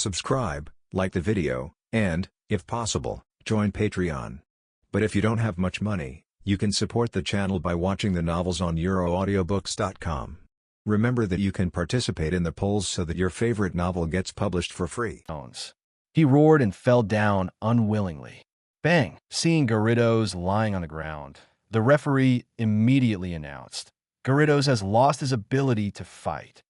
subscribe, like the video, and, if possible, join Patreon. But if you don't have much money, you can support the channel by watching the novels on euroaudiobooks.com. Remember that you can participate in the polls so that your favorite novel gets published for free. He roared and fell down unwillingly. Bang! Seeing Gyarados lying on the ground, the referee immediately announced, "Gyarados has lost his ability to fight."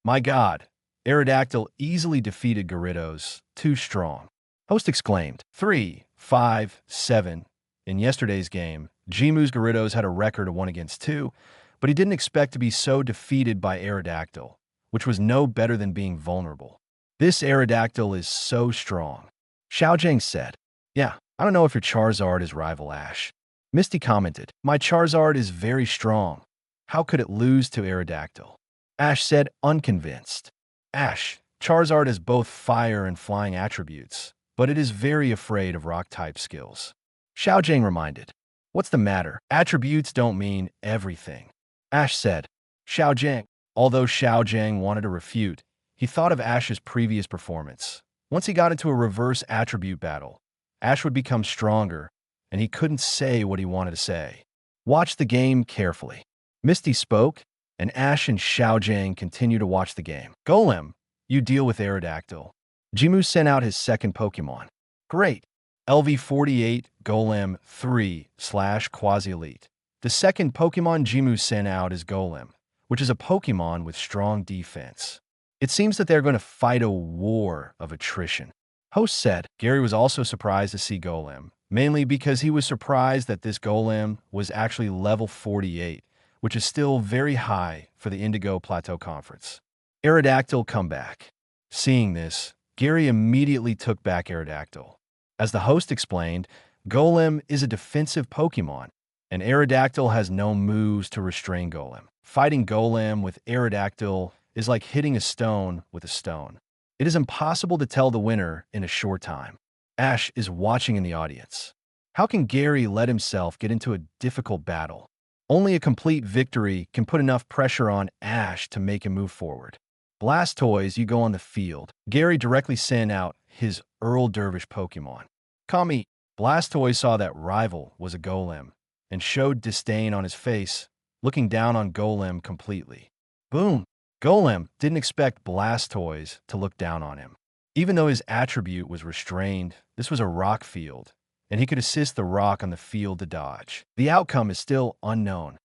My God! Aerodactyl easily defeated Gyarados, too strong. Host exclaimed, 3, 5, 7. In yesterday's game, Jimu's Gyarados had a record of 1-2, but he didn't expect to be so defeated by Aerodactyl, which was no better than being vulnerable. This Aerodactyl is so strong. Xiao said, "Yeah, I don't know if your Charizard is rival Ash." Misty commented, "My Charizard is very strong. How could it lose to Aerodactyl?" Ash said, unconvinced. Ash, Charizard has both fire and flying attributes, but it is very afraid of rock-type skills. Xiao reminded, "What's the matter? Attributes don't mean everything." Ash said, "Xiao." Although Xiao wanted to refute, he thought of Ash's previous performance. Once he got into a reverse attribute battle, Ash would become stronger, and he couldn't say what he wanted to say. Watch the game carefully. Misty spoke, and Ash and Xiao continued to watch the game. Golem, you deal with Aerodactyl. Jimu sent out his second Pokemon. Great. LV48 Golem 3/Quasi-Elite. The second Pokemon Jimu sent out is Golem, which is a Pokemon with strong defense. It seems that they're going to fight a war of attrition. Host said Gary was also surprised to see Golem, mainly because he was surprised that this Golem was actually level 48, which is still very high for the Indigo Plateau Conference. Aerodactyl comeback. Seeing this, Gary immediately took back Aerodactyl. As the host explained, Golem is a defensive Pokemon, and Aerodactyl has no moves to restrain Golem. Fighting Golem with Aerodactyl is like hitting a stone with a stone. It is impossible to tell the winner in a short time. Ash is watching in the audience. How can Gary let himself get into a difficult battle? Only a complete victory can put enough pressure on Ash to make him move forward. Blastoise, you go on the field. Gary directly sent out his Earl Dervish Pokemon. Kami, Blastoise saw that rival was a Golem and showed disdain on his face, looking down on Golem completely. Boom! Golem didn't expect Blastoise to look down on him. Even though his attribute was restrained, this was a rock field, and he could assist the rock on the field to dodge. The outcome is still unknown.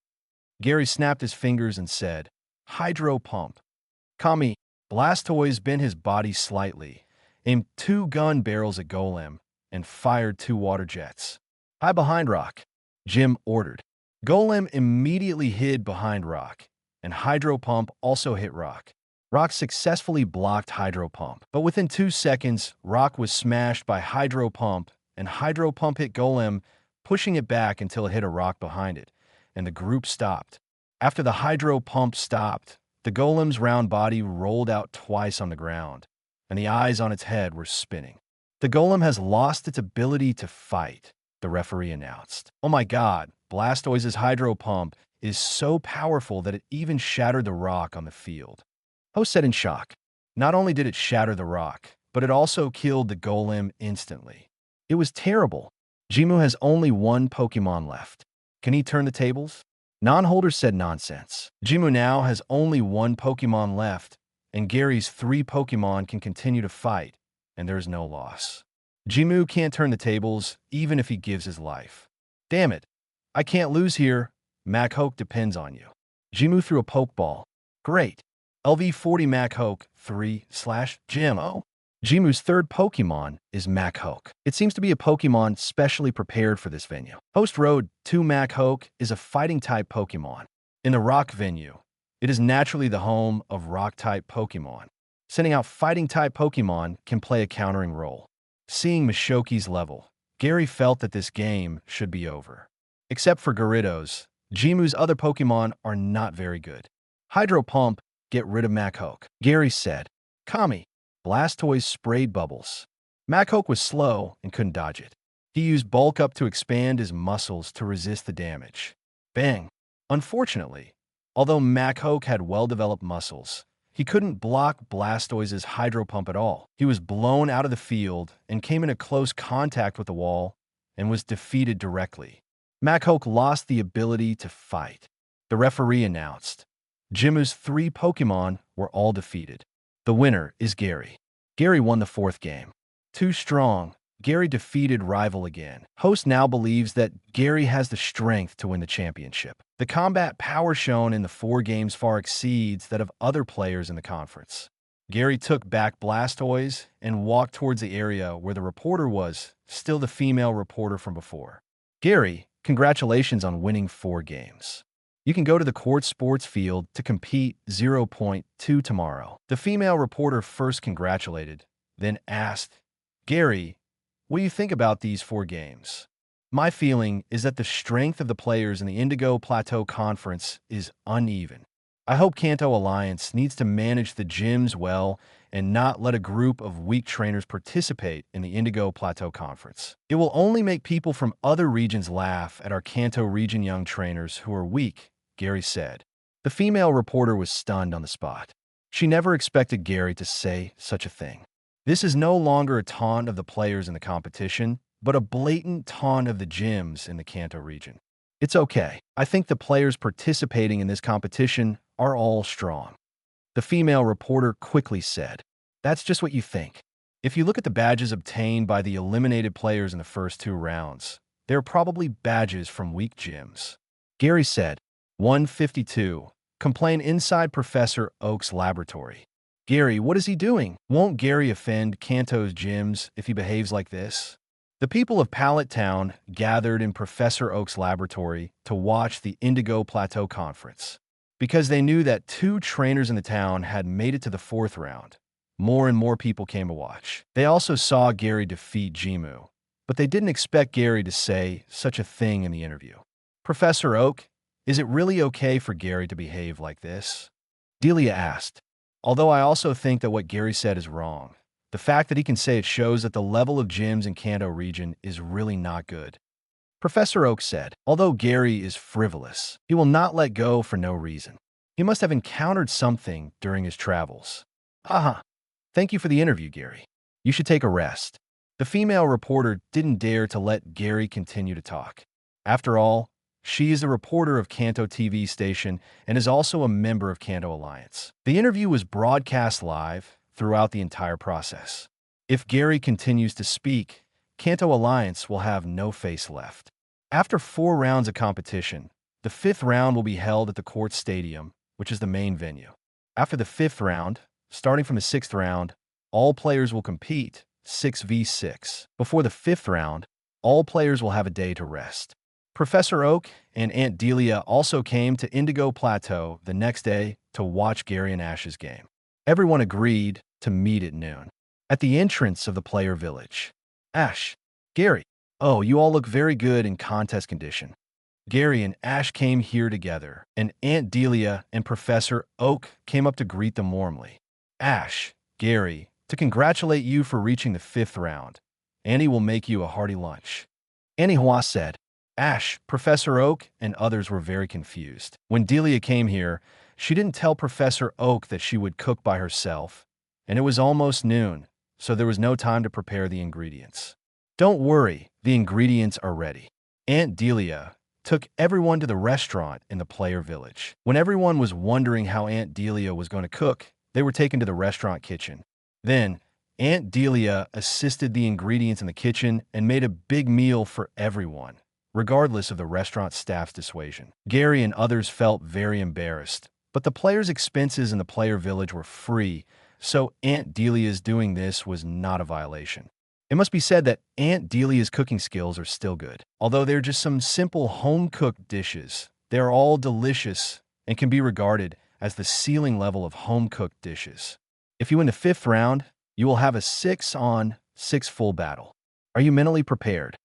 Gary snapped his fingers and said, Hydro Pump. Kami, Blastoise bent his body slightly, aimed 2 gun barrels at Golem, and fired 2 water jets. Hide behind rock, Jim ordered. Golem immediately hid behind rock, and Hydro Pump also hit rock. Rock successfully blocked Hydro Pump, but within 2 seconds, rock was smashed by Hydro Pump, and Hydro Pump hit Golem, pushing it back until it hit a rock behind it, and the group stopped. After the Hydro Pump stopped, the Golem's round body rolled out twice on the ground, and the eyes on its head were spinning. The Golem has lost its ability to fight, the referee announced. Oh my God, Blastoise's Hydro Pump is so powerful that it even shattered the rock on the field. Host said in shock. Not only did it shatter the rock, but it also killed the Golem instantly. It was terrible. Jimu has only 1 Pokemon left. Can he turn the tables? Non-holder said nonsense. Jimu now has only 1 Pokemon left, and Gary's 3 Pokemon can continue to fight, and there is no loss. Jimu can't turn the tables, even if he gives his life. Damn it. I can't lose here. Machoke depends on you. Jimu threw a Pokeball. Great. LV40 Machoke 3/Jim. Jimu's 3rd Pokemon is Machoke. It seems to be a Pokemon specially prepared for this venue. Host Road 2 Machoke is a fighting-type Pokemon. In the Rock venue, it is naturally the home of Rock-type Pokemon. Sending out fighting-type Pokemon can play a countering role. Seeing Mashoki's level, Gary felt that this game should be over. Except for Gyarados, Jimu's other Pokemon are not very good. Hydro Pump, get rid of Machoke. Gary said, Kami, Blastoise sprayed bubbles. Machoke was slow and couldn't dodge it. He used Bulk Up to expand his muscles to resist the damage. Bang! Unfortunately, although Machoke had well-developed muscles, He couldn't block Blastoise's hydro pump at all. He was blown out of the field and came into close contact with the wall and was defeated directly. Machoke lost the ability to fight. The referee announced, Jimu's 3 Pokémon were all defeated. The winner is Gary. Gary won the 4th game. Too strong, Gary defeated rival again. Host now believes that Gary has the strength to win the championship. The combat power shown in the 4 games far exceeds that of other players in the conference. Gary took back Blastoise and walked towards the area where the reporter was, still the female reporter from before. Gary, congratulations on winning 4 games. You can go to the court sports field to compete 0.2 tomorrow. The female reporter first congratulated, then asked, Gary, what do you think about these 4 games? My feeling is that the strength of the players in the Indigo Plateau Conference is uneven. I hope Kanto Alliance needs to manage the gyms well and not let a group of weak trainers participate in the Indigo Plateau Conference. It will only make people from other regions laugh at our Kanto region young trainers who are weak, Gary said. The female reporter was stunned on the spot. She never expected Gary to say such a thing. This is no longer a taunt of the players in the competition, but a blatant taunt of the gyms in the Kanto region. It's okay. I think the players participating in this competition are all strong. The female reporter quickly said, That's just what you think. If you look at the badges obtained by the eliminated players in the first 2 rounds, they're probably badges from weak gyms. Gary said, 152. Complain inside Professor Oak's laboratory. Gary, what is he doing? Won't Gary offend Kanto's gyms if he behaves like this? The people of Pallet Town gathered in Professor Oak's laboratory to watch the Indigo Plateau Conference. Because they knew that 2 trainers in the town had made it to the 4th round, more and more people came to watch. They also saw Gary defeat Jimu, but they didn't expect Gary to say such a thing in the interview. Professor Oak, is it really okay for Gary to behave like this? Delia asked. Although I also think that what Gary said is wrong. The fact that he can say it shows that the level of gyms in Kanto region is really not good. Professor Oak said, although Gary is frivolous, he will not let go for no reason. He must have encountered something during his travels. Aha. Thank you for the interview, Gary. You should take a rest. The female reporter didn't dare to let Gary continue to talk. After all, she is a reporter of Kanto TV station and is also a member of Kanto Alliance. The interview was broadcast live throughout the entire process. If Gary continues to speak, Kanto Alliance will have no face left. After 4 rounds of competition, the 5th round will be held at the Court Stadium, which is the main venue. After the 5th round, starting from the 6th round, all players will compete 6v6. Before the 5th round, all players will have a day to rest. Professor Oak and Aunt Delia also came to Indigo Plateau the next day to watch Gary and Ash's game. Everyone agreed to meet at noon. At the entrance of the player village, Ash, Gary, oh, you all look very good in contest condition. Gary and Ash came here together, and Aunt Delia and Professor Oak came up to greet them warmly. Ash, Gary, to congratulate you for reaching the 5th round. Annie will make you a hearty lunch. Annie Hua said. Ash, Professor Oak, and others were very confused. When Delia came here, she didn't tell Professor Oak that she would cook by herself, and it was almost noon, so there was no time to prepare the ingredients. Don't worry, the ingredients are ready. Aunt Delia took everyone to the restaurant in the player village. When everyone was wondering how Aunt Delia was going to cook, they were taken to the restaurant kitchen. Then, Aunt Delia assisted the ingredients in the kitchen and made a big meal for everyone, regardless of the restaurant staff's dissuasion. Gary and others felt very embarrassed, but the players' expenses in the player village were free, so Aunt Delia's doing this was not a violation. It must be said that Aunt Delia's cooking skills are still good. Although they're just some simple home-cooked dishes, they are all delicious and can be regarded as the ceiling level of home-cooked dishes. If you win the 5th round, you will have a 6-on-6 full battle. Are you mentally prepared?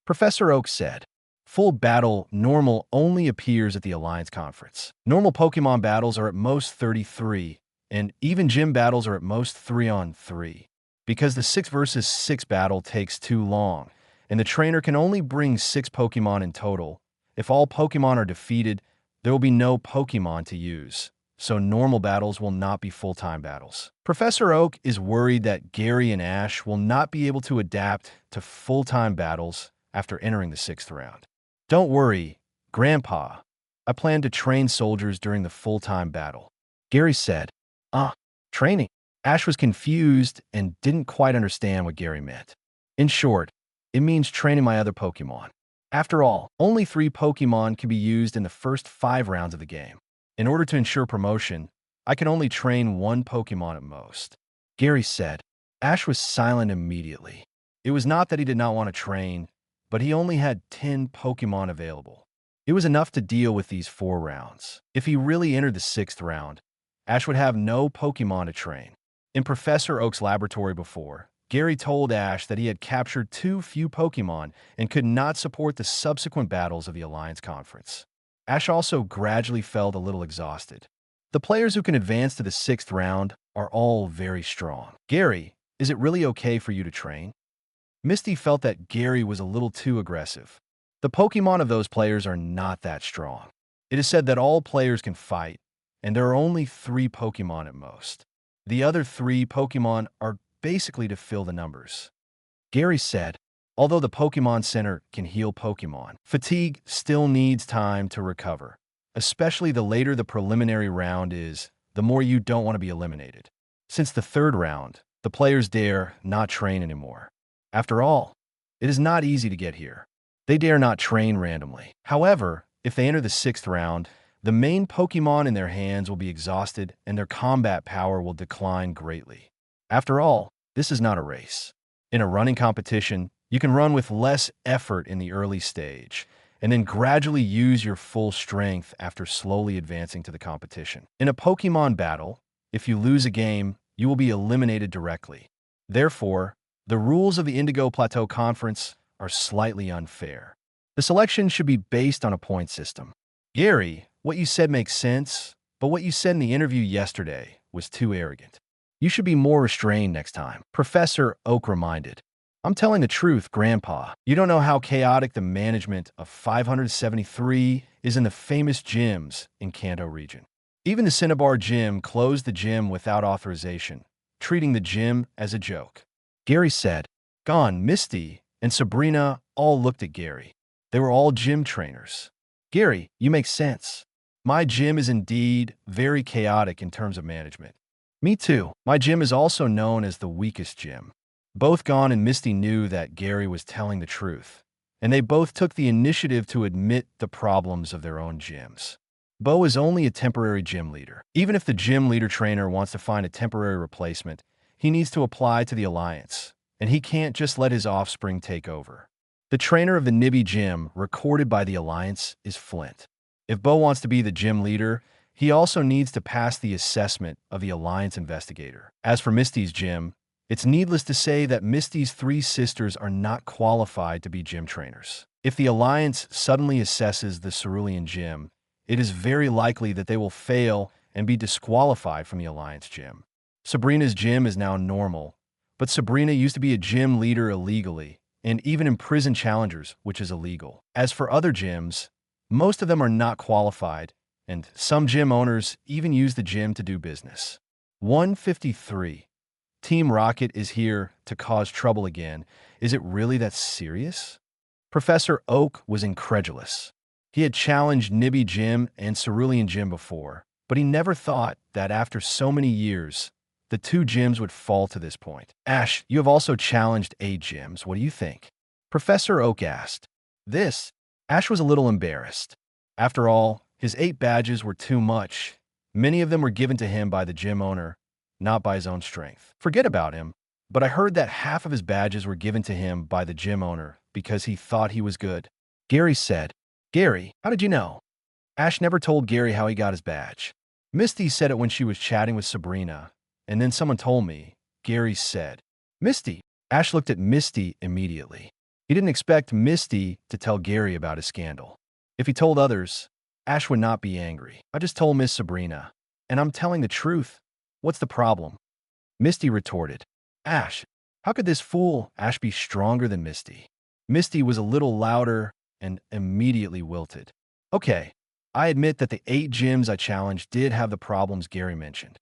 Professor Oak said. Full battle normal only appears at the Alliance Conference. Normal Pokemon battles are at most 33, and even gym battles are at most 3-on-3. Because the 6 versus 6 battle takes too long, and the trainer can only bring 6 Pokemon in total, if all Pokemon are defeated, there will be no Pokemon to use, so normal battles will not be full-time battles. Professor Oak is worried that Gary and Ash will not be able to adapt to full-time battles after entering the 6th round. Don't worry, Grandpa. I plan to train soldiers during the full-time battle. Gary said, training? Ash was confused and didn't quite understand what Gary meant. In short, it means training my other Pokémon. After all, only 3 Pokémon can be used in the first 5 rounds of the game. In order to ensure promotion, I can only train 1 Pokémon at most. Gary said. Ash was silent immediately. It was not that he did not want to train, but he only had 10 Pokémon available. It was enough to deal with these 4 rounds. If he really entered the 6th round, Ash would have no Pokémon to train. In Professor Oak's laboratory before, Gary told Ash that he had captured too few Pokémon and could not support the subsequent battles of the Alliance Conference. Ash also gradually felt a little exhausted. The players who can advance to the 6th round are all very strong. Gary, is it really okay for you to train? Misty felt that Gary was a little too aggressive. The Pokémon of those players are not that strong. It is said that all players can fight, and there are only 3 Pokémon at most. The other 3 Pokémon are basically to fill the numbers. Gary said, although the Pokémon Center can heal Pokémon, fatigue still needs time to recover. Especially the later the preliminary round is, the more you don't want to be eliminated. Since the 3rd round, the players dare not train anymore. After all, it is not easy to get here. They dare not train randomly. However, if they enter the 6th round, the main Pokémon in their hands will be exhausted and their combat power will decline greatly. After all, this is not a race. In a running competition, you can run with less effort in the early stage, and then gradually use your full strength after slowly advancing to the competition. In a Pokémon battle, if you lose a game, you will be eliminated directly. Therefore, the rules of the Indigo Plateau Conference are slightly unfair. The selection should be based on a point system. Gary, what you said makes sense, but what you said in the interview yesterday was too arrogant. You should be more restrained next time, Professor Oak reminded. I'm telling the truth, Grandpa. You don't know how chaotic the management of 573 is in the famous gyms in Kanto region. Even the Cinnabar gym closed the gym without authorization, treating the gym as a joke. Gary said. Gone, Misty and Sabrina all looked at Gary. They were all gym trainers. Gary, you make sense. My gym is indeed very chaotic in terms of management. Me too. My gym is also known as the weakest gym. Both Gon and Misty knew that Gary was telling the truth, and they both took the initiative to admit the problems of their own gyms. Bo is only a temporary gym leader. Even if the gym leader trainer wants to find a temporary replacement, he needs to apply to the Alliance, and he can't just let his offspring take over. The trainer of the Nibby gym, recorded by the Alliance, is Flint. If Bo wants to be the gym leader, he also needs to pass the assessment of the Alliance investigator. As for Misty's gym, it's needless to say that Misty's 3 sisters are not qualified to be gym trainers. If the Alliance suddenly assesses the Cerulean gym, it is very likely that they will fail and be disqualified from the Alliance gym. Sabrina's gym is now normal, but Sabrina used to be a gym leader illegally, and even imprison challengers, which is illegal. As for other gyms, most of them are not qualified, and some gym owners even use the gym to do business. 153. Team Rocket is here to cause trouble again. Is it really that serious? Professor Oak was incredulous. He had challenged Nibby Gym and Cerulean Gym before, but he never thought that after so many years, the 2 gyms would fall to this point. Ash, you have also challenged 8 gyms. What do you think? Professor Oak asked. Ash was a little embarrassed. After all, his 8 badges were too much. Many of them were given to him by the gym owner, not by his own strength. Forget about him, but I heard that half of his badges were given to him by the gym owner because he thought he was good. Gary said. Gary, how did you know? Ash never told Gary how he got his badge. Misty said it when she was chatting with Sabrina, and then someone told me. Gary said. Misty. Ash looked at Misty immediately. He didn't expect Misty to tell Gary about his scandal. If he told others, Ash would not be angry. I just told Miss Sabrina, and I'm telling the truth. What's the problem? Misty retorted. Ash, how could this fool Ash be stronger than Misty? Misty was a little louder and immediately wilted. Okay, I admit that the 8 gyms I challenged did have the problems Gary mentioned.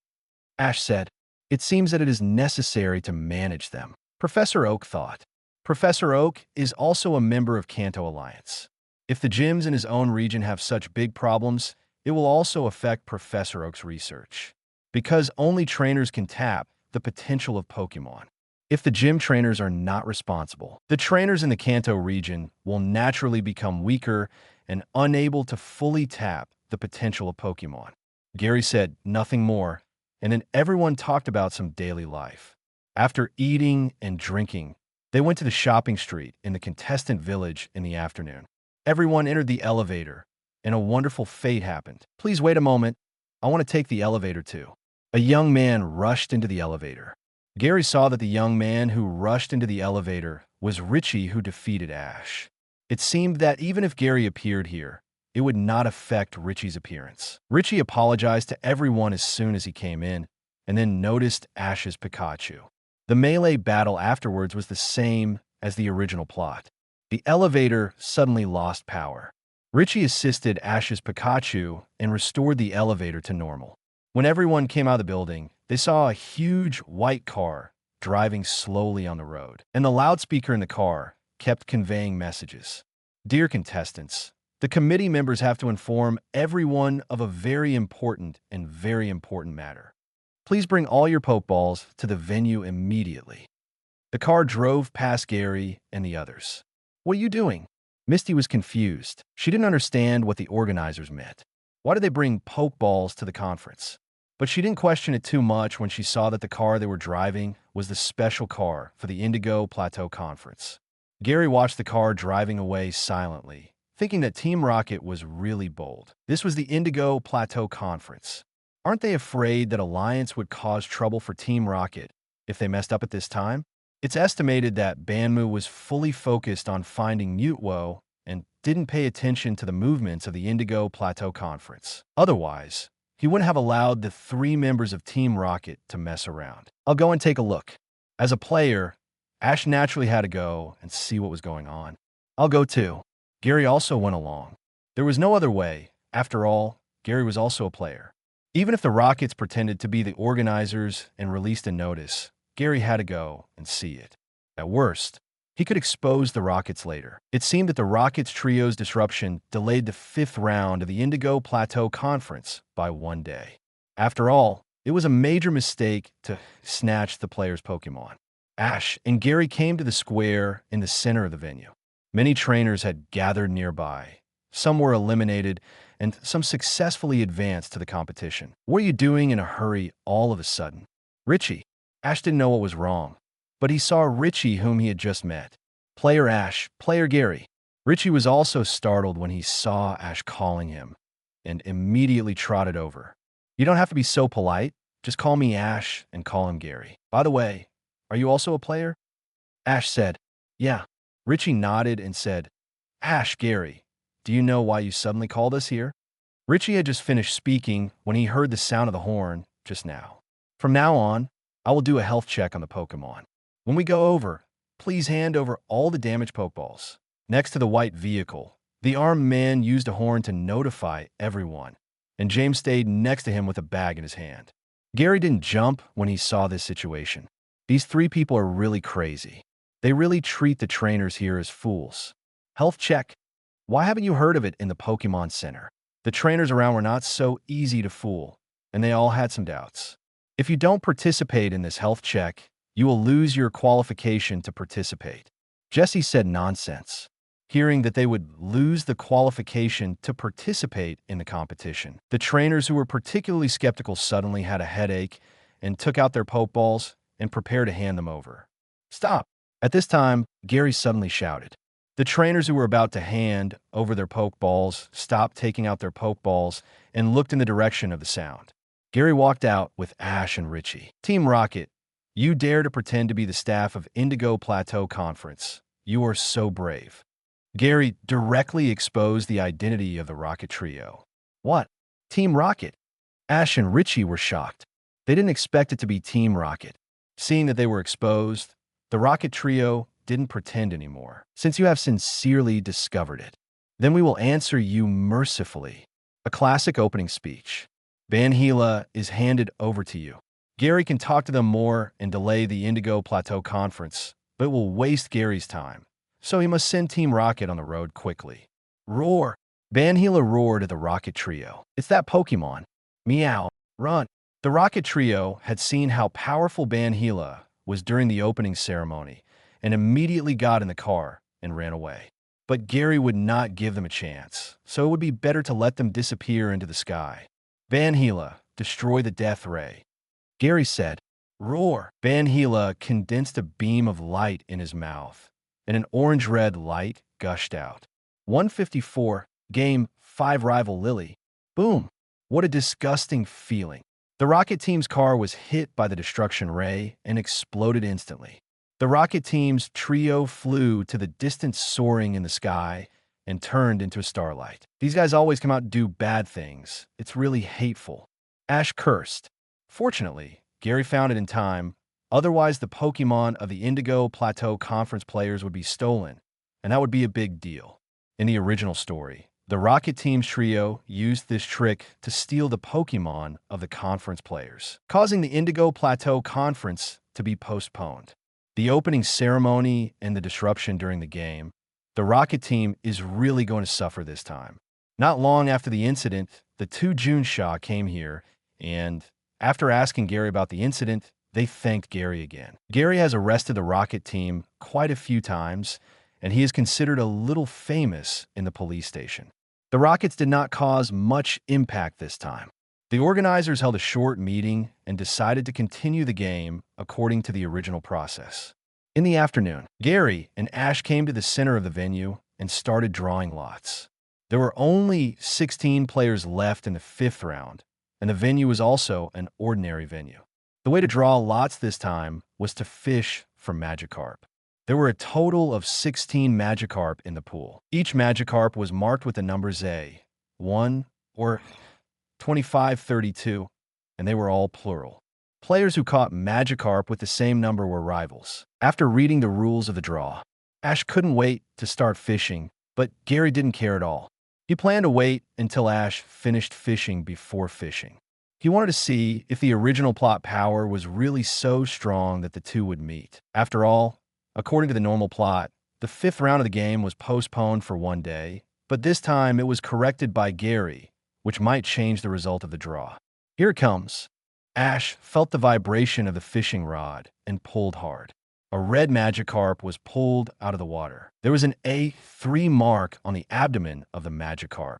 Ash said, "It seems that it is necessary to manage them." Professor Oak thought. Professor Oak is also a member of Kanto Alliance. If the gyms in his own region have such big problems, it will also affect Professor Oak's research. Because only trainers can tap the potential of Pokémon. If the gym trainers are not responsible, the trainers in the Kanto region will naturally become weaker and unable to fully tap the potential of Pokémon. Gary said nothing more, and then everyone talked about some daily life. After eating and drinking, they went to the shopping street in the contestant village in the afternoon. Everyone entered the elevator, and a wonderful fate happened. "Please wait a moment. I want to take the elevator too." A young man rushed into the elevator. Gary saw that the young man who rushed into the elevator was Richie, who defeated Ash. It seemed that even if Gary appeared here, it would not affect Richie's appearance. Richie apologized to everyone as soon as he came in, and then noticed Ash's Pikachu. The melee battle afterwards was the same as the original plot. The elevator suddenly lost power. Richie assisted Ash's Pikachu and restored the elevator to normal. When everyone came out of the building, they saw a huge white car driving slowly on the road, and the loudspeaker in the car kept conveying messages. "Dear contestants, the committee members have to inform everyone of a very important matter. Please bring all your Pokeballs to the venue immediately." The car drove past Gary and the others. "What are you doing?" Misty was confused. She didn't understand what the organizers meant. Why did they bring Pokeballs to the conference? But she didn't question it too much when she saw that the car they were driving was the special car for the Indigo Plateau Conference. Gary watched the car driving away silently, thinking that Team Rocket was really bold. This was the Indigo Plateau Conference. Aren't they afraid that Alliance would cause trouble for Team Rocket if they messed up at this time? It's estimated that Banmu was fully focused on finding Mutwo and didn't pay attention to the movements of the Indigo Plateau Conference. Otherwise, he wouldn't have allowed the 3 members of Team Rocket to mess around. "I'll go and take a look." As a player, Ash naturally had to go and see what was going on. "I'll go too." Gary also went along. There was no other way. After all, Gary was also a player. Even if the Rockets pretended to be the organizers and released a notice, Gary had to go and see it. At worst, he could expose the Rockets later. It seemed that the Rockets trio's disruption delayed the 5th round of the Indigo Plateau Conference by 1 day. After all, it was a major mistake to snatch the player's Pokémon. Ash and Gary came to the square in the center of the venue. Many trainers had gathered nearby. Some were eliminated, and some successfully advanced to the competition. "What are you doing in a hurry all of a sudden?" "Richie." Ash didn't know what was wrong, but he saw Richie, whom he had just met. "Player Ash, player Gary." Richie was also startled when he saw Ash calling him, and immediately trotted over. "You don't have to be so polite. Just call me Ash and call him Gary. By the way, are you also a player?" Ash said, "Yeah." Richie nodded and said, "Ash, Gary, do you know why you suddenly called us here?" Richie had just finished speaking when he heard the sound of the horn just now. "From now on, I will do a health check on the Pokémon. When we go over, please hand over all the damaged Pokeballs." Next to the white vehicle, the armed man used a horn to notify everyone, and James stayed next to him with a bag in his hand. Gary didn't jump when he saw this situation. These 3 people are really crazy. They really treat the trainers here as fools. Health check. Why haven't you heard of it in the Pokemon Center? The trainers around were not so easy to fool, and they all had some doubts. If you don't participate in this health check, you will lose your qualification to participate. Jesse said nonsense. Hearing that they would lose the qualification to participate in the competition, the trainers who were particularly skeptical suddenly had a headache and took out their Pokeballs and prepared to hand them over. "Stop!" At this time, Gary suddenly shouted. The trainers who were about to hand over their Pokeballs stopped taking out their Pokeballs and looked in the direction of the sound. Gary walked out with Ash and Richie. "Team Rocket, you dare to pretend to be the staff of Indigo Plateau Conference. You are so brave." Gary directly exposed the identity of the Rocket Trio. "What? Team Rocket?" Ash and Richie were shocked. They didn't expect it to be Team Rocket. Seeing that they were exposed, the Rocket Trio didn't pretend anymore. "Since you have sincerely discovered it, then we will answer you mercifully. A classic opening speech. Van Gila is handed over to you. Gary can talk to them more and delay the Indigo Plateau Conference, but it will waste Gary's time, so he must send Team Rocket on the road quickly. Roar! Van Gila roared at the Rocket Trio. It's that Pokémon. Meow. Run. The Rocket Trio had seen how powerful Van Gila was during the opening ceremony and immediately got in the car and ran away. But Gary would not give them a chance, so it would be better to let them disappear into the sky. Van Gila, destroy the death ray. Gary said, roar. Van Gila condensed a beam of light in his mouth, and an orange-red light gushed out. 154, Game 5 rival Lily. Boom. What a disgusting feeling. The Rocket team's car was hit by the destruction ray and exploded instantly. The Rocket team's trio flew to the distance soaring in the sky and turned into starlight. These guys always come out and do bad things. It's really hateful. Ash cursed. Fortunately, Gary found it in time. Otherwise, the Pokémon of the Indigo Plateau Conference players would be stolen, and that would be a big deal. In the original story, the Rocket team's trio used this trick to steal the Pokémon of the conference players, causing the Indigo Plateau Conference to be postponed. The opening ceremony and the disruption during the game, the Rocket team is really going to suffer this time. Not long after the incident, the two Xiao came here, and after asking Gary about the incident, they thanked Gary again. Gary has arrested the Rocket team quite a few times, and he is considered a little famous in the police station. The Rockets did not cause much impact this time. The organizers held a short meeting and decided to continue the game according to the original process. In the afternoon, Gary and Ash came to the center of the venue and started drawing lots. There were only 16 players left in the 5th round, and the venue was also an ordinary venue. The way to draw lots this time was to fish for Magikarp. There were a total of 16 Magikarp in the pool. Each Magikarp was marked with the numbers A, 1, or 2532, and they were all plural. Players who caught Magikarp with the same number were rivals. After reading the rules of the draw, Ash couldn't wait to start fishing, but Gary didn't care at all. He planned to wait until Ash finished fishing before fishing. He wanted to see if the original plot power was really so strong that the two would meet. After all, according to the normal plot, the 5th round of the game was postponed for one day, but this time it was corrected by Gary, which might change the result of the draw. Here it comes. Ash felt the vibration of the fishing rod and pulled hard. A red Magikarp was pulled out of the water. There was an A3 mark on the abdomen of the Magikarp.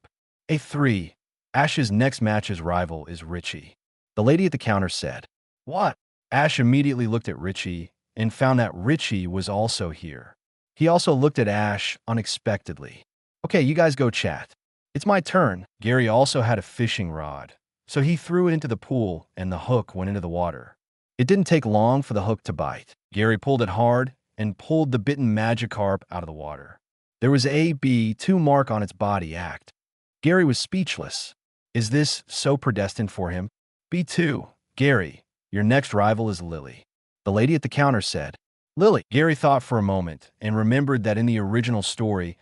A3. Ash's next match's rival is Richie. The lady at the counter said, "What?" Ash immediately looked at Richie and found that Richie was also here. He also looked at Ash unexpectedly. "Okay, you guys go chat. It's my turn." Gary also had a fishing rod, so he threw it into the pool and the hook went into the water. It didn't take long for the hook to bite. Gary pulled it hard and pulled the bitten Magikarp out of the water. There was a B2 mark on its body act. Gary was speechless. Is this so predestined for him? B2. Gary, your next rival is Lily. The lady at the counter said, "Lily." Gary thought for a moment and remembered that in the original story,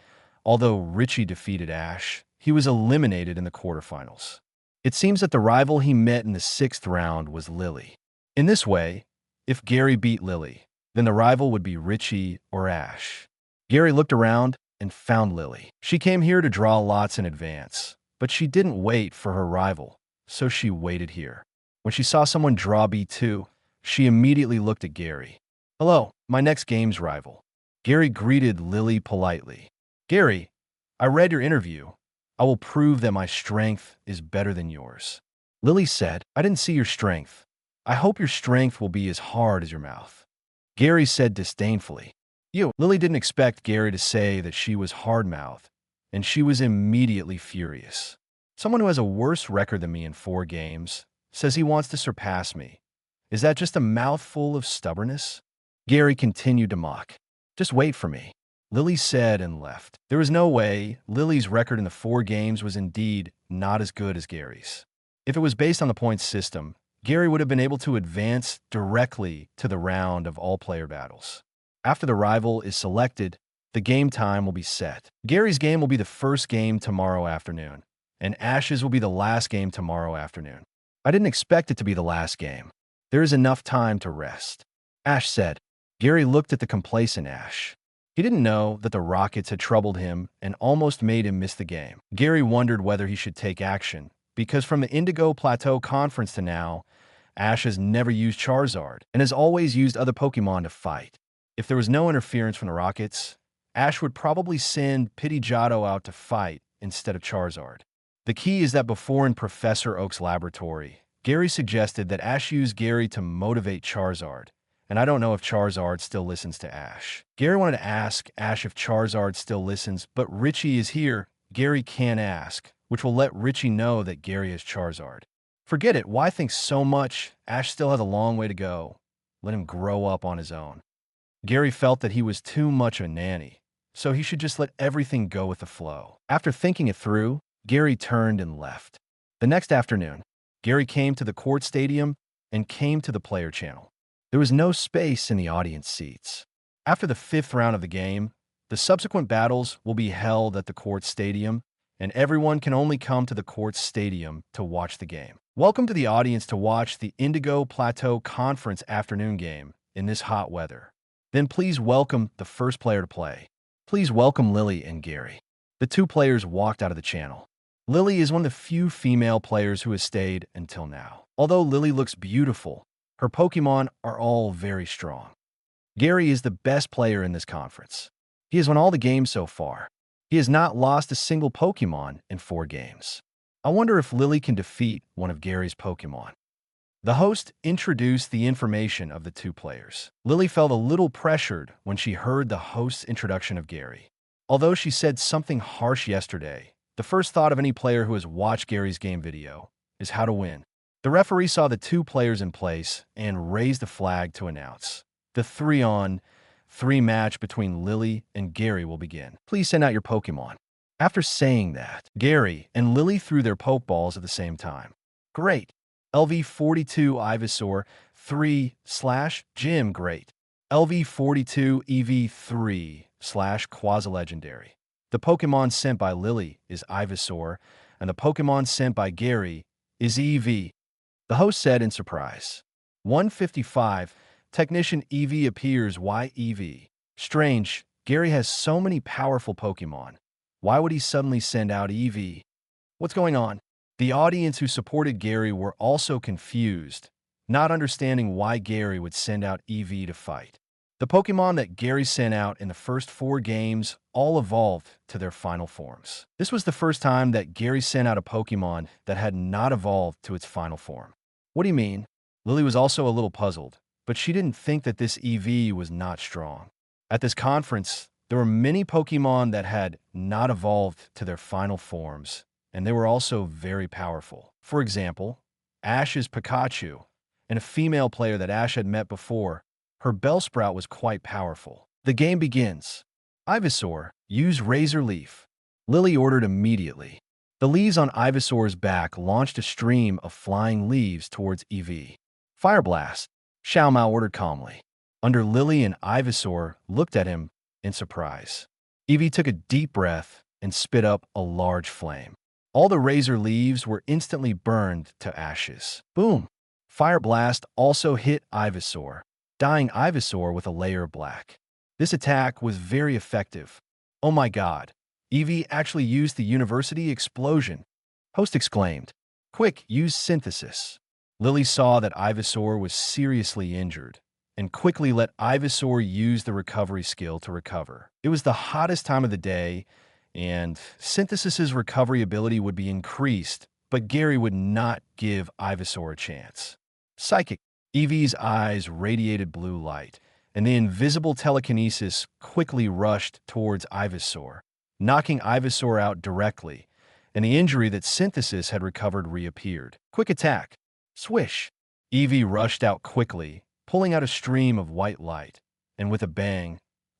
although Richie defeated Ash, he was eliminated in the quarterfinals. It seems that the rival he met in the 6th round was Lily. In this way, if Gary beat Lily, then the rival would be Richie or Ash. Gary looked around and found Lily. She came here to draw lots in advance, but she didn't wait for her rival, so she waited here. When she saw someone draw B2, she immediately looked at Gary. "Hello, my next game's rival." Gary greeted Lily politely. "Gary, I read your interview. I will prove that my strength is better than yours." Lily said, "I didn't see your strength. I hope your strength will be as hard as your mouth." Gary said disdainfully, "You." Lily didn't expect Gary to say that she was hard-mouthed, and she was immediately furious. Someone who has a worse record than me in 4 games says he wants to surpass me. Is that just a mouthful of stubbornness? Gary continued to mock. "Just wait for me," Lily said and left. There was no way Lily's record in the 4 games was indeed not as good as Gary's. If it was based on the points system, Gary would have been able to advance directly to the round of all-player battles. After the rival is selected, the game time will be set. Gary's game will be the first game tomorrow afternoon, and Ashes will be the last game tomorrow afternoon. I didn't expect it to be the last game. There is enough time to rest, Ash said. Gary looked at the complacent Ash. He didn't know that the Rockets had troubled him and almost made him miss the game. Gary wondered whether he should take action, because from the Indigo Plateau Conference to now, Ash has never used Charizard and has always used other Pokémon to fight. If there was no interference from the Rockets, Ash would probably send Pidgeotto out to fight instead of Charizard. The key is that before in Professor Oak's laboratory, Gary suggested that Ash use Gary to motivate Charizard, and I don't know if Charizard still listens to Ash. Gary wanted to ask Ash if Charizard still listens, but Richie is here. Gary can't ask, which will let Richie know that Gary has Charizard. Forget it, why think so much? Ash still has a long way to go. Let him grow up on his own. Gary felt that he was too much of a nanny, so he should just let everything go with the flow. After thinking it through, Gary turned and left. The next afternoon, Gary came to the court stadium and came to the player channel. There was no space in the audience seats. After the 5th round of the game, the subsequent battles will be held at the court stadium, and everyone can only come to the court stadium to watch the game. Welcome to the audience to watch the Indigo Plateau Conference afternoon game in this hot weather. Then please welcome the first player to play. Please welcome Lily and Gary. The two players walked out of the channel. Lily is one of the few female players who has stayed until now. Although Lily looks beautiful, her Pokémon are all very strong. Gary is the best player in this conference. He has won all the games so far. He has not lost a single Pokémon in 4 games. I wonder if Lily can defeat one of Gary's Pokémon. The host introduced the information of the two players. Lily felt a little pressured when she heard the host's introduction of Gary. Although she said something harsh yesterday, the first thought of any player who has watched Gary's game video is how to win. The referee saw the two players in place and raised the flag to announce the 3-on-3 match between Lily and Gary will begin. Please send out your Pokémon. After saying that, Gary and Lily threw their Pokeballs at the same time. Great. LV42 Ivysaur 3/Gym Great. LV42 EV3/Quasi-Legendary. The Pokémon sent by Lily is Ivysaur, and the Pokémon sent by Gary is EV. The host said in surprise. 155, Technician EV appears. Why EV? Strange, Gary has so many powerful Pokémon. Why would he suddenly send out EV? What's going on? The audience who supported Gary were also confused, not understanding why Gary would send out EV to fight. The Pokémon that Gary sent out in the first 4 games all evolved to their final forms. This was the first time that Gary sent out a Pokémon that had not evolved to its final form. What do you mean? Lily was also a little puzzled, but she didn't think that this EV was not strong. At this conference, there were many Pokémon that had not evolved to their final forms, and they were also very powerful. For example, Ash's Pikachu, and a female player that Ash had met before, her Bellsprout was quite powerful. The game begins. Ivysaur, use Razor Leaf. Lily ordered immediately. The leaves on Ivysaur's back launched a stream of flying leaves towards EV. Fire Blast, Xiao Mao ordered calmly. Under Lily and Ivysaur looked at him in surprise. EV took a deep breath and spit up a large flame. All the razor leaves were instantly burned to ashes. Boom! Fire Blast also hit Ivysaur, dyeing Ivysaur with a layer of black. This attack was very effective. Oh my god! EV actually used the University Explosion. Host exclaimed. Quick, use Synthesis. Lily saw that Ivysaur was seriously injured and quickly let Ivysaur use the recovery skill to recover. It was the hottest time of the day, and Synthesis's recovery ability would be increased, but Gary would not give Ivysaur a chance. Psychic. EV's eyes radiated blue light, and the invisible telekinesis quickly rushed towards Ivysaur, knocking Ivysaur out directly, and the injury that Synthesis had recovered reappeared. Quick attack. Swish. EV rushed out quickly, pulling out a stream of white light, and with a bang,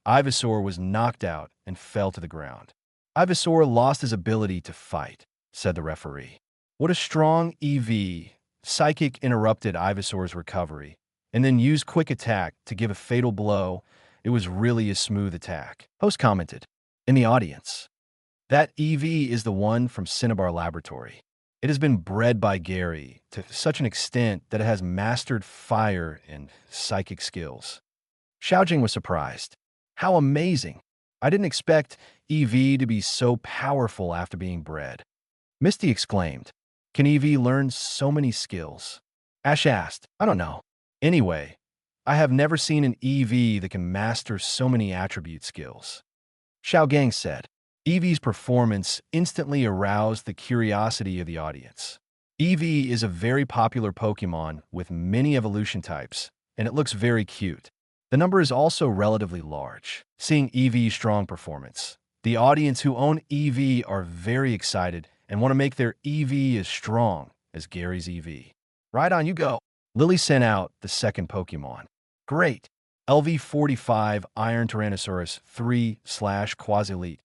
Ivysaur was knocked out and fell to the ground. Ivysaur lost his ability to fight, said the referee. What a strong EV. Psychic interrupted Ivysaur's recovery, and then used Quick Attack to give a fatal blow. It was really a smooth attack. Host commented. In the audience, That EV is the one from Cinnabar Laboratory. It has been bred by Gary to such an extent that it has mastered fire and psychic skills. Xiaojing was surprised. How amazing! I didn't expect EV to be so powerful after being bred. Misty exclaimed, "Can EV learn so many skills?" Ash asked, "I don't know. Anyway, I have never seen an EV that can master so many attribute skills." Xiao Gang said. EV's performance instantly aroused the curiosity of the audience. EV is a very popular Pokémon with many evolution types, and it looks very cute. The number is also relatively large. Seeing EV's strong performance, the audience who own EV are very excited and want to make their EV as strong as Gary's EV. Right on, you go. Lily sent out the second Pokémon. Great. LV45 Iron Tyrannosaurus 3/Quasi-Elite.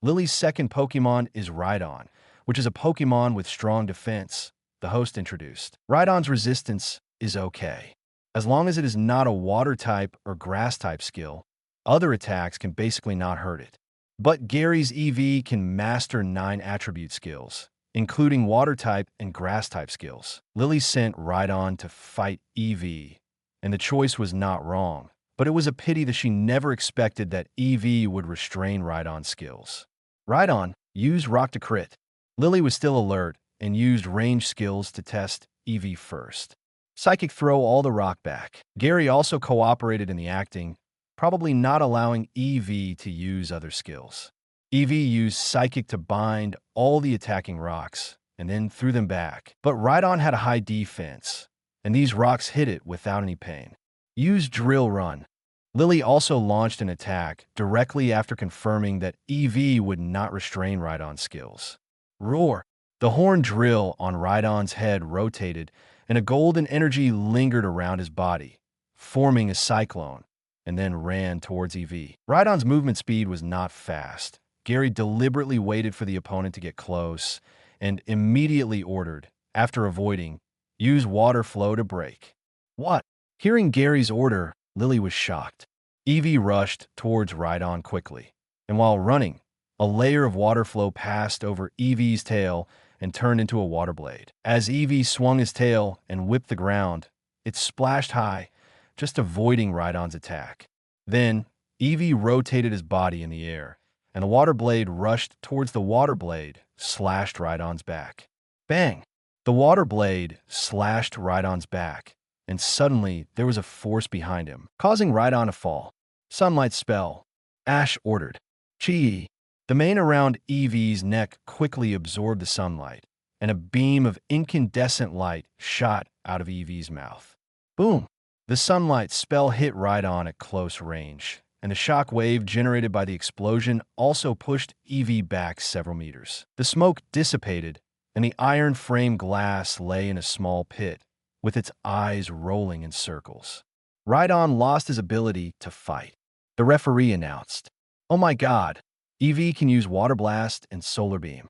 Lily's second Pokémon is Rhydon, which is a Pokémon with strong defense, the host introduced. Rhydon's resistance is okay. As long as it is not a water type or grass type skill, other attacks can basically not hurt it. But Gary's EV can master 9 attribute skills, including water type and grass type skills. Lily sent Rhydon to fight EV, and the choice was not wrong, but it was a pity that she never expected that EV would restrain Rhydon's skills. Rhydon used Rock to crit. Lily was still alert and used range skills to test EV first. Psychic throw all the rock back. Gary also cooperated in the acting, probably not allowing EV to use other skills. EV used Psychic to bind all the attacking rocks and then threw them back. But Rhydon had a high defense, and these rocks hit it without any pain. Use Drill Run. Lily also launched an attack directly after confirming that EV would not restrain Rhydon's skills. Roar! The horn drill on Rhydon's head rotated, and a golden energy lingered around his body, forming a cyclone, and then ran towards EV. Rhydon's movement speed was not fast. Gary deliberately waited for the opponent to get close, and immediately ordered, after avoiding, use water flow to break. What? Hearing Gary's order, Lily was shocked. EV rushed towards Rhydon quickly, and while running, a layer of water flow passed over EV's tail and turned into a water blade. As EV swung his tail and whipped the ground, it splashed high, just avoiding Rhydon's attack. Then, EV rotated his body in the air, and the water blade rushed towards the water blade, slashed Rhydon's back. Bang! The water blade slashed Rhydon's back, and suddenly there was a force behind him, causing Rhydon to fall. Sunlight spell. Ash ordered. Chi. The mane around EV's neck quickly absorbed the sunlight, and a beam of incandescent light shot out of EV's mouth. Boom! The sunlight spell hit Rhydon at close range, and the shock wave generated by the explosion also pushed EV back several meters. The smoke dissipated, and the iron frame glass lay in a small pit, with its eyes rolling in circles. Rhydon lost his ability to fight. The referee announced, "Oh my god, EV can use Water Blast and Solar Beam."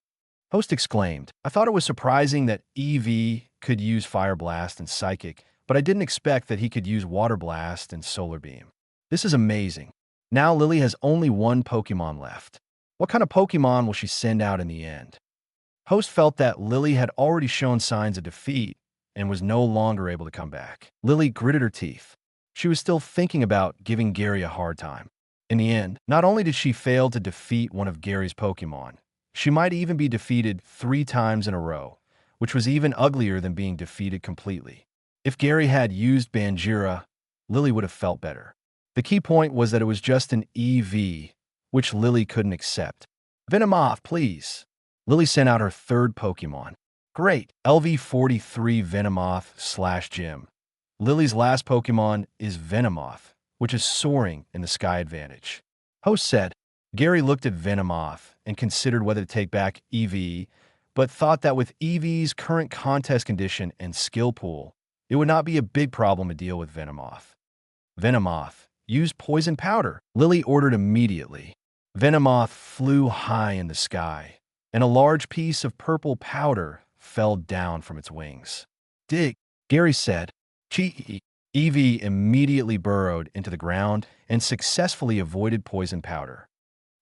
Host exclaimed, "I thought it was surprising that EV could use Fire Blast and Psychic, but I didn't expect that he could use Water Blast and Solar Beam. This is amazing." Now Lily has only one Pokémon left. What kind of Pokémon will she send out in the end? Host felt that Lily had already shown signs of defeat and was no longer able to come back. Lily gritted her teeth. She was still thinking about giving Gary a hard time. In the end, not only did she fail to defeat one of Gary's Pokémon, she might even be defeated 3 times in a row, which was even uglier than being defeated completely. If Gary had used Banjira, Lily would have felt better. The key point was that it was just an EV, which Lily couldn't accept. Venomoth, please. Lily sent out her third Pokémon. Great, LV43 Venomoth/Gym. Lily's last Pokémon is Venomoth, which is soaring in the Sky Advantage. Host said. Gary looked at Venomoth and considered whether to take back EV, but thought that with EV's current contest condition and skill pool, it would not be a big problem to deal with Venomoth. Venomoth, use Poison Powder, Lily ordered immediately. Venomoth flew high in the sky, and a large piece of purple powder fell down from its wings. Dig, Gary said. Chi. EV immediately burrowed into the ground and successfully avoided Poison Powder.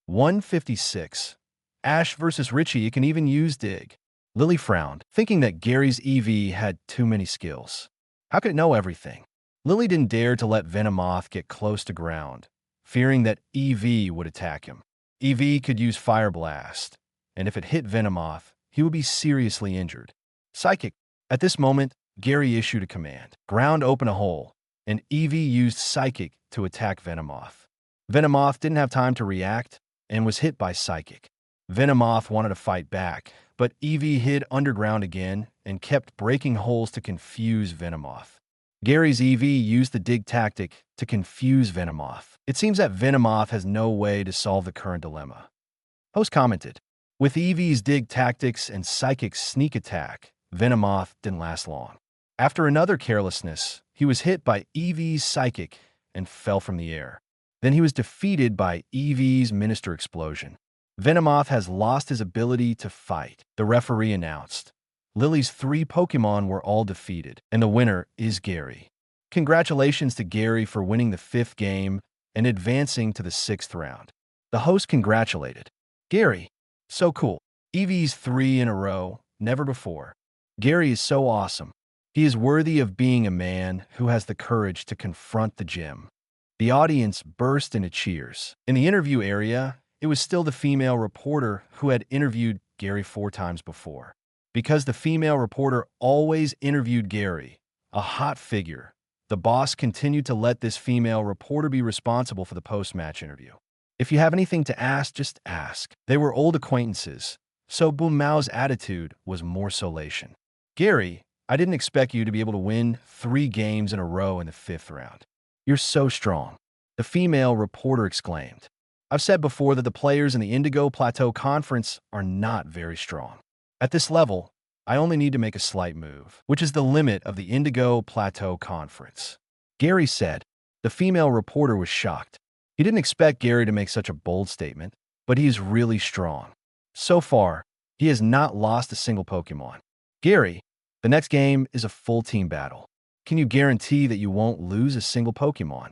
156. Ash versus Richie, it can even use Dig. Lily frowned, thinking that Gary's EV had too many skills. How could it know everything? Lily didn't dare to let Venomoth get close to ground, fearing that EV would attack him. EV could use Fire Blast, and if it hit Venomoth, he would be seriously injured. Psychic. At this moment, Gary issued a command. Ground open a hole, and EV used Psychic to attack Venomoth. Venomoth didn't have time to react and was hit by Psychic. Venomoth wanted to fight back, but EV hid underground again and kept breaking holes to confuse Venomoth. Gary's EV used the Dig tactic to confuse Venomoth. It seems that Venomoth has no way to solve the current dilemma. Host commented, with EV's Dig tactics and Psychic's sneak attack, Venomoth didn't last long. After another carelessness, he was hit by EV's Psychic and fell from the air. Then he was defeated by EV's Minister Explosion. Venomoth has lost his ability to fight, the referee announced. Lily's 3 Pokémon were all defeated, and the winner is Gary. Congratulations to Gary for winning the 5th game and advancing to the 6th round. The host congratulated Gary. So cool. EV's 3 in a row, never before. Gary is so awesome. He is worthy of being a man who has the courage to confront the gym. The audience burst into cheers. In the interview area, it was still the female reporter who had interviewed Gary 4 times before. Because the female reporter always interviewed Gary, a hot figure, the boss continued to let this female reporter be responsible for the post-match interview. If you have anything to ask, just ask. They were old acquaintances, so Qin Mao's attitude was more solation. Gary, I didn't expect you to be able to win 3 games in a row in the 5th round. You're so strong, the female reporter exclaimed. I've said before that the players in the Indigo Plateau Conference are not very strong. At this level, I only need to make a slight move, which is the limit of the Indigo Plateau Conference. Gary said. The female reporter was shocked. He didn't expect Gary to make such a bold statement, but he is really strong. So far, he has not lost a single Pokémon. Gary, the next game is a full team battle. Can you guarantee that you won't lose a single Pokémon?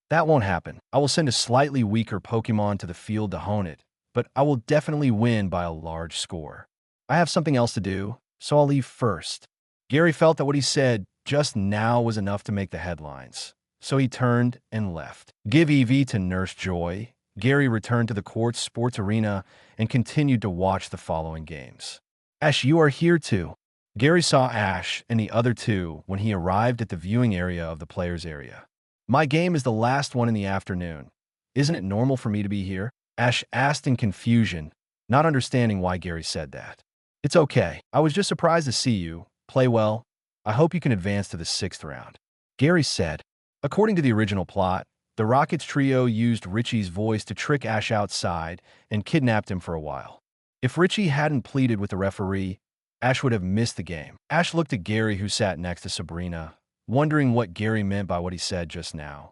That won't happen. I will send a slightly weaker Pokémon to the field to hone it, but I will definitely win by a large score. I have something else to do, so I'll leave first. Gary felt that what he said just now was enough to make the headlines, so he turned and left. Give EV to Nurse Joy. Gary returned to the court's sports arena and continued to watch the following games. Ash, you are here too. Gary saw Ash and the other 2 when he arrived at the viewing area of the players' area. My game is the last one in the afternoon. Isn't it normal for me to be here? Ash asked in confusion, not understanding why Gary said that. It's okay. I was just surprised to see you. Play well. I hope you can advance to the 6th round. Gary said. According to the original plot, the Rockets trio used Richie's voice to trick Ash outside and kidnapped him for a while. If Richie hadn't pleaded with the referee, Ash would have missed the game. Ash looked at Gary, who sat next to Sabrina, wondering what Gary meant by what he said just now.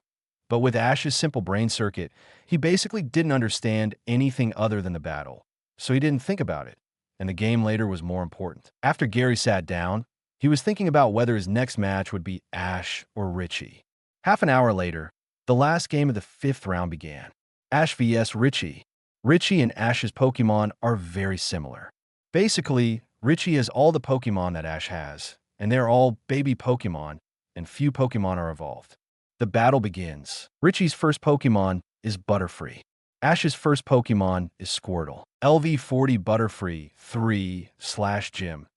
But with Ash's simple brain circuit, he basically didn't understand anything other than the battle, so he didn't think about it, and the game later was more important. After Gary sat down, he was thinking about whether his next match would be Ash or Richie. Half an hour later, the last game of the 5th round began. Ash vs. Richie. Richie and Ash's Pokémon are very similar. Basically, Richie has all the Pokémon that Ash has, and they're all baby Pokémon, and few Pokémon are evolved. The battle begins. Richie's first Pokémon is Butterfree. Ash's first Pokémon is Squirtle. LV40 Butterfree 3/Gym.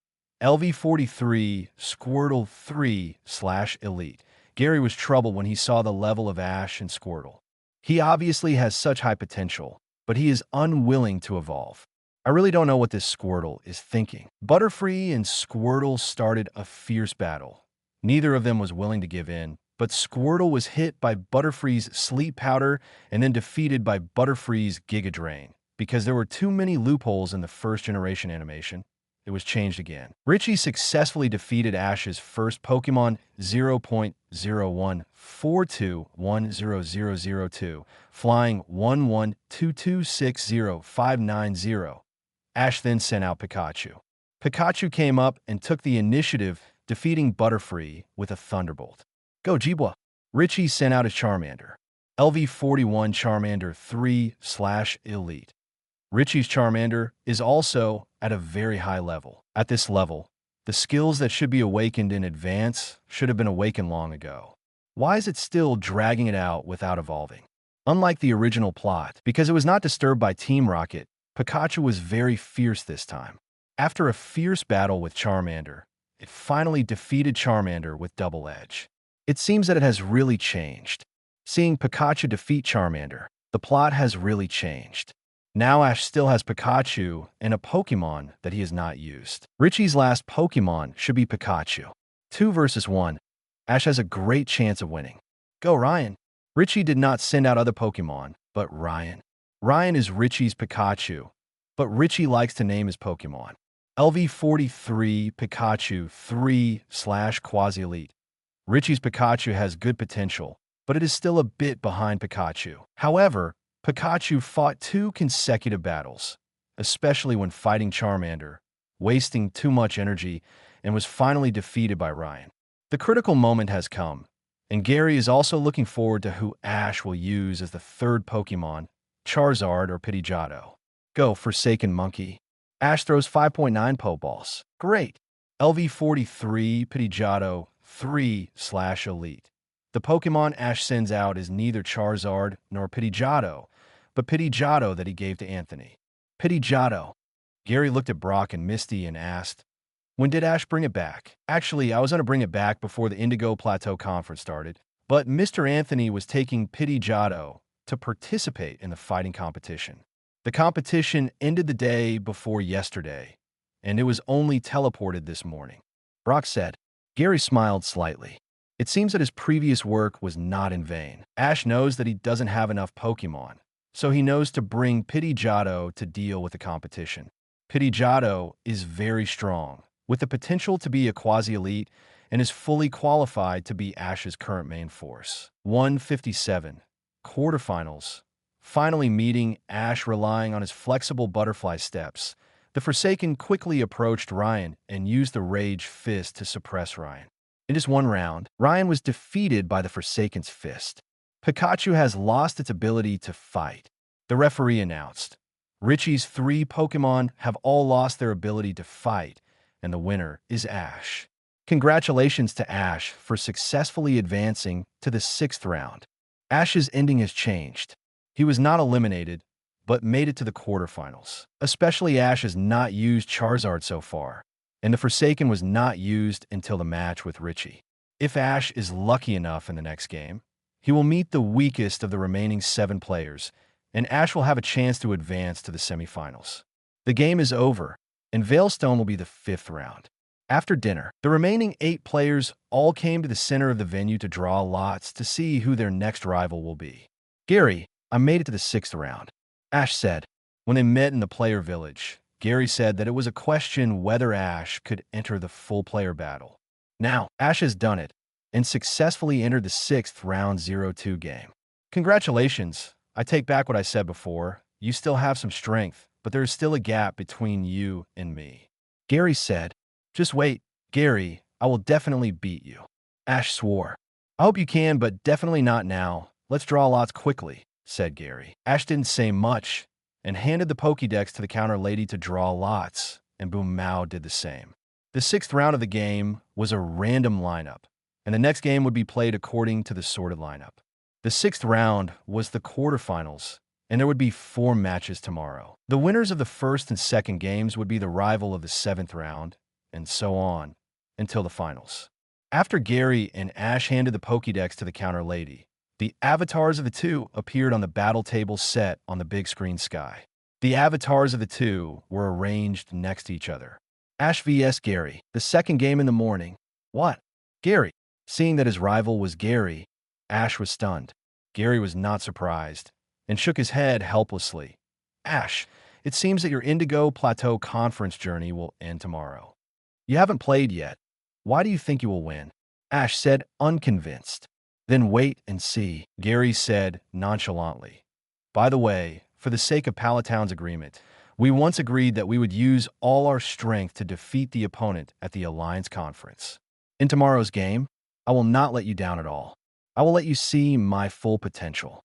LV43 Squirtle 3/Elite. Gary was troubled when he saw the level of Ash and Squirtle. He obviously has such high potential, but he is unwilling to evolve. I really don't know what this Squirtle is thinking. Butterfree and Squirtle started a fierce battle. Neither of them was willing to give in, but Squirtle was hit by Butterfree's Sleep Powder and then defeated by Butterfree's Giga Drain. Because there were too many loopholes in the first generation animation, it was changed again. Richie successfully defeated Ash's first Pokémon 0.014210002, flying 1122605990. Ash then sent out Pikachu. Pikachu came up and took the initiative, defeating Butterfree with a Thunderbolt. Go Jibwa! Richie sent out a Charmander. LV41 Charmander 3/Elite. Richie's Charmander is also at a very high level. At this level, the skills that should be awakened in advance should have been awakened long ago. Why is it still dragging it out without evolving? Unlike the original plot, because it was not disturbed by Team Rocket, Pikachu was very fierce this time. After a fierce battle with Charmander, it finally defeated Charmander with Double Edge. It seems that it has really changed. Seeing Pikachu defeat Charmander, the plot has really changed. Now Ash still has Pikachu and a Pokémon that he has not used. Richie's last Pokémon should be Pikachu. 2 versus 1. Ash has a great chance of winning. Go Ryan! Richie did not send out other Pokémon, but Ryan. Ryan is Richie's Pikachu, but Richie likes to name his Pokémon. LV43 Pikachu 3/Quasi-Elite. Richie's Pikachu has good potential, but it is still a bit behind Pikachu. However, Pikachu fought 2 consecutive battles, especially when fighting Charmander, wasting too much energy, and was finally defeated by Ryan. The critical moment has come, and Gary is also looking forward to who Ash will use as the 3rd Pokémon, Charizard or Pidgeotto. Go, Forsaken Monkey. Ash throws 5.9 Pokeballs. Great. LV43 Pidgeotto 3/Elite. The Pokémon Ash sends out is neither Charizard nor Pidgeotto, but Pidgeotto that he gave to Anthony. Pidgeotto. Gary looked at Brock and Misty and asked, when did Ash bring it back? Actually, I was going to bring it back before the Indigo Plateau Conference started, but Mr. Anthony was taking Pidgeotto to participate in the fighting competition. The competition ended the day before yesterday, and it was only teleported this morning. Brock said. Gary smiled slightly. It seems that his previous work was not in vain. Ash knows that he doesn't have enough Pokémon, so he knows to bring Pidgeotto to deal with the competition. Pidgeotto is very strong, with the potential to be a quasi-elite, and is fully qualified to be Ash's current main force. 157. Quarterfinals. Finally meeting Ash relying on his flexible butterfly steps, the Forsaken quickly approached Ryan and used the Rage Fist to suppress Ryan. In just one round, Ryan was defeated by the Forsaken's fist. Pikachu has lost its ability to fight. The referee announced, Richie's 3 Pokémon have all lost their ability to fight, and the winner is Ash. Congratulations to Ash for successfully advancing to the 6th round. Ash's ending has changed. He was not eliminated, but made it to the quarterfinals. Especially Ash has not used Charizard so far, and the Forsaken was not used until the match with Richie. If Ash is lucky enough in the next game, he will meet the weakest of the remaining 7 players, and Ash will have a chance to advance to the semifinals. The game is over, and Veilstone will be the 5th round. After dinner, the remaining 8 players all came to the center of the venue to draw lots to see who their next rival will be. Gary, I made it to the 6th round. Ash said. When they met in the player village, Gary said that it was a question whether Ash could enter the full player battle. Now, Ash has done it, and successfully entered the 6th round 0-2 game. Congratulations. I take back what I said before. You still have some strength, but there is still a gap between you and me. Gary said. Just wait, Gary, I will definitely beat you. Ash swore. I hope you can, but definitely not now. Let's draw lots quickly, said Gary. Ash didn't say much, and handed the Pokédex to the counter lady to draw lots, and Boom Mao did the same. The 6th round of the game was a random lineup, and the next game would be played according to the sorted lineup. The 6th round was the quarterfinals, and there would be 4 matches tomorrow. The winners of the 1st and 2nd games would be the rival of the 7th round, and so on, until the finals. After Gary and Ash handed the Pokédex to the counter lady, the avatars of the 2 appeared on the battle table set on the big screen sky. The avatars of the 2 were arranged next to each other. Ash vs. Gary, the 2nd game in the morning. What? Gary. Seeing that his rival was Gary, Ash was stunned. Gary was not surprised, and shook his head helplessly. Ash, it seems that your Indigo Plateau Conference journey will end tomorrow. You haven't played yet. Why do you think you will win? Ash said, unconvinced. Then wait and see, Gary said nonchalantly. By the way, for the sake of Palatown's agreement, we once agreed that we would use all our strength to defeat the opponent at the Alliance Conference. In tomorrow's game, I will not let you down at all. I will let you see my full potential.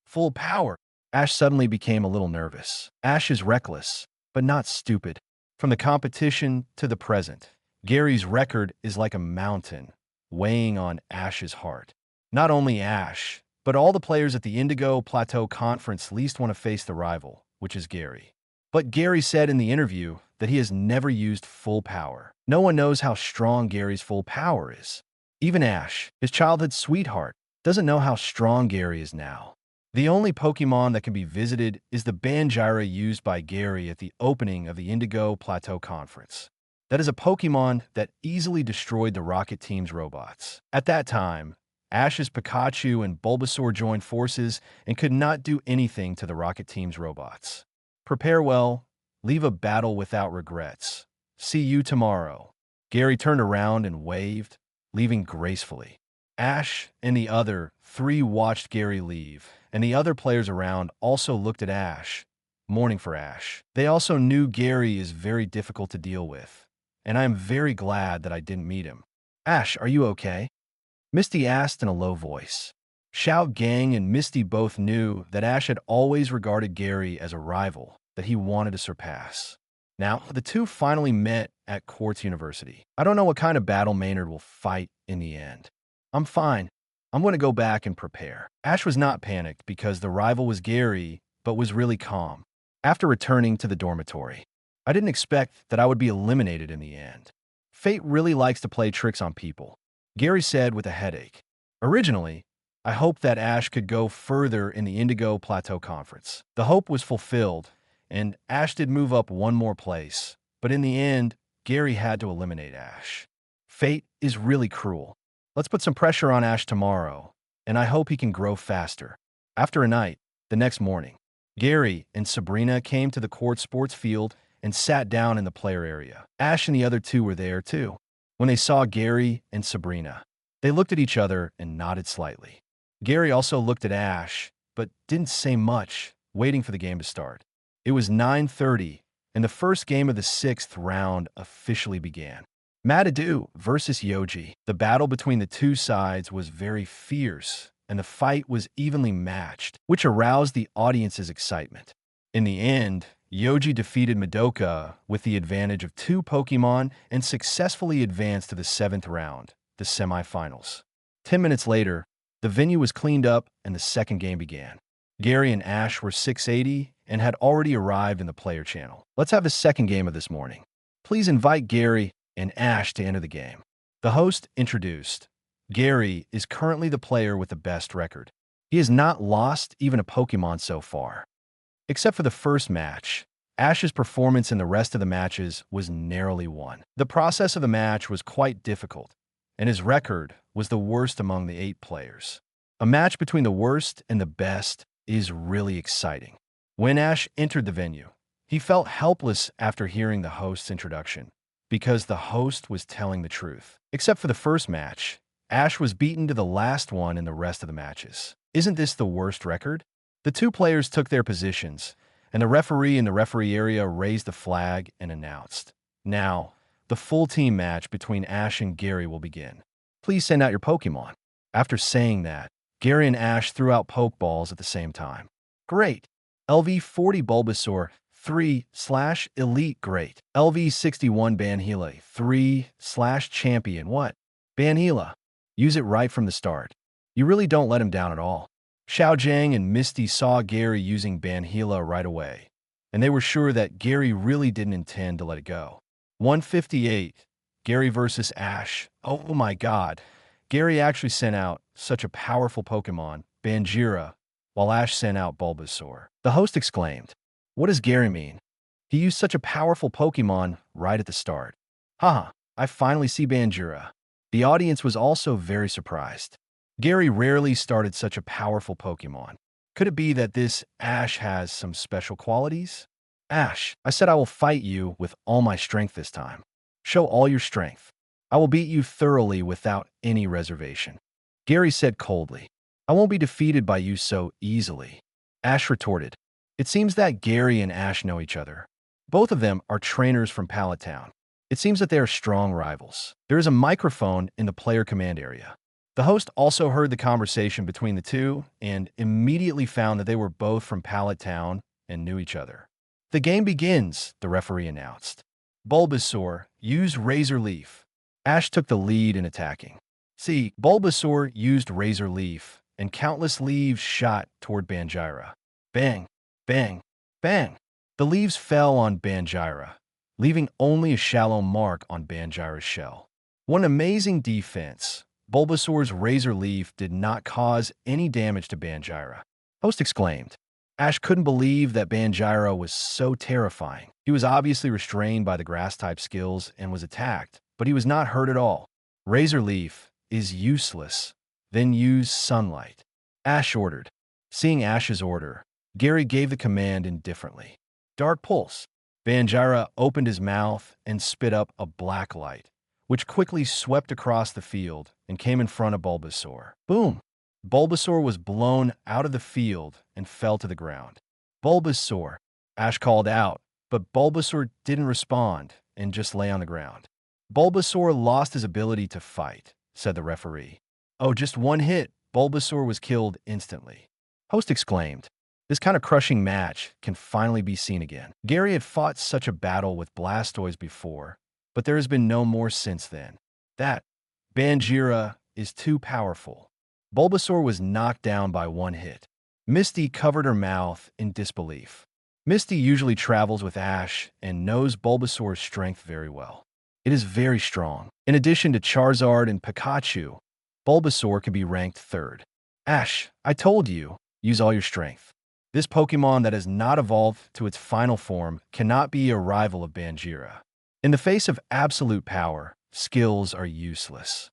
Full power. Ash suddenly became a little nervous. Ash is reckless, but not stupid. From the competition to the present, Gary's record is like a mountain, weighing on Ash's heart. Not only Ash, but all the players at the Indigo Plateau Conference least want to face the rival, which is Gary. But Gary said in the interview that he has never used full power. No one knows how strong Gary's full power is. Even Ash, his childhood sweetheart, doesn't know how strong Gary is now. The only Pokémon that can be visited is the Banjira used by Gary at the opening of the Indigo Plateau Conference. That is a Pokémon that easily destroyed the Rocket Team's robots. At that time, Ash's Pikachu and Bulbasaur joined forces and could not do anything to the Rocket Team's robots. Prepare well, leave a battle without regrets. See you tomorrow. Gary turned around and waved, leaving gracefully. Ash and the other three watched Gary leave, and the other players around also looked at Ash, mourning for Ash. They also knew Gary is very difficult to deal with, and I am very glad that I didn't meet him. Ash, are you okay? Misty asked in a low voice. Xiao Gang and Misty both knew that Ash had always regarded Gary as a rival that he wanted to surpass. Now, the two finally met at Quartz University. I don't know what kind of battle Maynard will fight in the end. I'm fine. I'm going to go back and prepare. Ash was not panicked because the rival was Gary, but was really calm. After returning to the dormitory, I didn't expect that I would be eliminated in the end. Fate really likes to play tricks on people, Gary said with a headache. Originally, I hoped that Ash could go further in the Indigo Plateau Conference. The hope was fulfilled, and Ash did move up one more place. But in the end, Gary had to eliminate Ash. Fate is really cruel. Let's put some pressure on Ash tomorrow, and I hope he can grow faster. After a night, the next morning, Gary and Sabrina came to the Quartz sports field and sat down in the player area. Ash and the other two were there too. When they saw Gary and Sabrina, they looked at each other and nodded slightly. Gary also looked at Ash, but didn't say much, waiting for the game to start. It was 9:30, and the first game of the 6th round officially began. Matadou versus Yoji. The battle between the two sides was very fierce, and the fight was evenly matched, which aroused the audience's excitement. In the end, Yoji defeated Madoka with the advantage of 2 Pokémon and successfully advanced to the 7th round, the semifinals. 10 minutes later, the venue was cleaned up and the second game began. Gary and Ash were 680 and had already arrived in the player channel. Let's have the second game of this morning. Please invite Gary and Ash to enter the game. The host introduced. Gary is currently the player with the best record. He has not lost even a Pokémon so far. Except for the first match, Ash's performance in the rest of the matches was narrowly won. The process of the match was quite difficult, and his record was the worst among the 8 players. A match between the worst and the best is really exciting. When Ash entered the venue, he felt helpless after hearing the host's introduction, because the host was telling the truth. Except for the first match, Ash was beaten to the last one in the rest of the matches. Isn't this the worst record? The 2 players took their positions, and the referee in the referee area raised the flag and announced, "Now, the full team match between Ash and Gary will begin. Please send out your Pokémon." After saying that, Gary and Ash threw out Pokeballs at the same time. Great! LV40 Bulbasaur 3/Elite Great. LV61 Banhila 3/Champion What? Banhila. Use it right from the start. You really don't let him down at all. Xiao Jiang and Misty saw Gary using Banhila right away, and they were sure that Gary really didn't intend to let it go. 158. Gary versus Ash. Oh my god. Gary actually sent out such a powerful Pokémon, Banjira, while Ash sent out Bulbasaur. The host exclaimed, "What does Gary mean? He used such a powerful Pokémon right at the start. Haha, I finally see Banjira." The audience was also very surprised. Gary rarely started such a powerful Pokémon. Could it be that this Ash has some special qualities? Ash, I said I will fight you with all my strength this time. Show all your strength. I will beat you thoroughly without any reservation. Gary said coldly, "I won't be defeated by you so easily." Ash retorted, "It seems that Gary and Ash know each other. Both of them are trainers from Pallet Town. It seems that they are strong rivals." There is a microphone in the player command area. The host also heard the conversation between the two and immediately found that they were both from Pallet Town and knew each other. The game begins, the referee announced. Bulbasaur, use Razor Leaf. Ash took the lead in attacking. See, Bulbasaur used Razor Leaf, and countless leaves shot toward Banjira. Bang, bang, bang. The leaves fell on Banjira, leaving only a shallow mark on Banjira's shell. One amazing defense. Bulbasaur's Razor Leaf did not cause any damage to Banjira. Host exclaimed. Ash couldn't believe that Banjira was so terrifying. He was obviously restrained by the Grass-type skills and was attacked, but he was not hurt at all. Razor Leaf is useless. Then use Sunlight. Ash ordered. Seeing Ash's order, Gary gave the command indifferently. Dark Pulse. Banjira opened his mouth and spit up a black light, which quickly swept across the field and came in front of Bulbasaur. Boom! Bulbasaur was blown out of the field and fell to the ground. Bulbasaur! Ash called out, but Bulbasaur didn't respond and just lay on the ground. Bulbasaur lost his ability to fight, said the referee. Oh, just one hit. Bulbasaur was killed instantly. Host exclaimed. This kind of crushing match can finally be seen again. Gary had fought such a battle with Blastoise before, but there has been no more since then. That Banjira is too powerful. Bulbasaur was knocked down by one hit. Misty covered her mouth in disbelief. Misty usually travels with Ash and knows Bulbasaur's strength very well. It is very strong. In addition to Charizard and Pikachu, Bulbasaur can be ranked third. Ash, I told you, use all your strength. This Pokémon that has not evolved to its final form cannot be a rival of Banjira. In the face of absolute power, skills are useless.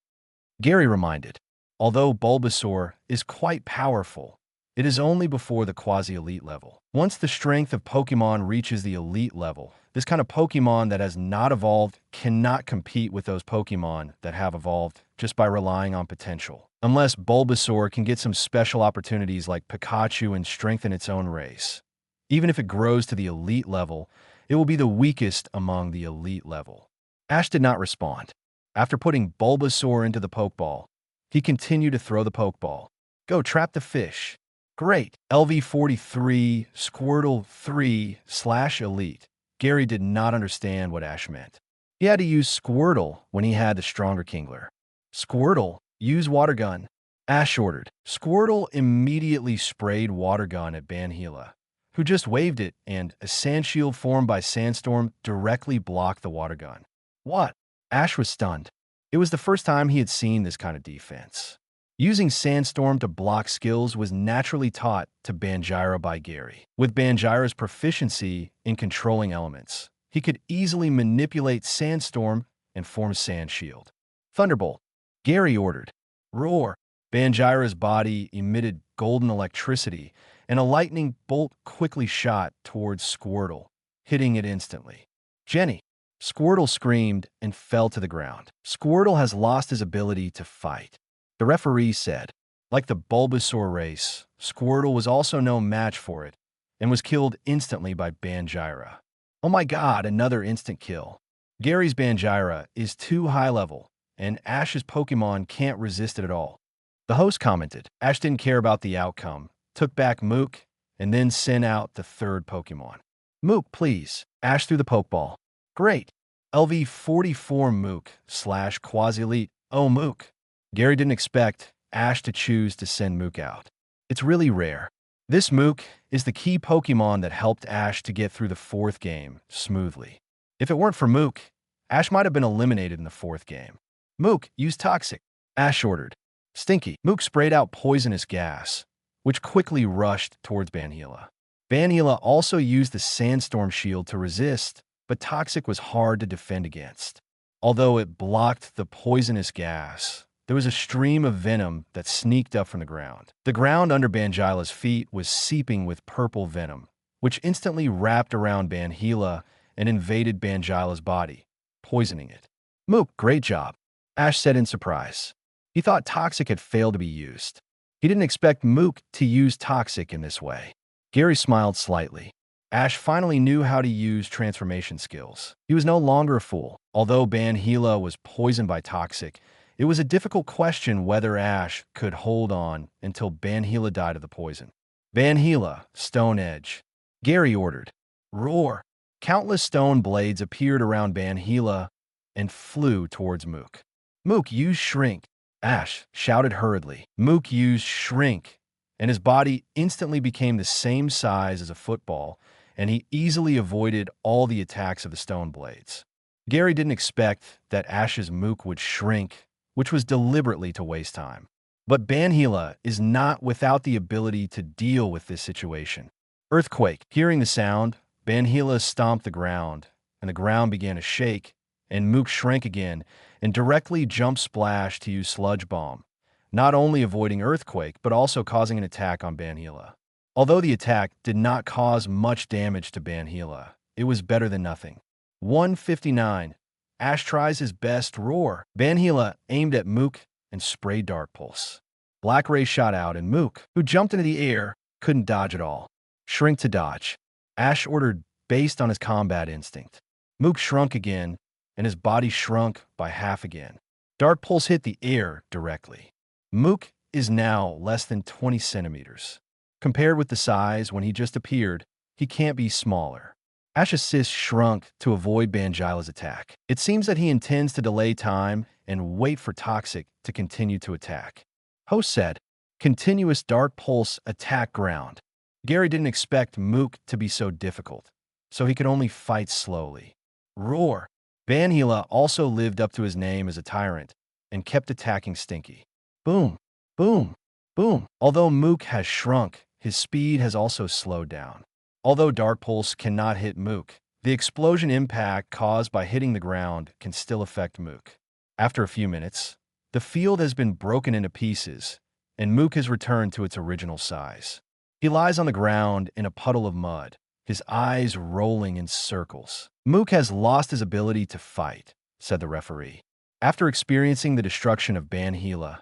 Gary reminded, although Bulbasaur is quite powerful, it is only before the quasi-elite level. Once the strength of Pokémon reaches the elite level, this kind of Pokémon that has not evolved cannot compete with those Pokémon that have evolved just by relying on potential. Unless Bulbasaur can get some special opportunities like Pikachu and strengthen its own race. Even if it grows to the elite level, it will be the weakest among the elite level. Ash did not respond. After putting Bulbasaur into the Pokeball, he continued to throw the Pokeball. Go trap the fish. Great. LV43 Squirtle 3/Elite. Gary did not understand what Ash meant. He had to use Squirtle when he had the stronger Kingler. Squirtle, use Water Gun. Ash ordered. Squirtle immediately sprayed Water Gun at Banhila, who just waved it, and a sand shield formed by Sandstorm directly blocked the Water Gun. What? Ash was stunned. It was the first time he had seen this kind of defense. Using Sandstorm to block skills was naturally taught to Banjira by Gary. With Banjira's proficiency in controlling elements, he could easily manipulate Sandstorm and form Sand Shield. Thunderbolt. Gary ordered. Roar. Banjira's body emitted golden electricity, and a lightning bolt quickly shot towards Squirtle, hitting it instantly. Jenny. Squirtle screamed and fell to the ground. Squirtle has lost his ability to fight. The referee said, like the Bulbasaur race, Squirtle was also no match for it and was killed instantly by Banjira. Oh my god, another instant kill. Gary's Banjira is too high level, and Ash's Pokémon can't resist it at all. The host commented. Ash didn't care about the outcome, took back Mook, and then sent out the third Pokémon. Mook, please. Ash threw the Pokeball. Great. LV44 Mook/Quasi-Elite. Oh, Mook. Gary didn't expect Ash to choose to send Mook out. It's really rare. This Mook is the key Pokémon that helped Ash to get through the fourth game smoothly. If it weren't for Mook, Ash might have been eliminated in the fourth game. Mook, use Toxic. Ash ordered. Stinky. Mook sprayed out poisonous gas, which quickly rushed towards Banhila. Banhila also used the Sandstorm Shield to resist, but Toxic was hard to defend against. Although it blocked the poisonous gas, there was a stream of venom that sneaked up from the ground. The ground under Banjila's feet was seeping with purple venom, which instantly wrapped around Banhila and invaded Banjila's body, poisoning it. Mook, great job, Ash said in surprise. He thought Toxic had failed to be used. He didn't expect Mook to use Toxic in this way. Gary smiled slightly. Ash finally knew how to use transformation skills. He was no longer a fool. Although Banhila was poisoned by Toxic, It was a difficult question whether Ash could hold on until Banhila died of the poison. Banhila, Stone Edge. Gary ordered. Roar. Countless stone blades appeared around Banhila and flew towards Mook. Mook, use Shrink. Ash shouted hurriedly. Mook used Shrink, and his body instantly became the same size as a football, and he easily avoided all the attacks of the stone blades. Gary didn't expect that Ash's Mook would shrink, which was deliberately to waste time. But Banhila is not without the ability to deal with this situation. Earthquake. Hearing the sound, Banhila stomped the ground, and the ground began to shake, and Mook shrank again and directly jumped Splash to use Sludge Bomb, not only avoiding Earthquake, but also causing an attack on Banhila. Although the attack did not cause much damage to Banhila, it was better than nothing. 159. Ash tries his best. Roar. Banhila aimed at Mook and sprayed Dark Pulse. Black Ray shot out, and Mook, who jumped into the air, couldn't dodge at all. Shrink to dodge. Ash ordered based on his combat instinct. Mook shrunk again, and his body shrunk by half again. Dark Pulse hit the air directly. Mook is now less than 20 centimeters. Compared with the size when he just appeared, he can't be smaller. Ash Assist shrunk to avoid Bangila's attack. It seems that he intends to delay time and wait for Toxic to continue to attack. Host said, continuous Dark Pulse attack ground. Gary didn't expect Mook to be so difficult, so he could only fight slowly. Roar. Banhila also lived up to his name as a tyrant and kept attacking Stinky. Boom, boom, boom. Although Mook has shrunk, his speed has also slowed down. Although Dark Pulse cannot hit Mook, the explosion impact caused by hitting the ground can still affect Mook. After a few minutes, the field has been broken into pieces, and Mook has returned to its original size. He lies on the ground in a puddle of mud, his eyes rolling in circles. Mook has lost his ability to fight, said the referee. After experiencing the destruction of Banhila,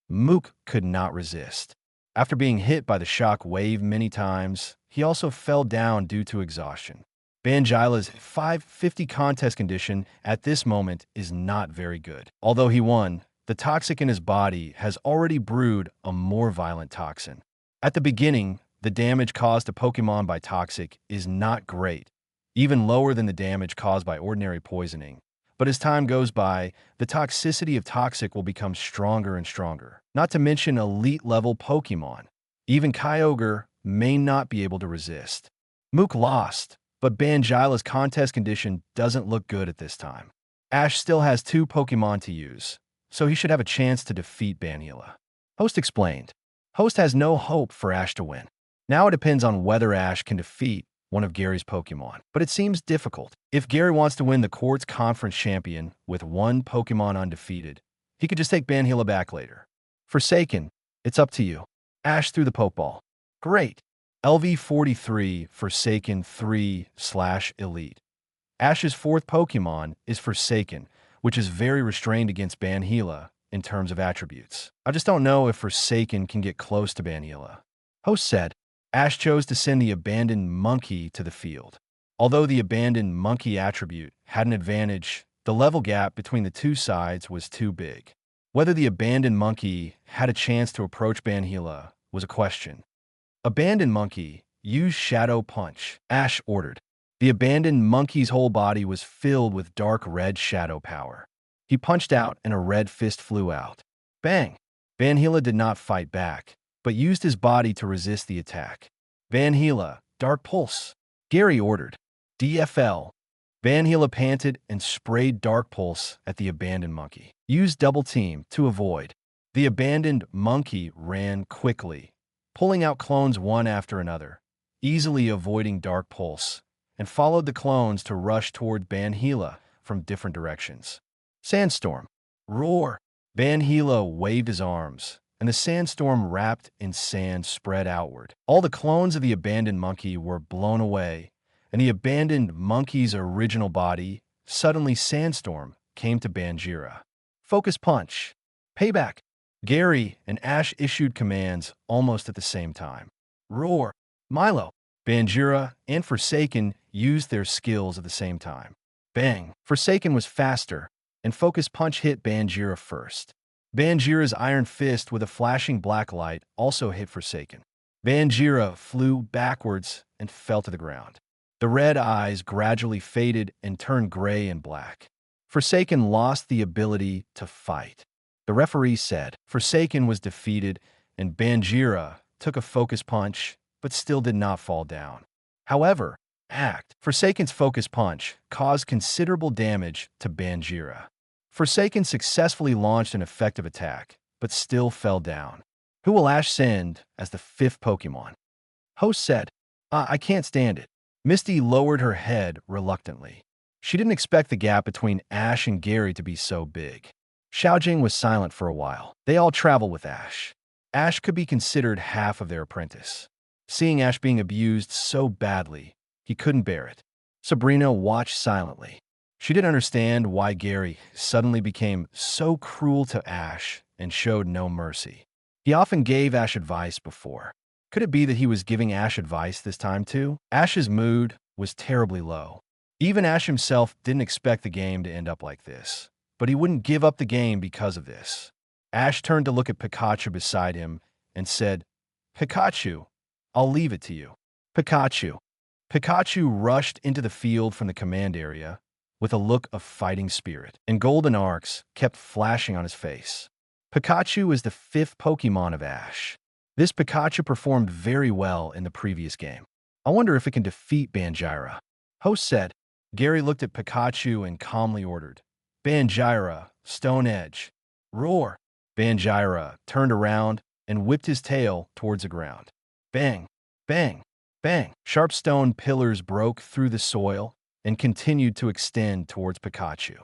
Mook could not resist. After being hit by the shock wave many times, he also fell down due to exhaustion. Bangila's 550 contest condition at this moment is not very good. Although he won, the toxic in his body has already brewed a more violent toxin. At the beginning, the damage caused to Pokémon by toxic is not great, even lower than the damage caused by ordinary poisoning. But as time goes by, the toxicity of toxic will become stronger and stronger. Not to mention elite-level Pokémon. Even Kyogre may not be able to resist. Mook lost, but Bangila's contest condition doesn't look good at this time. Ash still has 2 Pokémon to use, so he should have a chance to defeat Banhila. Host explained. Host has no hope for Ash to win. Now it depends on whether Ash can defeat one of Gary's Pokémon, but it seems difficult. If Gary wants to win the Quartz Conference champion with 1 Pokémon undefeated, he could just take Banhila back later. Forsaken, it's up to you. Ash threw the Pokeball. Great. LV43 Forsaken 3/Elite. Ash's 4th Pokémon is Forsaken, which is very restrained against Banhila in terms of attributes. I just don't know if Forsaken can get close to Banhila. Host said, Ash chose to send the Abandoned Monkey to the field. Although the Abandoned Monkey attribute had an advantage, the level gap between the 2 sides was too big. Whether the Abandoned Monkey had a chance to approach Banhila was a question. Abandoned Monkey, use Shadow Punch, Ash ordered. The Abandoned Monkey's whole body was filled with dark red shadow power. He punched out and a red fist flew out. Bang! Banhila did not fight back, but used his body to resist the attack. Banhila, Dark Pulse. Gary ordered. DFL. Banhila panted and sprayed Dark Pulse at the Abandoned Monkey. Use Double Team to avoid. The Abandoned Monkey ran quickly, pulling out clones one after another, easily avoiding Dark Pulse, and followed the clones to rush toward Banhila from different directions. Sandstorm. Roar. Banhila waved his arms, and the sandstorm wrapped in sand spread outward. All the clones of the Abandoned Monkey were blown away, and the Abandoned Monkey's original body, suddenly Sandstorm, came to Bangira. Focus Punch. Payback. Gary and Ash issued commands almost at the same time. Roar. Milo. Bangira and Forsaken used their skills at the same time. Bang. Forsaken was faster, and Focus Punch hit Bangira first. Banjira's iron fist with a flashing black light also hit Forsaken. Banjira flew backwards and fell to the ground. The red eyes gradually faded and turned gray and black. Forsaken lost the ability to fight. The referee said Forsaken was defeated and Banjira took a focus punch but still did not fall down. However, Forsaken's focus punch caused considerable damage to Banjira. Forsaken successfully launched an effective attack, but still fell down. Who will Ash send as the 5th Pokémon? Host said, I can't stand it. Misty lowered her head reluctantly. She didn't expect the gap between Ash and Gary to be so big. Xiao was silent for a while. They all travel with Ash. Ash could be considered half of their apprentice. Seeing Ash being abused so badly, he couldn't bear it. Sabrina watched silently. She didn't understand why Gary suddenly became so cruel to Ash and showed no mercy. He often gave Ash advice before. Could it be that he was giving Ash advice this time too? Ash's mood was terribly low. Even Ash himself didn't expect the game to end up like this, but he wouldn't give up the game because of this. Ash turned to look at Pikachu beside him and said, Pikachu, I'll leave it to you. Pikachu. Pikachu rushed into the field from the command area with a look of fighting spirit, and golden arcs kept flashing on his face. Pikachu is the 5th Pokémon of Ash. This Pikachu performed very well in the previous game. I wonder if it can defeat Banjira. Host said. Gary looked at Pikachu and calmly ordered, Banjira, Stone Edge. Roar! Banjira turned around and whipped his tail towards the ground. Bang! Bang! Bang! Sharp stone pillars broke through the soil and continued to extend towards Pikachu.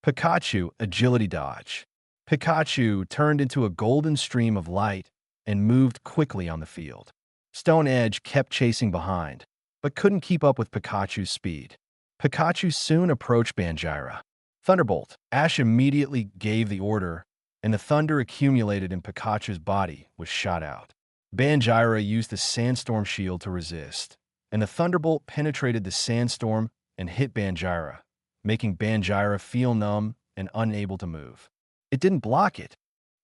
Pikachu agility dodge. Pikachu turned into a golden stream of light and moved quickly on the field. Stone Edge kept chasing behind, but couldn't keep up with Pikachu's speed. Pikachu soon approached Banjira. Thunderbolt. Ash immediately gave the order, and the thunder accumulated in Pikachu's body was shot out. Banjira used the Sandstorm Shield to resist, and the Thunderbolt penetrated the sandstorm and hit Banjira, making Banjira feel numb and unable to move. It didn't block it.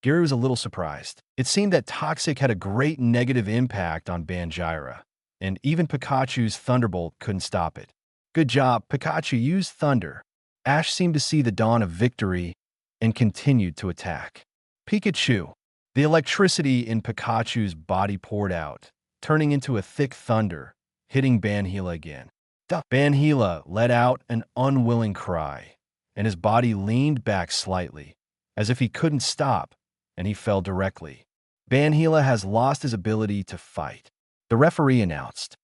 Gary was a little surprised. It seemed that Toxic had a great negative impact on Banjira, and even Pikachu's Thunderbolt couldn't stop it. Good job, Pikachu used Thunder. Ash seemed to see the dawn of victory and continued to attack. Pikachu. The electricity in Pikachu's body poured out, turning into a thick thunder, hitting Banhila again. Banhila let out an unwilling cry, and his body leaned back slightly, as if he couldn't stop, and he fell directly. Banhila has lost his ability to fight. The referee announced.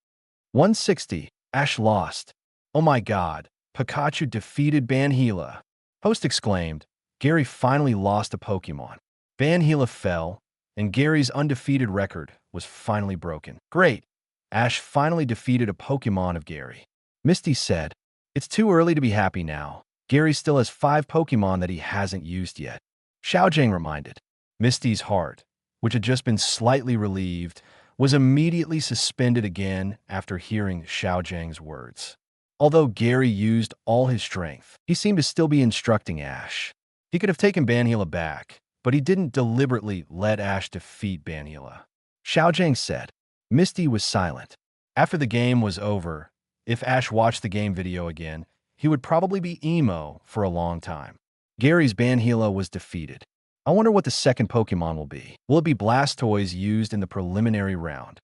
160. Ash lost. Oh my god, Pikachu defeated Banhila. Host exclaimed. Gary finally lost a Pokémon. Banhila fell, and Gary's undefeated record was finally broken. Great! Ash finally defeated a Pokémon of Gary. Misty said, It's too early to be happy now. Gary still has 5 Pokémon that he hasn't used yet. Xiao reminded. Misty's heart, which had just been slightly relieved, was immediately suspended again after hearing Xiao words. Although Gary used all his strength, he seemed to still be instructing Ash. He could have taken Banhila back, but he didn't deliberately let Ash defeat Banhila. Xiao said. Misty was silent. After the game was over, if Ash watched the game video again, he would probably be emo for a long time. Gary's Banhila was defeated. I wonder what the second Pokémon will be. Will it be Blastoise used in the preliminary round?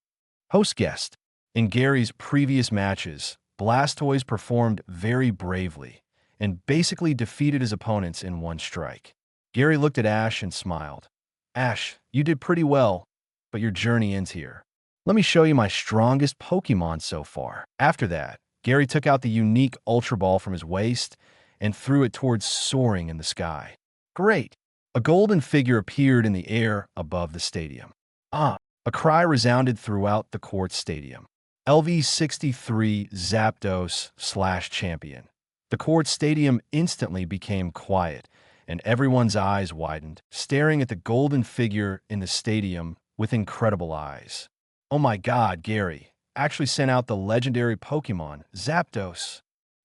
Host guessed. In Gary's previous matches, Blastoise performed very bravely and basically defeated his opponents in one strike. Gary looked at Ash and smiled. Ash, you did pretty well, but your journey ends here. Let me show you my strongest Pokémon so far. After that, Gary took out the unique Ultra Ball from his waist and threw it towards soaring in the sky. Great! A golden figure appeared in the air above the stadium. A cry resounded throughout the court stadium. LV63 Zapdos/champion. The court stadium instantly became quiet, and everyone's eyes widened, staring at the golden figure in the stadium with incredible eyes. Oh my god, Gary actually sent out the legendary Pokémon, Zapdos.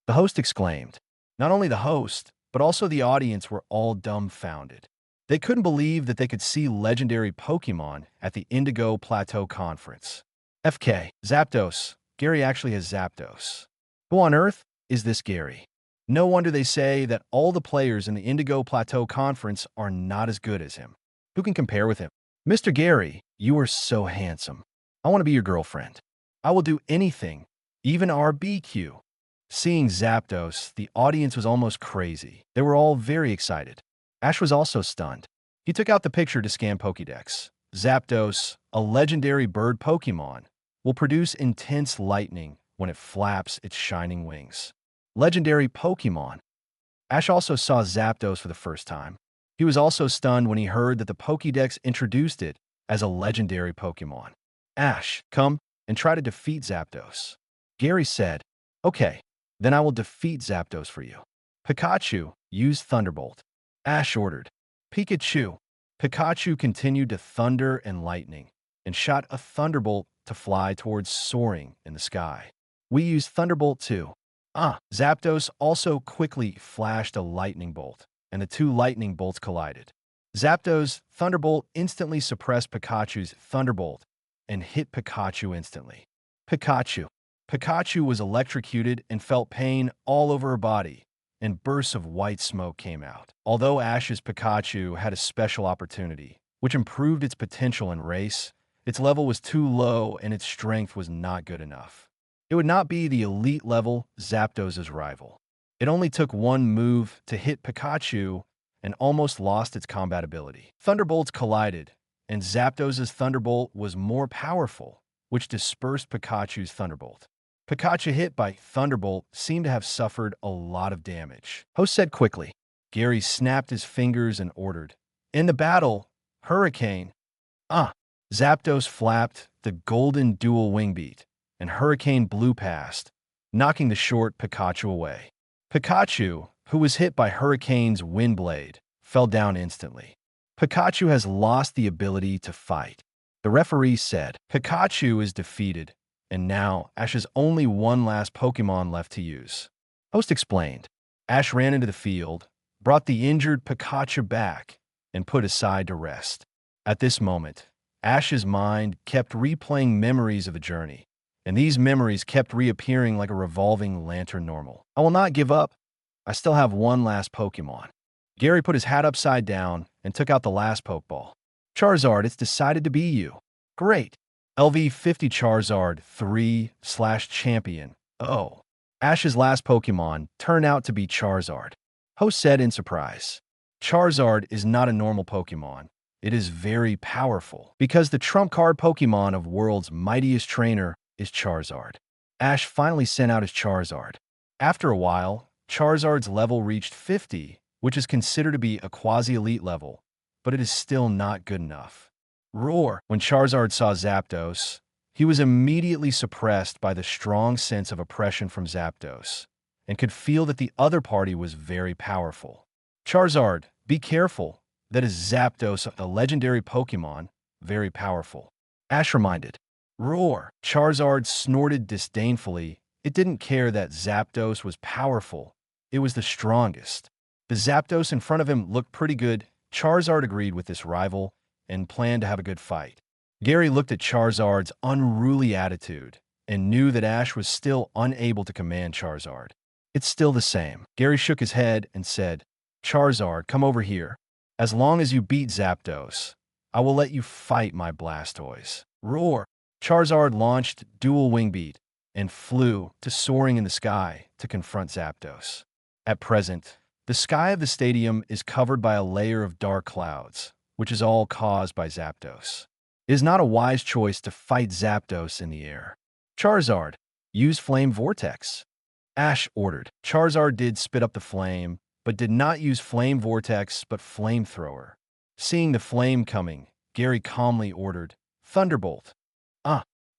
The host exclaimed. Not only the host, but also the audience were all dumbfounded. They couldn't believe that they could see legendary Pokémon at the Indigo Plateau Conference. FK, Zapdos. Gary actually has Zapdos. Who on earth is this Gary? No wonder they say that all the players in the Indigo Plateau Conference are not as good as him. Who can compare with him? Mr. Gary, you are so handsome. I want to be your girlfriend. I will do anything, even RBQ. Seeing Zapdos, the audience was almost crazy. They were all very excited. Ash was also stunned. He took out the picture to scan Pokédex. Zapdos, a legendary bird Pokémon, will produce intense lightning when it flaps its shining wings. Legendary Pokémon. Ash also saw Zapdos for the first time. He was also stunned when he heard that the Pokédex introduced it as a legendary Pokémon. Ash, come and try to defeat Zapdos. Gary said, okay, then I will defeat Zapdos for you. Pikachu, use Thunderbolt. Ash ordered. Pikachu. Pikachu continued to thunder and lightning, and shot a Thunderbolt to fly towards soaring in the sky. We use Thunderbolt too. Zapdos also quickly flashed a lightning bolt, and the two lightning bolts collided. Zapdos' Thunderbolt instantly suppressed Pikachu's Thunderbolt and hit Pikachu instantly. Pikachu. Pikachu was electrocuted and felt pain all over her body, and bursts of white smoke came out. Although Ash's Pikachu had a special opportunity, which improved its potential in race, its level was too low and its strength was not good enough. It would not be the elite level Zapdos' rival. It only took one move to hit Pikachu and almost lost its combat ability. Thunderbolts collided, and Zapdos' Thunderbolt was more powerful, which dispersed Pikachu's Thunderbolt. Pikachu hit by Thunderbolt seemed to have suffered a lot of damage. Host said quickly. Gary snapped his fingers and ordered, in the battle, Hurricane. Zapdos flapped the golden dual wing beat, and Hurricane blew past, knocking the short Pikachu away. Pikachu, who was hit by Hurricane's wind blade, fell down instantly. Pikachu has lost the ability to fight. The referee said, Pikachu is defeated, and now Ash has only one last Pokémon left to use. Host explained. Ash ran into the field, brought the injured Pikachu back, and put aside to rest. At this moment, Ash's mind kept replaying memories of the journey, and these memories kept reappearing like a revolving lantern normal. I will not give up. I still have one last Pokémon. Gary put his hat upside down and took out the last Pokeball. Charizard, it's decided to be you. Great. LV50 Charizard 3/champion. Oh. Ash's last Pokemon turned out to be Charizard. Host said in surprise. Charizard is not a normal Pokemon. It is very powerful, because the trump card Pokemon of world's mightiest trainer is Charizard. Ash finally sent out his Charizard. After a while, Charizard's level reached 50, which is considered to be a quasi-elite level, but it is still not good enough. Roar! When Charizard saw Zapdos, he was immediately suppressed by the strong sense of oppression from Zapdos, and could feel that the other party was very powerful. Charizard, be careful. That is Zapdos, a legendary Pokemon, very powerful. Ash reminded. Roar! Charizard snorted disdainfully. It didn't care that Zapdos was powerful. It was the strongest. The Zapdos in front of him looked pretty good. Charizard agreed with this rival and planned to have a good fight. Gary looked at Charizard's unruly attitude and knew that Ash was still unable to command Charizard. It's still the same. Gary shook his head and said, Charizard, come over here. As long as you beat Zapdos, I will let you fight my Blastoise. Roar! Charizard launched dual wing beat and flew to soaring in the sky to confront Zapdos. At present, the sky of the stadium is covered by a layer of dark clouds, which is all caused by Zapdos. It is not a wise choice to fight Zapdos in the air. Charizard, use Flame Vortex. Ash ordered. Charizard did spit up the flame, but did not use Flame Vortex but Flamethrower. Seeing the flame coming, Gary calmly ordered, Thunderbolt.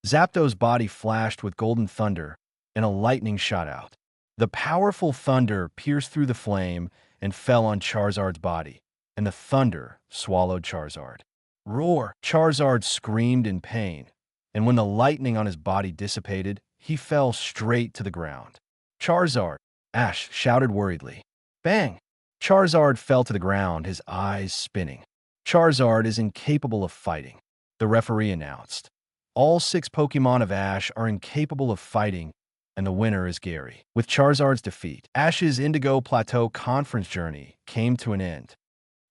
Zapdos' body flashed with golden thunder, and a lightning shot out. The powerful thunder pierced through the flame and fell on Charizard's body, and the thunder swallowed Charizard. Roar! Charizard screamed in pain, and when the lightning on his body dissipated, he fell straight to the ground. Charizard! Ash shouted worriedly. Bang! Charizard fell to the ground, his eyes spinning. Charizard is incapable of fighting, the referee announced. All 6 Pokémon of Ash are incapable of fighting, and the winner is Gary. With Charizard's defeat, Ash's Indigo Plateau Conference journey came to an end.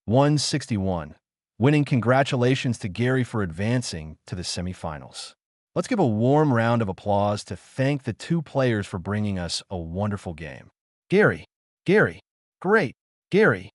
161. Winning. Congratulations to Gary for advancing to the semifinals. Let's give a warm round of applause to thank the 2 players for bringing us a wonderful game. Gary, great, Gary,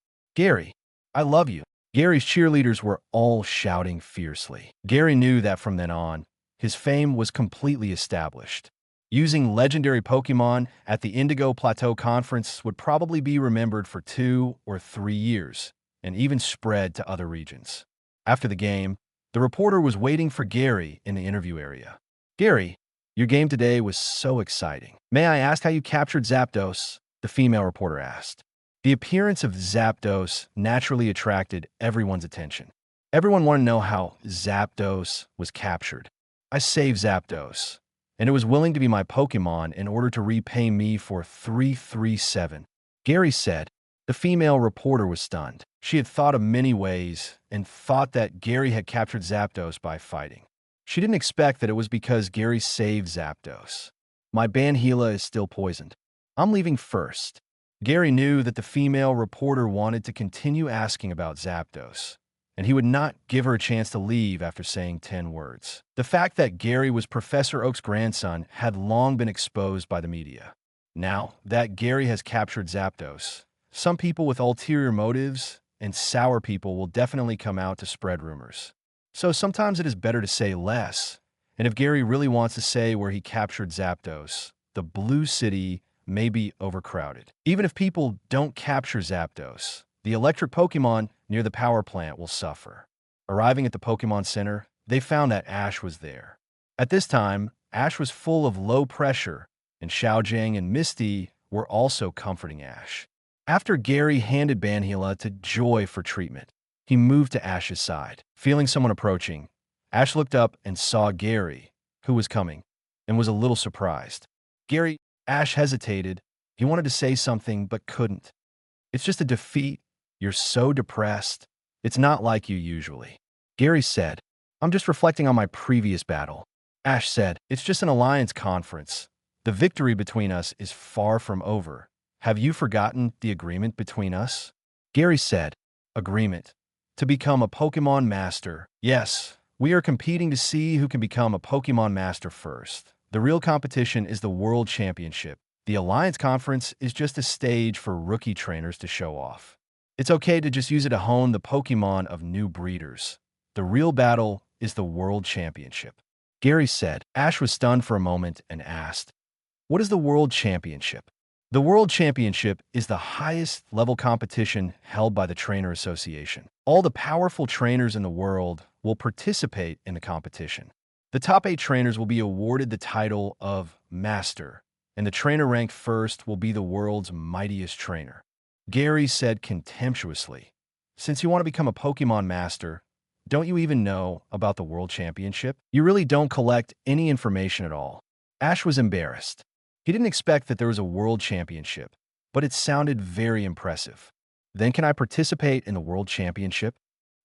I love you. Gary's cheerleaders were all shouting fiercely. Gary knew that from then on, his fame was completely established. Using legendary Pokémon at the Indigo Plateau Conference would probably be remembered for 2 or 3 years, and even spread to other regions. After the game, the reporter was waiting for Gary in the interview area. Gary, your game today was so exciting. May I ask how you captured Zapdos? The female reporter asked. The appearance of Zapdos naturally attracted everyone's attention. Everyone wanted to know how Zapdos was captured. I saved Zapdos, and it was willing to be my Pokémon in order to repay me for 337. Gary said. The female reporter was stunned. She had thought of many ways and thought that Gary had captured Zapdos by fighting. She didn't expect that it was because Gary saved Zapdos. My Banhila is still poisoned. I'm leaving first. Gary knew that the female reporter wanted to continue asking about Zapdos, and he would not give her a chance to leave after saying 10 words. The fact that Gary was Professor Oak's grandson had long been exposed by the media. Now that Gary has captured Zapdos, some people with ulterior motives and sour people will definitely come out to spread rumors. So sometimes it is better to say less, and if Gary really wants to say where he captured Zapdos, the Blue City may be overcrowded. Even if people don't capture Zapdos, the electric Pokémon near the power plant will suffer. Arriving at the Pokémon Center, they found that Ash was there. At this time, Ash was full of low pressure, and Xiao and Misty were also comforting Ash. After Gary handed Banhila to Joy for treatment, he moved to Ash's side. Feeling someone approaching, Ash looked up and saw Gary, who was coming, and was a little surprised. Gary, Ash hesitated. He wanted to say something, but couldn't. It's just a defeat. You're so depressed. It's not like you usually. Gary said, I'm just reflecting on my previous battle. Ash said, it's just an alliance conference. The victory between us is far from over. Have you forgotten the agreement between us? Gary said, agreement? To become a Pokémon Master. Yes, we are competing to see who can become a Pokémon Master first. The real competition is the World Championship. The Alliance Conference is just a stage for rookie trainers to show off. It's okay to just use it to hone the Pokémon of new breeders. The real battle is the World Championship. Gary said. Ash was stunned for a moment and asked, what is the World Championship? The World Championship is the highest level competition held by the Trainer Association. All the powerful trainers in the world will participate in the competition. The top 8 trainers will be awarded the title of Master, and the trainer ranked first will be the world's mightiest trainer. Gary said contemptuously, since you want to become a Pokémon Master, don't you even know about the World Championship? You really don't collect any information at all. Ash was embarrassed. He didn't expect that there was a World Championship, but it sounded very impressive. Then can I participate in the World Championship?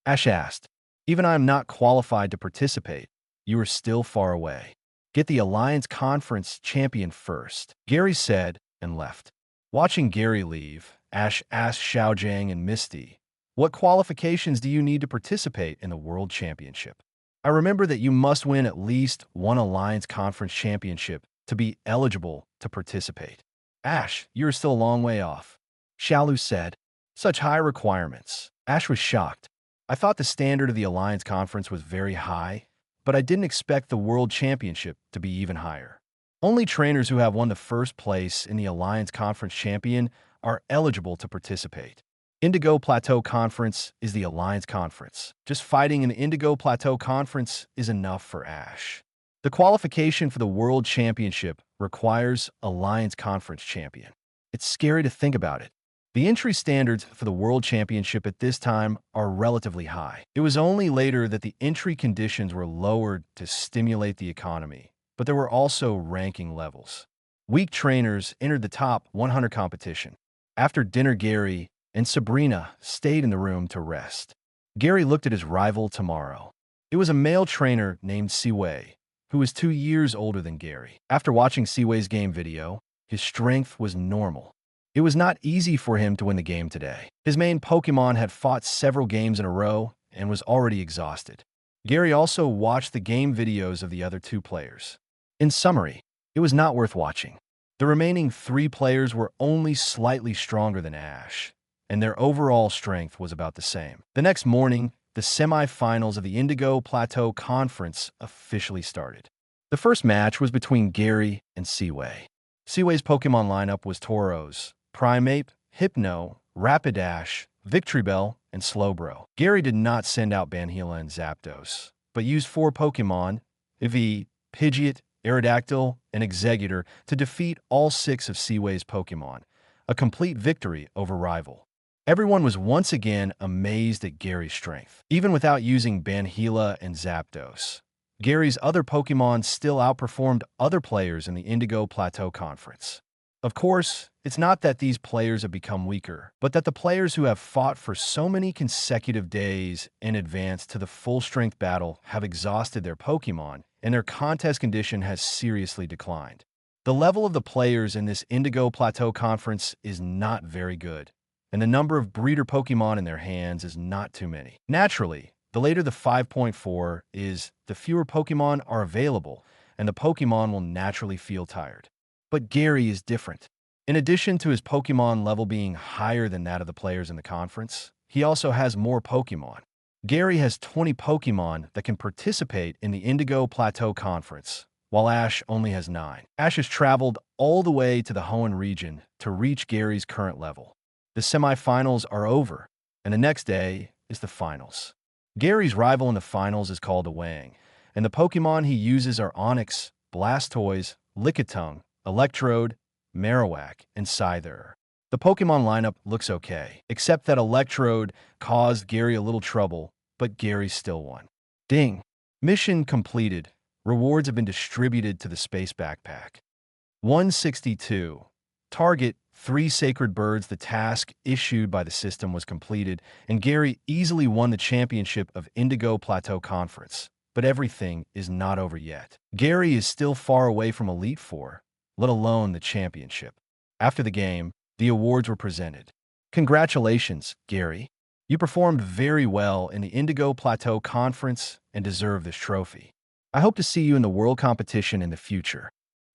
Ash asked. Even I am not qualified to participate. You are still far away. Get the Alliance Conference champion first, Gary said and left. Watching Gary leave, Ash asked Xiao and Misty, what qualifications do you need to participate in the World Championship? I remember that you must win at least one Alliance Conference championship to be eligible to participate. Ash, you're still a long way off. Xiao said, such high requirements. Ash was shocked. I thought the standard of the Alliance Conference was very high, but I didn't expect the World Championship to be even higher. Only trainers who have won the first place in the Alliance Conference champion are eligible to participate. Indigo Plateau Conference is the Alliance Conference. Just fighting in the Indigo Plateau Conference is enough for Ash. The qualification for the World Championship requires Alliance Conference champion. It's scary to think about it. The entry standards for the World Championship at this time are relatively high. It was only later that the entry conditions were lowered to stimulate the economy, but there were also ranking levels. Weak trainers entered the top 100 competition. After dinner, Gary, and Sabrina stayed in the room to rest. Gary looked at his rival tomorrow. It was a male trainer named Siwei, who was 2 years older than Gary. After watching Siwei's game video, his strength was normal. It was not easy for him to win the game today. His main Pokémon had fought several games in a row and was already exhausted. Gary also watched the game videos of the other 2 players. In summary, it was not worth watching. The remaining 3 players were only slightly stronger than Ash, and their overall strength was about the same. The next morning, the semi-finals of the Indigo Plateau Conference officially started. The first match was between Gary and Siwei. Siwei's Pokémon lineup was Tauros, Primeape, Hypno, Rapidash, Victreebel, and Slowbro. Gary did not send out Banheila and Zapdos, but used 4 Pokémon, Eevee, Pidgeot, Aerodactyl, and Exeggutor to defeat all 6 of Siwei's Pokémon, a complete victory over rival. Everyone was once again amazed at Gary's strength. Even without using Banheila and Zapdos, Gary's other Pokémon still outperformed other players in the Indigo Plateau Conference. Of course, it's not that these players have become weaker, but that the players who have fought for so many consecutive days in advance to the full-strength battle have exhausted their Pokémon, and their contest condition has seriously declined. The level of the players in this Indigo Plateau Conference is not very good, and the number of breeder Pokémon in their hands is not too many. Naturally, the later the 5.4 is, the fewer Pokémon are available, and the Pokémon will naturally feel tired. But Gary is different. In addition to his Pokémon level being higher than that of the players in the conference, he also has more Pokémon. Gary has 20 Pokémon that can participate in the Indigo Plateau Conference, while Ash only has 9. Ash has traveled all the way to the Hoenn region to reach Gary's current level. The semifinals are over, and the next day is the finals. Gary's rival in the finals is called a Wang, and the Pokémon he uses are Onix, Blastoise, Lickitung, Electrode, Marowak, and Scyther. The Pokémon lineup looks okay, except that Electrode caused Gary a little trouble, but Gary still won. Ding! Mission completed. Rewards have been distributed to the Space Backpack. 162. Target 3 sacred birds. The task issued by the system was completed, and Gary easily won the championship of Indigo Plateau Conference. But everything is not over yet. Gary is still far away from Elite Four, let alone the championship. After the game, the awards were presented. Congratulations, Gary. You performed very well in the Indigo Plateau Conference and deserve this trophy. I hope to see you in the world competition in the future.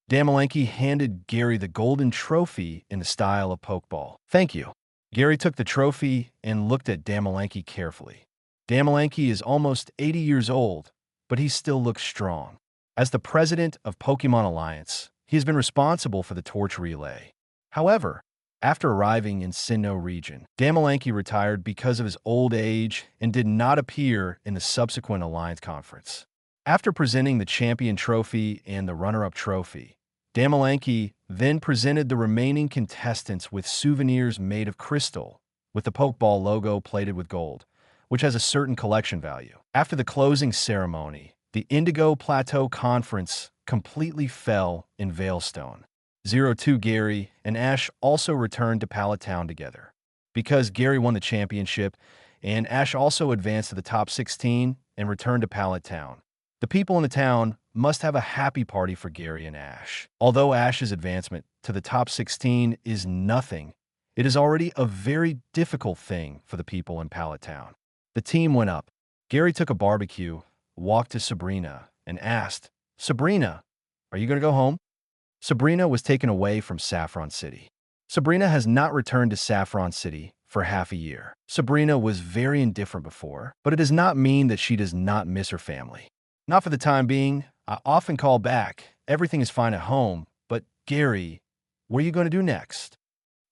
Damalanki handed Gary the golden trophy in the style of Pokeball. Thank you. Gary took the trophy and looked at Damalanki carefully. Damalanki is almost 80 years old, but he still looks strong. As the president of Pokemon Alliance, he has been responsible for the torch relay. However, after arriving in Sinnoh region, Damalanki retired because of his old age and did not appear in the subsequent Alliance conference. After presenting the champion trophy and the runner-up trophy, Damalanki then presented the remaining contestants with souvenirs made of crystal, with the Pokeball logo plated with gold, which has a certain collection value. After the closing ceremony, the Indigo Plateau Conference completely fell in Veilstone. 02 Gary and Ash also returned to Pallet Town together. Because Gary won the championship, and Ash also advanced to the top 16 and returned to Pallet Town. The people in the town must have a happy party for Gary and Ash. Although Ash's advancement to the top 16 is nothing, it is already a very difficult thing for the people in Pallet Town. The team went up. Gary took a barbecue, walked to Sabrina, and asked, "Sabrina, are you going to go home?" Sabrina was taken away from Saffron City. Sabrina has not returned to Saffron City for half a year. Sabrina was very indifferent before, but it does not mean that she does not miss her family. Not for the time being. I often call back. Everything is fine at home. But Gary, what are you going to do next?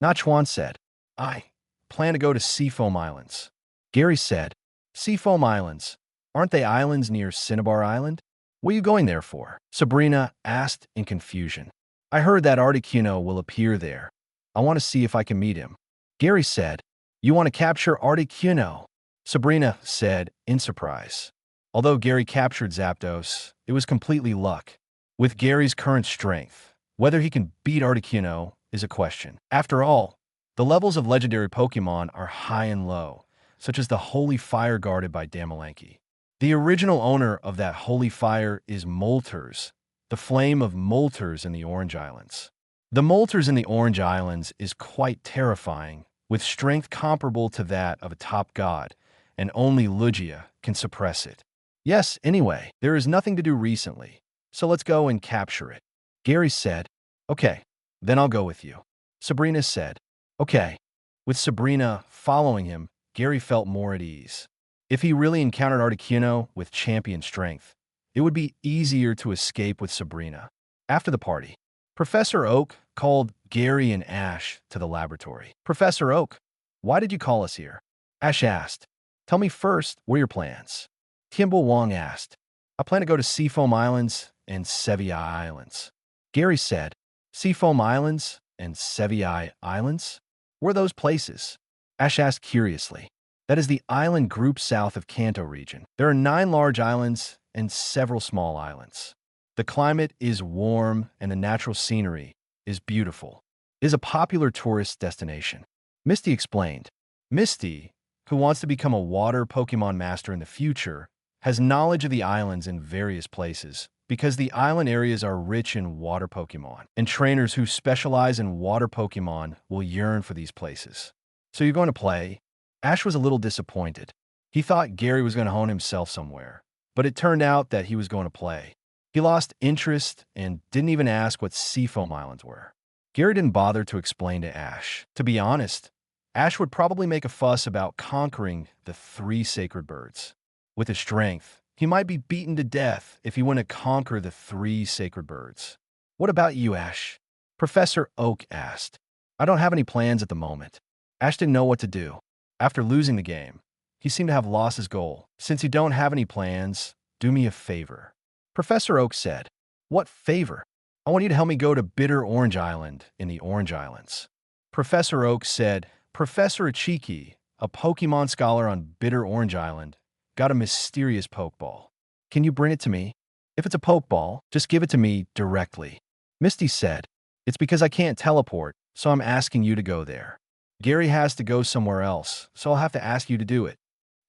Nachuan said, I plan to go to Seafoam Islands. Gary said, Seafoam Islands, aren't they islands near Cinnabar Island? What are you going there for? Sabrina asked in confusion. I heard that Articuno will appear there. I want to see if I can meet him. Gary said, You want to capture Articuno? Sabrina said in surprise. Although Gary captured Zapdos, it was completely luck. With Gary's current strength, whether he can beat Articuno is a question. After all, The levels of legendary Pokémon are high and low, such as the Holy Fire guarded by Damalanki. The original owner of that Holy Fire is Moltres, the flame of Moltres in the Orange Islands. The Moltres in the Orange Islands is quite terrifying, with strength comparable to that of a top god, and only Lugia can suppress it. Yes, anyway, there is nothing to do recently, so let's go and capture it. Gary said, okay, then I'll go with you. Sabrina said, okay. With Sabrina following him, Gary felt more at ease. If he really encountered Articuno with champion strength, it would be easier to escape with Sabrina. After the party, Professor Oak called Gary and Ash to the laboratory. Professor Oak, why did you call us here? Ash asked. Tell me first, what are your plans? Kimball Wong asked. I plan to go to Seafoam Islands and Sevii Islands. Gary said, Seafoam Islands and Sevii Islands? Where are those places? Ash asked curiously. That is the island group south of Kanto region. There are 9 large islands and several small islands. The climate is warm and the natural scenery is beautiful. It is a popular tourist destination. Misty explained. Misty, who wants to become a water Pokemon master in the future, has knowledge of the islands in various places because the island areas are rich in water Pokemon, and trainers who specialize in water Pokemon will yearn for these places. So you're going to play? Ash was a little disappointed. He thought Gary was going to hone himself somewhere, but it turned out that he was going to play. He lost interest and didn't even ask what Seafoam Islands were. Gary didn't bother to explain to Ash. To be honest, Ash would probably make a fuss about conquering the 3 sacred birds. With his strength, he might be beaten to death if he went to conquer the 3 sacred birds. What about you, Ash? Professor Oak asked. I don't have any plans at the moment. Ash didn't know what to do. After losing the game, he seemed to have lost his goal. Since you don't have any plans, do me a favor. Professor Oak said, What favor? I want you to help me go to Bitter Orange Island in the Orange Islands. Professor Oak said, Professor Ichiki, a Pokemon scholar on Bitter Orange Island, got a mysterious Pokeball. Can you bring it to me? If it's a Pokeball, just give it to me directly. Misty said, It's because I can't teleport, so I'm asking you to go there. Gary has to go somewhere else, so I'll have to ask you to do it.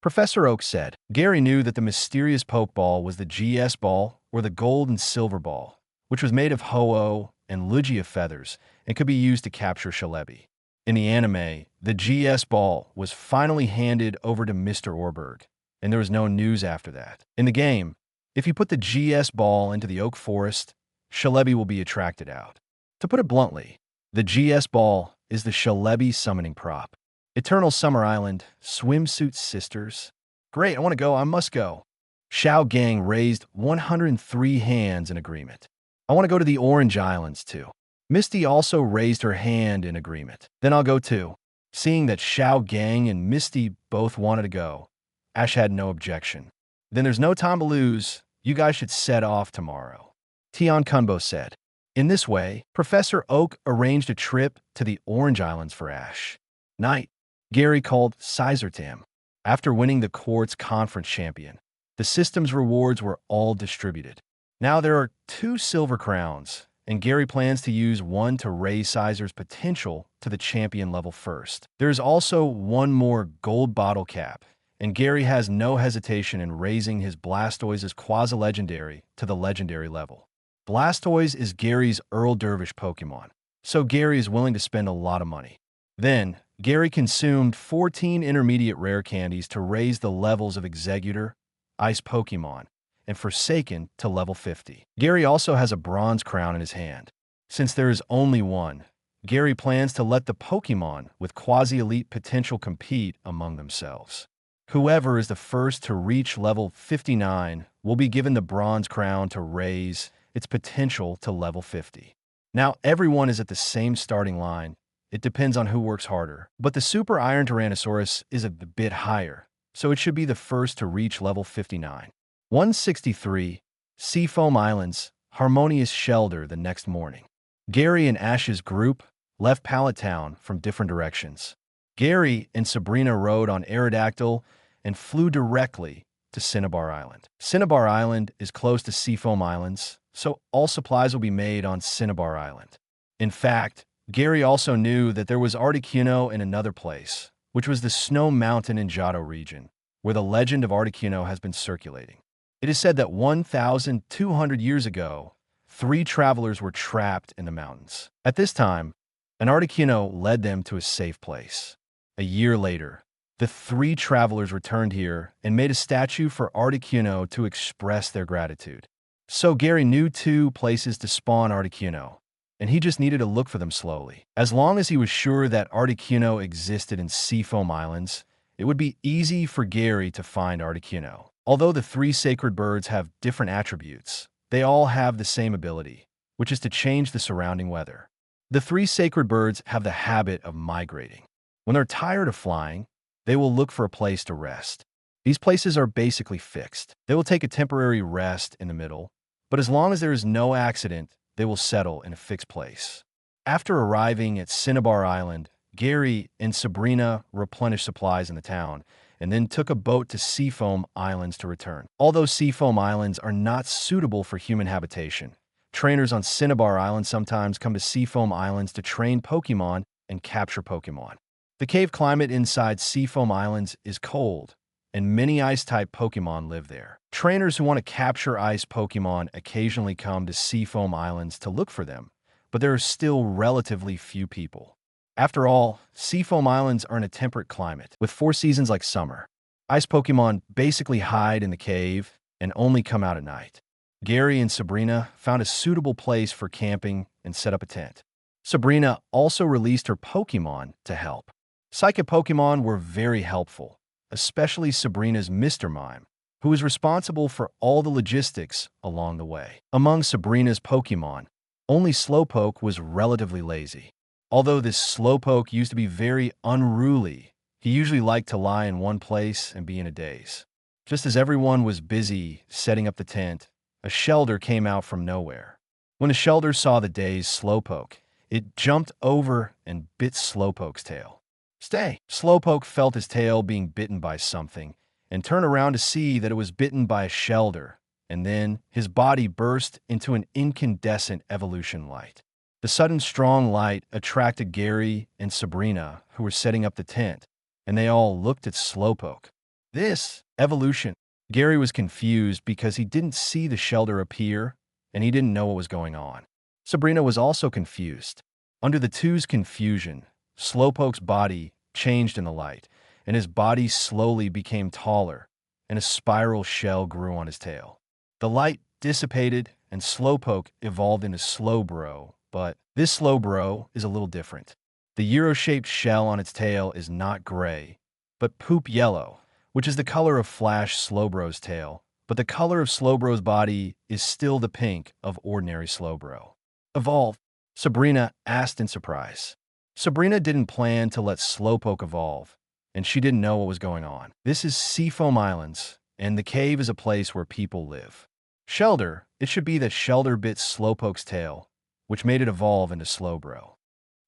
Professor Oak said. Gary knew that the mysterious Pokeball was the GS Ball or the Gold and Silver Ball, which was made of Ho-Oh and Lugia feathers and could be used to capture Celebi. In the anime, the GS Ball was finally handed over to Mr. Orberg, and there was no news after that. In the game, if you put the GS Ball into the Oak Forest, Celebi will be attracted out. To put it bluntly, the GS Ball is the Celebi summoning prop. Eternal Summer Island, Swimsuit Sisters. Great, I want to go, I must go. Xiao Gang raised 103 hands in agreement. I want to go to the Orange Islands too. Misty also raised her hand in agreement. Then I'll go too. Seeing that Xiao Gang and Misty both wanted to go, Ash had no objection. Then there's no time to lose. You guys should set off tomorrow. Tian Kunbo said. In this way, Professor Oak arranged a trip to the Orange Islands for Ash. Night. Gary called Sizer to him. After winning the Quartz Conference champion, the system's rewards were all distributed. Now there are 2 silver crowns, and Gary plans to use one to raise Sizer's potential to the champion level first. There's also one more gold bottle cap, and Gary has no hesitation in raising his Blastoise's quasi-legendary to the legendary level. Blastoise is Gary's Earl Dervish Pokemon, so Gary is willing to spend a lot of money. Then, Gary consumed 14 intermediate rare candies to raise the levels of Exeggutor, Ice Pokemon, and Forsaken to level 50. Gary also has a bronze crown in his hand. Since there is only one, Gary plans to let the Pokemon with quasi-elite potential compete among themselves. Whoever is the first to reach level 59 will be given the bronze crown to raise its potential to level 50. Now everyone is at the same starting line. It depends on who works harder. But the Super Iron Tyrannosaurus is a bit higher, so it should be the first to reach level 59. 163, Seafoam Islands, Harmonious Shelter the next morning. Gary and Ash's group left Pallet Town from different directions. Gary and Sabrina rode on Aerodactyl and flew directly to Cinnabar Island. Cinnabar Island is close to Seafoam Islands, so all supplies will be made on Cinnabar Island. In fact, Gary also knew that there was Articuno in another place, which was the Snow Mountain in Johto region, where the legend of Articuno has been circulating. It is said that 1,200 years ago, 3 travelers were trapped in the mountains. At this time, an Articuno led them to a safe place. A year later, the 3 travelers returned here and made a statue for Articuno to express their gratitude. So Gary knew 2 places to spawn Articuno, and he just needed to look for them slowly. As long as he was sure that Articuno existed in Seafoam Islands, it would be easy for Gary to find Articuno. Although the 3 sacred birds have different attributes, they all have the same ability, which is to change the surrounding weather. The 3 sacred birds have the habit of migrating. When they're tired of flying, they will look for a place to rest. These places are basically fixed. They will take a temporary rest in the middle, but as long as there is no accident, they will settle in a fixed place. After arriving at Cinnabar Island, Gary and Sabrina replenished supplies in the town, and then took a boat to Seafoam Islands to return. Although Seafoam Islands are not suitable for human habitation, trainers on Cinnabar Island sometimes come to Seafoam Islands to train Pokémon and capture Pokémon. The cave climate inside Seafoam Islands is cold, and many ice-type Pokémon live there. Trainers who want to capture ice Pokémon occasionally come to Seafoam Islands to look for them, but there are still relatively few people. After all, Seafoam Islands are in a temperate climate, with 4 seasons like summer. Ice Pokémon basically hide in the cave and only come out at night. Gary and Sabrina found a suitable place for camping and set up a tent. Sabrina also released her Pokémon to help. Psychic Pokémon were very helpful, especially Sabrina's Mr. Mime, who was responsible for all the logistics along the way. Among Sabrina's Pokémon, only Slowpoke was relatively lazy. Although this Slowpoke used to be very unruly, he usually liked to lie in one place and be in a daze. Just as everyone was busy setting up the tent, a Shelder came out from nowhere. When a Shelder saw the dazed Slowpoke, it jumped over and bit Slowpoke's tail. Stay! Slowpoke felt his tail being bitten by something and turned around to see that it was bitten by a Shelder, and then his body burst into an incandescent evolution light. The sudden strong light attracted Gary and Sabrina, who were setting up the tent, and they all looked at Slowpoke. This evolution. Gary was confused because he didn't see the Shelder appear, and he didn't know what was going on. Sabrina was also confused. Under the two's confusion, Slowpoke's body changed in the light, and his body slowly became taller, and a spiral shell grew on his tail. The light dissipated, and Slowpoke evolved into Slowbro, but this Slowbro is a little different. The Euro-shaped shell on its tail is not gray, but poop yellow, which is the color of Flash Slowbro's tail, but the color of Slowbro's body is still the pink of ordinary Slowbro. Evolve? Sabrina asked in surprise. Sabrina didn't plan to let Slowpoke evolve, and she didn't know what was going on. This is Seafoam Islands, and the cave is a place where people live. Shelder, it should be that Shelder bit Slowpoke's tail, which made it evolve into Slowbro.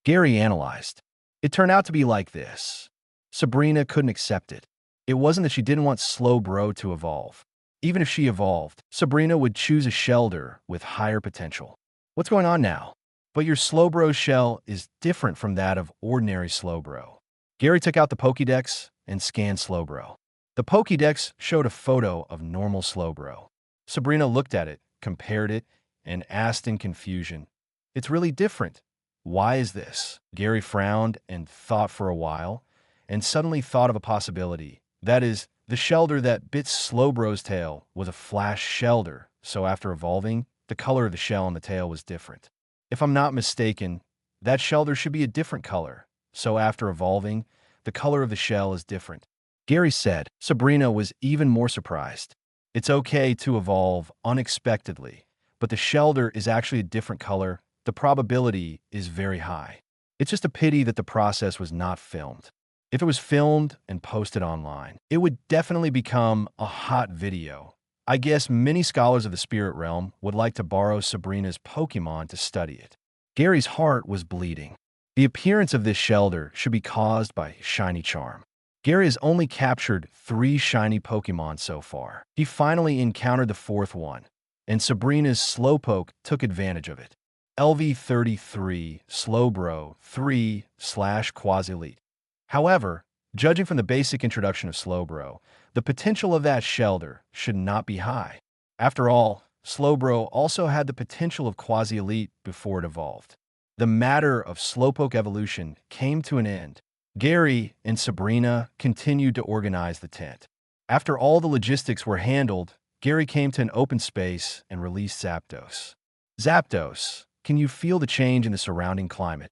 Gary analyzed. It turned out to be like this. Sabrina couldn't accept it. It wasn't that she didn't want Slowbro to evolve. Even if she evolved, Sabrina would choose a Shelder with higher potential. What's going on now? But your Slowbro shell is different from that of ordinary Slowbro. Gary took out the Pokédex and scanned Slowbro. The Pokédex showed a photo of normal Slowbro. Sabrina looked at it, compared it, and asked in confusion, "It's really different. Why is this?" Gary frowned and thought for a while, and suddenly thought of a possibility. That is, the Shelder that bit Slowbro's tail was a Flash Shelder, so after evolving, the color of the shell on the tail was different. If I'm not mistaken, that Shelder should be a different color, so after evolving, the color of the shell is different. Gary said. Sabrina was even more surprised. It's okay to evolve unexpectedly, but the Shelder is actually a different color. The probability is very high. It's just a pity that the process was not filmed. If it was filmed and posted online, it would definitely become a hot video. I guess many scholars of the spirit realm would like to borrow Sabrina's Pokémon to study it. Gary's heart was bleeding. The appearance of this Shelder should be caused by Shiny Charm. Gary has only captured 3 shiny Pokémon so far. He finally encountered the 4th one, and Sabrina's Slowpoke took advantage of it. LV33 Slowbro 3/Quasi-Elite. However, judging from the basic introduction of Slowbro, the potential of that shelter should not be high. After all, Slowbro also had the potential of Quasi-Elite before it evolved. The matter of Slowpoke evolution came to an end. Gary and Sabrina continued to organize the tent. After all the logistics were handled, Gary came to an open space and released Zapdos. Zapdos, can you feel the change in the surrounding climate?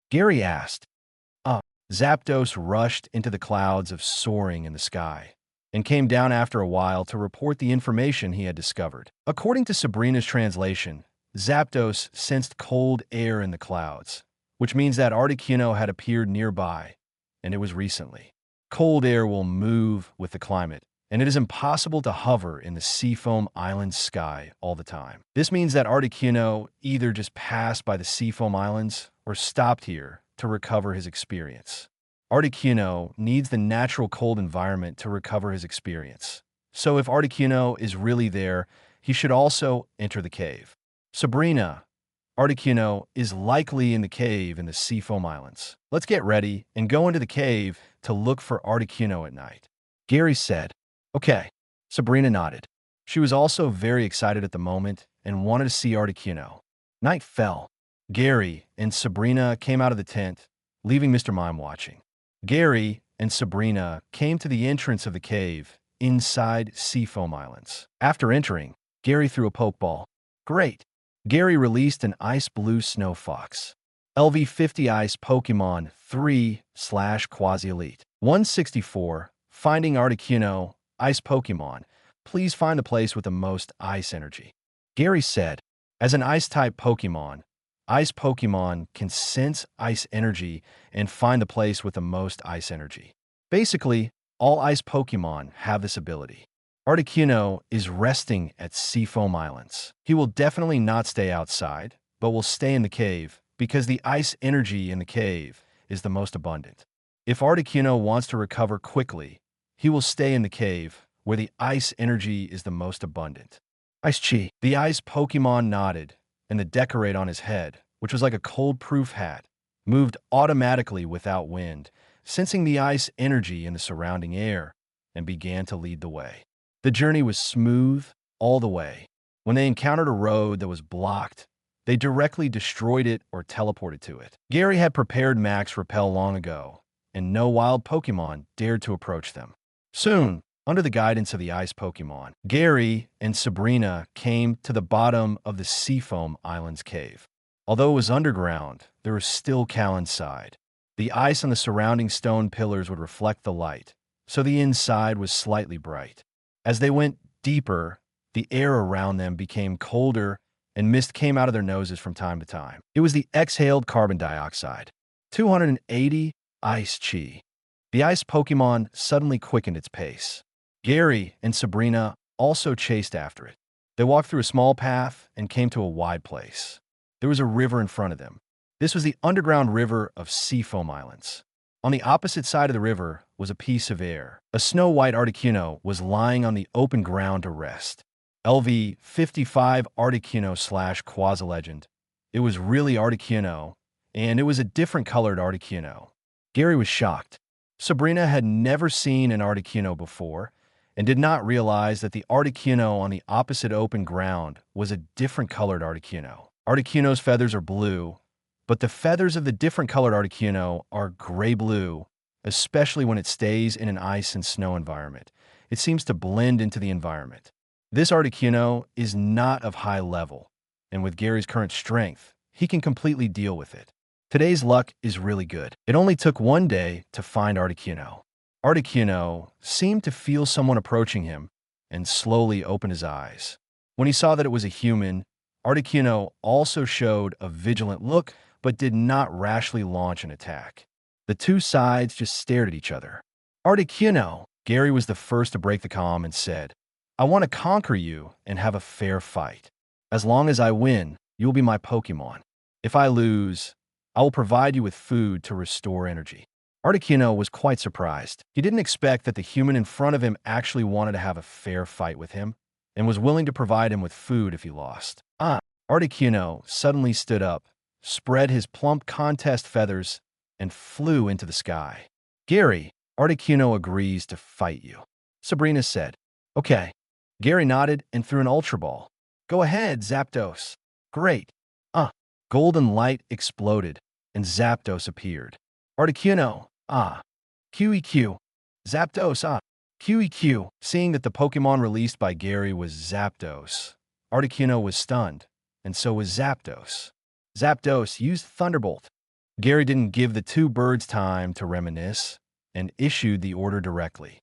Gary asked. Zapdos rushed into the clouds of soaring in the sky and came down after a while to report the information he had discovered. According to Sabrina's translation, Zapdos sensed cold air in the clouds, which means that Articuno had appeared nearby, and it was recently. Cold air will move with the climate, and it is impossible to hover in the Seafoam Islands sky all the time. This means that Articuno either just passed by the Seafoam Islands or stopped here to recover his experience. Articuno needs the natural cold environment to recover his experience. So if Articuno is really there, he should also enter the cave. Sabrina, Articuno is likely in the cave in the Seafoam Islands. Let's get ready and go into the cave to look for Articuno at night. Gary said. Okay. Sabrina nodded. She was also very excited at the moment and wanted to see Articuno. Night fell. Gary and Sabrina came out of the tent, leaving Mr. Mime watching. Gary and Sabrina came to the entrance of the cave inside Seafoam Islands. After entering, Gary threw a Pokeball. Great! Gary released an Ice Blue Snow Fox. LV50 Ice Pokémon 3/Quasi-Elite. 164. Finding Articuno, Ice Pokémon. Please find the place with the most ice energy. Gary said, as an Ice-type Pokémon, Ice Pokémon can sense ice energy and find the place with the most ice energy. Basically, all ice Pokémon have this ability. Articuno is resting at Seafoam Islands. He will definitely not stay outside, but will stay in the cave because the ice energy in the cave is the most abundant. If Articuno wants to recover quickly, he will stay in the cave where the ice energy is the most abundant. Ice Chi. The ice Pokémon nodded, and the decorate on his head, which was like a cold-proof hat, moved automatically without wind, sensing the ice energy in the surrounding air, and began to lead the way. The journey was smooth all the way. When they encountered a road that was blocked, they directly destroyed it or teleported to it. Gary had prepared Max Repel long ago, and no wild Pokémon dared to approach them. Soon, under the guidance of the ice Pokémon, Gary and Sabrina came to the bottom of the Seafoam Islands cave. Although it was underground, there was still Cal inside. The ice on the surrounding stone pillars would reflect the light, so the inside was slightly bright. As they went deeper, the air around them became colder and mist came out of their noses from time to time. It was the exhaled carbon dioxide. 280 Ice Chi. The ice Pokémon suddenly quickened its pace. Gary and Sabrina also chased after it. They walked through a small path and came to a wide place. There was a river in front of them. This was the underground river of Seafoam Islands. On the opposite side of the river was a piece of air. A snow-white Articuno was lying on the open ground to rest. LV55 Articuno/Quasi-Legend. It was really Articuno, and it was a different colored Articuno. Gary was shocked. Sabrina had never seen an Articuno before, and did not realize that the Articuno on the opposite open ground was a different colored Articuno. Articuno's feathers are blue, but the feathers of the different colored Articuno are gray-blue, especially when it stays in an ice and snow environment. It seems to blend into the environment. This Articuno is not of high level, and with Gary's current strength, he can completely deal with it. Today's luck is really good. It only took one day to find Articuno. Articuno seemed to feel someone approaching him and slowly opened his eyes. When he saw that it was a human, Articuno also showed a vigilant look but did not rashly launch an attack. The two sides just stared at each other. Articuno! Gary was the first to break the calm and said, I want to conquer you and have a fair fight. As long as I win, you will be my Pokémon. If I lose, I will provide you with food to restore energy. Articuno was quite surprised. He didn't expect that the human in front of him actually wanted to have a fair fight with him, and was willing to provide him with food if he lost. Articuno suddenly stood up, spread his plump contest feathers, and flew into the sky. Gary, Articuno agrees to fight you, Sabrina said. Okay. Gary nodded and threw an Ultra Ball. Go ahead, Zapdos. Great. Golden light exploded, and Zapdos appeared. Articuno, QEQ. Zapdos, QEQ. Seeing that the Pokemon released by Gary was Zapdos, Articuno was stunned, and so was Zapdos. Zapdos used Thunderbolt. Gary didn't give the two birds time to reminisce and issued the order directly.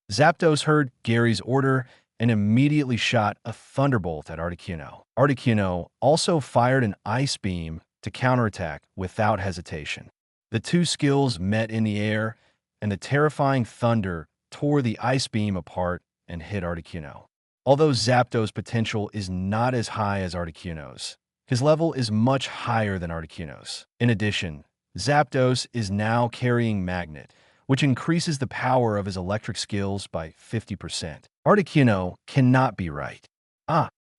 Zapdos heard Gary's order and immediately shot a Thunderbolt at Articuno. Articuno also fired an Ice Beam to counterattack without hesitation. The two skills met in the air, and the terrifying thunder tore the Ice Beam apart and hit Articuno. Although Zapdos' potential is not as high as Articuno's, his level is much higher than Articuno's. In addition, Zapdos is now carrying Magnet, which increases the power of his electric skills by 50%. Articuno cannot be right.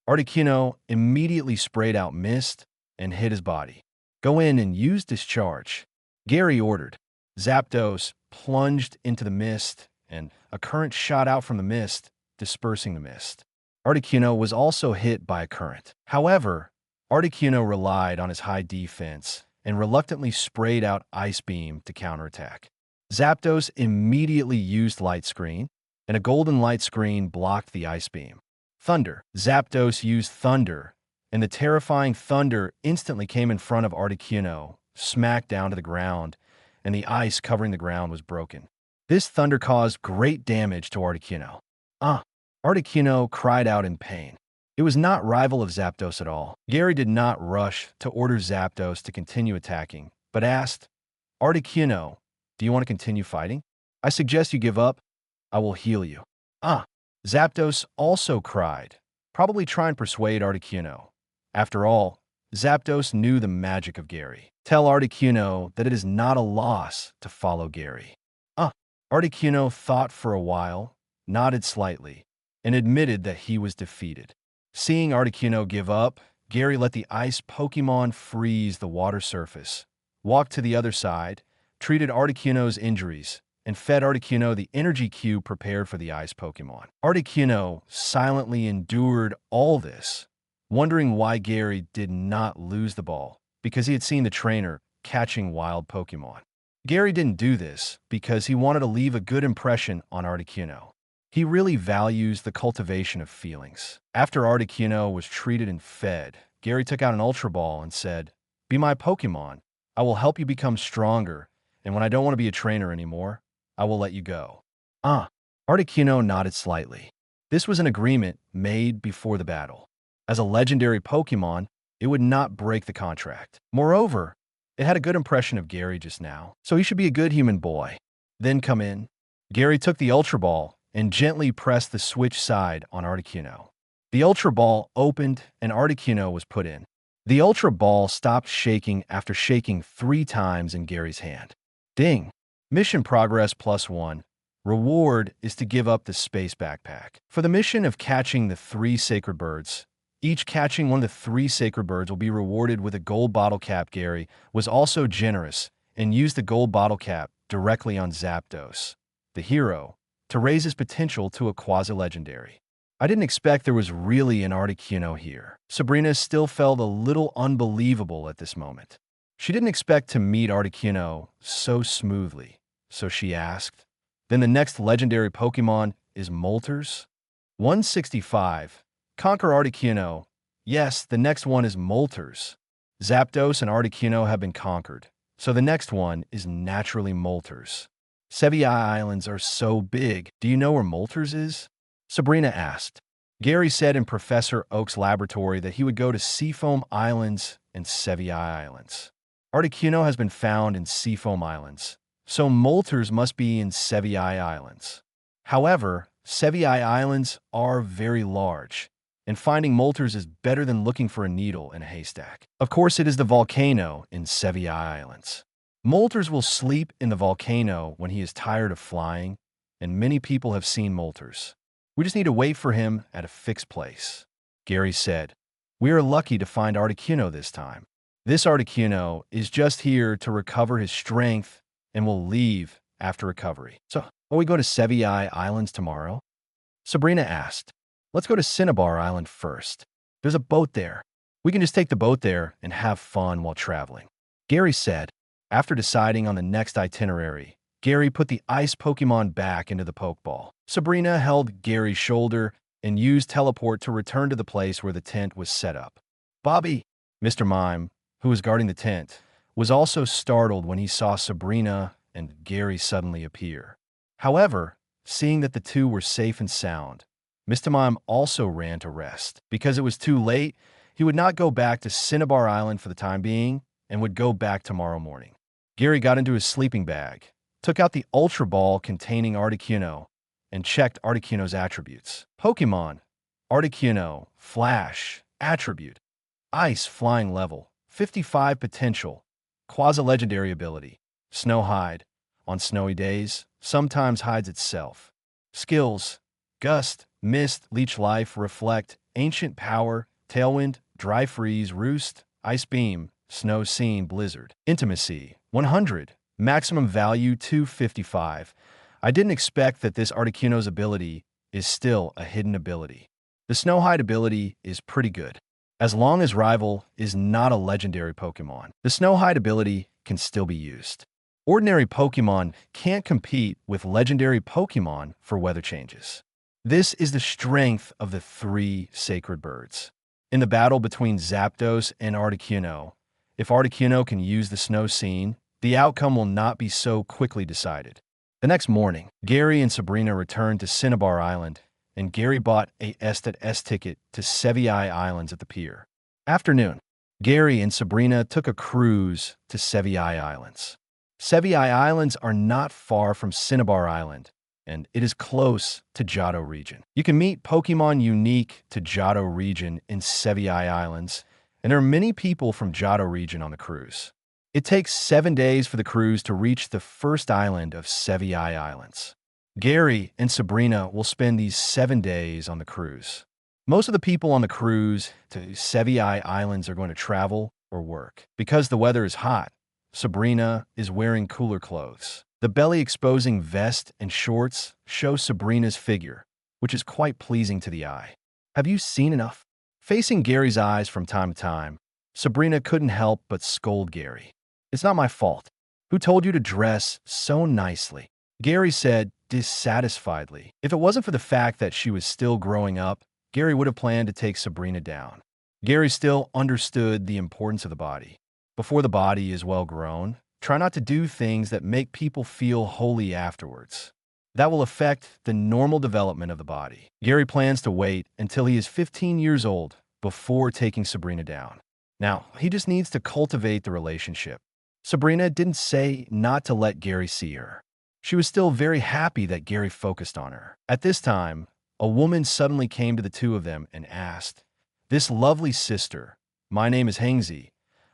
Articuno immediately sprayed out mist and hit his body. Go in and use Discharge, Gary ordered. Zapdos plunged into the mist, and a current shot out from the mist, dispersing the mist. Articuno was also hit by a current. However, Articuno relied on his high defense and reluctantly sprayed out Ice Beam to counterattack. Zapdos immediately used Light Screen, and a golden light screen blocked the Ice Beam. Thunder. Zapdos used Thunder, and the terrifying thunder instantly came in front of Articuno, smacked down to the ground, and the ice covering the ground was broken. This thunder caused great damage to Articuno. Articuno cried out in pain. It was not rival of Zapdos at all. Gary did not rush to order Zapdos to continue attacking, but asked, Articuno, do you want to continue fighting? I suggest you give up. I will heal you. Zapdos also cried, probably trying to persuade Articuno. After all, Zapdos knew the magic of Gary. Tell Articuno that it is not a loss to follow Gary. Articuno thought for a while, nodded slightly, and admitted that he was defeated. Seeing Articuno give up, Gary let the ice Pokemon freeze the water surface, walked to the other side, treated Articuno's injuries, and fed Articuno the energy cube prepared for the ice Pokemon. Articuno silently endured all this, wondering why Gary did not lose the ball, because he had seen the trainer catching wild Pokemon. Gary didn't do this because he wanted to leave a good impression on Articuno. He really values the cultivation of feelings. After Articuno was treated and fed, Gary took out an Ultra Ball and said, Be my Pokemon. I will help you become stronger, and when I don't want to be a trainer anymore, I will let you go. Articuno nodded slightly. This was an agreement made before the battle. As a legendary Pokemon, it would not break the contract. Moreover, it had a good impression of Gary just now, so he should be a good human boy. Then come in. Gary took the Ultra Ball and gently pressed the switch side on Articuno. The Ultra Ball opened and Articuno was put in. The Ultra Ball stopped shaking after shaking 3 times in Gary's hand. Ding! Mission progress +1. Reward is to give up the space backpack. For the mission of catching the 3 sacred birds, each catching one of the 3 sacred birds will be rewarded with a gold bottle cap. Gary was also generous and used the gold bottle cap directly on Zapdos, the hero, to raise his potential to a quasi-legendary. I didn't expect there was really an Articuno here. Sabrina still felt a little unbelievable at this moment. She didn't expect to meet Articuno so smoothly, so she asked, Then the next legendary Pokemon is Moltres? 165. Conquer Articuno. Yes, the next one is Moltres. Zapdos and Articuno have been conquered, so the next one is naturally Moltres. Sevii Islands are so big. Do you know where Moltres is? Sabrina asked. Gary said in Professor Oak's laboratory that he would go to Seafoam Islands and Sevii Islands. Articuno has been found in Seafoam Islands, so Moltres must be in Sevii Islands. However, Sevii Islands are very large, and finding Moltres is better than looking for a needle in a haystack. Of course, it is the volcano in Sevii Islands. Moltres will sleep in the volcano when he is tired of flying, and many people have seen Moltres. We just need to wait for him at a fixed place, Gary said. We are lucky to find Articuno this time. This Articuno is just here to recover his strength and will leave after recovery. So, will we go to Sevii Islands tomorrow? Sabrina asked. Let's go to Cinnabar Island first. There's a boat there. We can just take the boat there and have fun while traveling. Gary said. After deciding on the next itinerary, Gary put the ice Pokemon back into the Pokeball. Sabrina held Gary's shoulder and used teleport to return to the place where the tent was set up. Bobby, Mr. Mime, who was guarding the tent, was also startled when he saw Sabrina and Gary suddenly appear. However, seeing that the two were safe and sound, Mr. Mime also ran to rest. Because it was too late, he would not go back to Cinnabar Island for the time being and would go back tomorrow morning. Gary got into his sleeping bag, took out the Ultra Ball containing Articuno, and checked Articuno's attributes. Pokemon, Articuno, Flash, Attribute, Ice Flying Level, 55 Potential, Quasi-Legendary Ability, Snow Hide, on snowy days, sometimes hides itself. Skills, Gust, Mist, Leech Life, Reflect, Ancient Power, Tailwind, Dry Freeze, Roost, Ice Beam, Snow Scene, Blizzard. Intimacy, 100. Maximum value, 255. I didn't expect that this Articuno's ability is still a hidden ability. The Snow Hide ability is pretty good. As long as Rival is not a legendary Pokemon, the Snow Hide ability can still be used. Ordinary Pokemon can't compete with legendary Pokemon for weather changes. This is the strength of the three sacred birds. In the battle between Zapdos and Articuno, if Articuno can use the Snow Scene, the outcome will not be so quickly decided. The next morning, Gary and Sabrina returned to Cinnabar Island, and Gary bought a S ticket to Sevii Islands at the pier. Afternoon, Gary and Sabrina took a cruise to Sevii Islands. Sevii Islands are not far from Cinnabar Island, and it is close to Johto region. You can meet Pokemon unique to Johto region in Sevii Islands, and there are many people from Johto region on the cruise. It takes 7 days for the cruise to reach the first island of Sevii Islands. Gary and Sabrina will spend these 7 days on the cruise. Most of the people on the cruise to Sevii Islands are going to travel or work. Because the weather is hot, Sabrina is wearing cooler clothes. The belly-exposing vest and shorts show Sabrina's figure, which is quite pleasing to the eye. Have you seen enough? Facing Gary's eyes from time to time, Sabrina couldn't help but scold Gary. It's not my fault. Who told you to dress so nicely? Gary said dissatisfiedly. If it wasn't for the fact that she was still growing up, Gary would have planned to take Sabrina down. Gary still understood the importance of the body. Before the body is well grown, try not to do things that make people feel holy afterwards. That will affect the normal development of the body. Gary plans to wait until he is 15 years old before taking Sabrina down. Now, he just needs to cultivate the relationship. Sabrina didn't say not to let Gary see her. She was still very happy that Gary focused on her. At this time, a woman suddenly came to the two of them and asked, "This lovely sister, my name is Hengzi.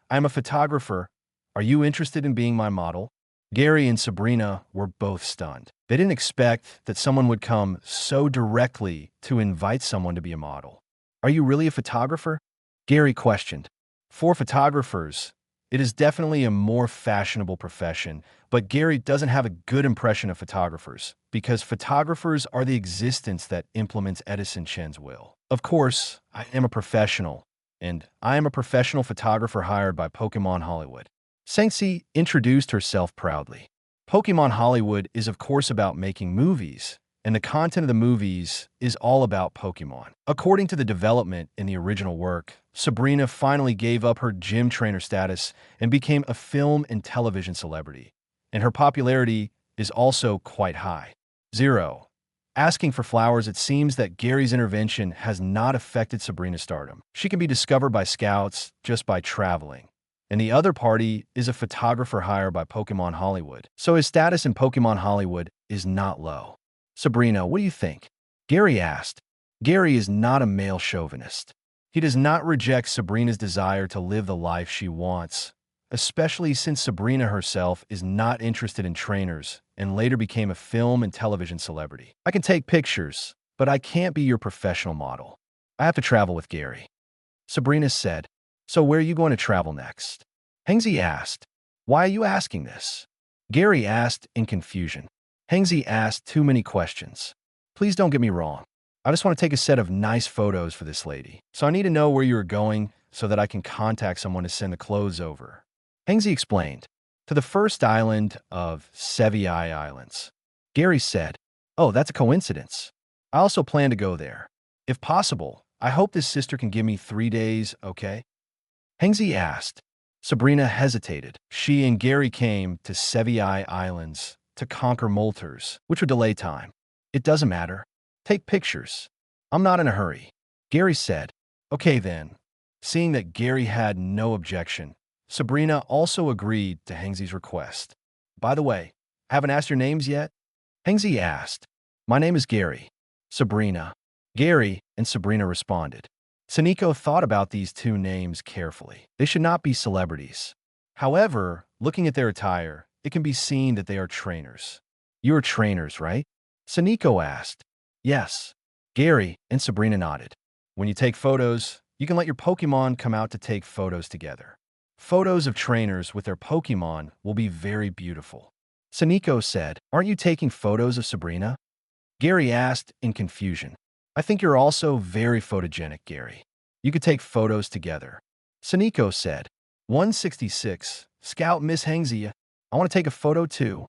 I am a photographer. Are you interested in being my model?" Gary and Sabrina were both stunned. They didn't expect that someone would come so directly to invite someone to be a model. "Are you really a photographer?" Gary questioned. For photographers, it is definitely a more fashionable profession, but Gary doesn't have a good impression of photographers because photographers are the existence that implements Edison Chen's will. Of course, I am a professional, and I am a professional photographer hired by Pokémon Hollywood. Sangsi introduced herself proudly. Pokémon Hollywood is of course about making movies, and the content of the movies is all about Pokémon. According to the development in the original work, Sabrina finally gave up her gym trainer status and became a film and television celebrity, and her popularity is also quite high. 0. Asking for flowers. It seems that Gary's intervention has not affected Sabrina's stardom. She can be discovered by scouts just by traveling. And the other party is a photographer hired by Pokémon Hollywood, so his status in Pokémon Hollywood is not low. Sabrina, what do you think? Gary asked. Gary is not a male chauvinist. He does not reject Sabrina's desire to live the life she wants, especially since Sabrina herself is not interested in trainers and later became a film and television celebrity. I can take pictures, but I can't be your professional model. I have to travel with Gary. Sabrina said, "So where are you going to travel next?" Hengzi asked, "Why are you asking this?" Gary asked in confusion. Hengzi asked too many questions. "Please don't get me wrong. I just want to take a set of nice photos for this lady. So I need to know where you are going so that I can contact someone to send the clothes over." Hengzi explained, "To the first island of Seviai Islands." Gary said, "Oh, that's a coincidence. I also plan to go there. If possible, I hope this sister can give me 3 days, okay?" Hengzi asked. Sabrina hesitated. She and Gary came to Seviai Islands to conquer molters, which would delay time. "It doesn't matter. Take pictures. I'm not in a hurry." Gary said, "Okay then." Seeing that Gary had no objection, Sabrina also agreed to Hengzi's request. "By the way, I haven't asked your names yet?" Hengzi asked. "My name is Gary." Sabrina. Gary and Sabrina responded. Saniko thought about these two names carefully. They should not be celebrities. However, looking at their attire, it can be seen that they are trainers. "You are trainers, right?" Saniko asked. "Yes." Gary and Sabrina nodded. "When you take photos, you can let your Pokémon come out to take photos together. Photos of trainers with their Pokémon will be very beautiful." Saniko said, "Aren't you taking photos of Sabrina?" Gary asked in confusion. "I think you're also very photogenic, Gary. You could take photos together." Saniko said, 166, "Scout Miss Hengzia, I want to take a photo too."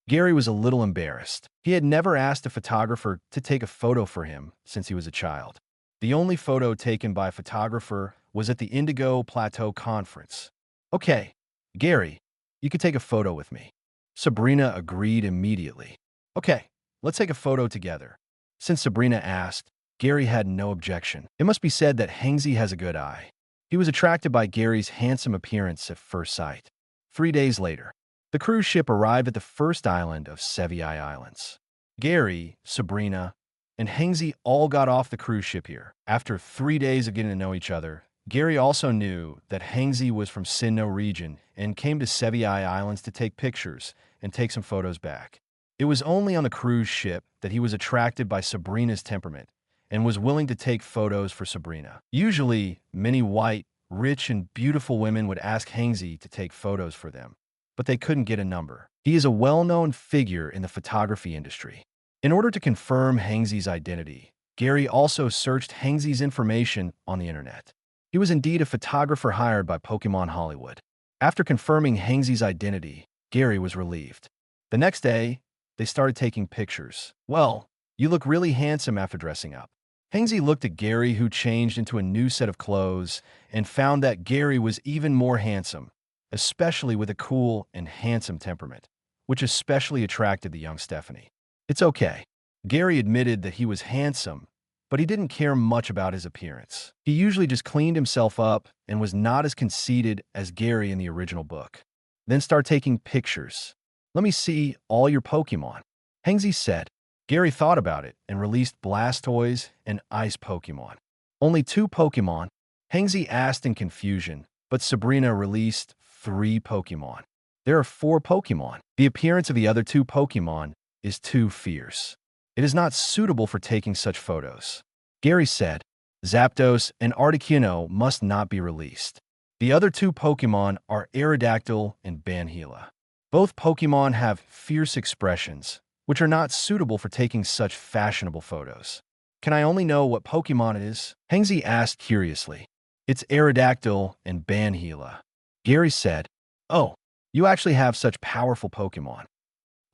Gary was a little embarrassed. He had never asked a photographer to take a photo for him since he was a child. The only photo taken by a photographer was at the Indigo Plateau Conference. "Okay, Gary, you could take a photo with me." Sabrina agreed immediately. "Okay, let's take a photo together." Since Sabrina asked, Gary had no objection. It must be said that Hengzi has a good eye. He was attracted by Gary's handsome appearance at first sight. 3 days later, the cruise ship arrived at the first island of Seviai Islands. Gary, Sabrina, and Hengzi all got off the cruise ship here. After 3 days of getting to know each other, Gary also knew that Hengzi was from Sinnoh region and came to Seviai Islands to take pictures and take some photos back. It was only on the cruise ship that he was attracted by Sabrina's temperament and was willing to take photos for Sabrina. Usually, many white, rich, and beautiful women would ask Hengzi to take photos for them, but they couldn't get a number. He is a well-known figure in the photography industry. In order to confirm Hengzi's identity, Gary also searched Hengzi's information on the internet. He was indeed a photographer hired by Pokémon Hollywood. After confirming Hengzi's identity, Gary was relieved. The next day, they started taking pictures. "Well, you look really handsome after dressing up." Hengzi looked at Gary, who changed into a new set of clothes, and found that Gary was even more handsome, especially with a cool and handsome temperament, which especially attracted the young Stephanie. "It's okay." Gary admitted that he was handsome, but he didn't care much about his appearance. He usually just cleaned himself up and was not as conceited as Gary in the original book. "Then start taking pictures. Let me see all your Pokémon," Hengzi said. Gary thought about it and released Blastoise and Ice Pokémon. "Only 2 Pokémon?" Hengzi asked in confusion, but Sabrina released 3 Pokémon. "There are 4 Pokémon. The appearance of the other 2 Pokémon is too fierce. It is not suitable for taking such photos." Gary said, "Zapdos and Articuno must not be released. The other 2 Pokémon are Aerodactyl and Banhila. Both Pokémon have fierce expressions, which are not suitable for taking such fashionable photos." "Can I only know what Pokémon it is?" Hengzi asked curiously. "It's Aerodactyl and Banhila." Gary said, "Oh, you actually have such powerful Pokémon."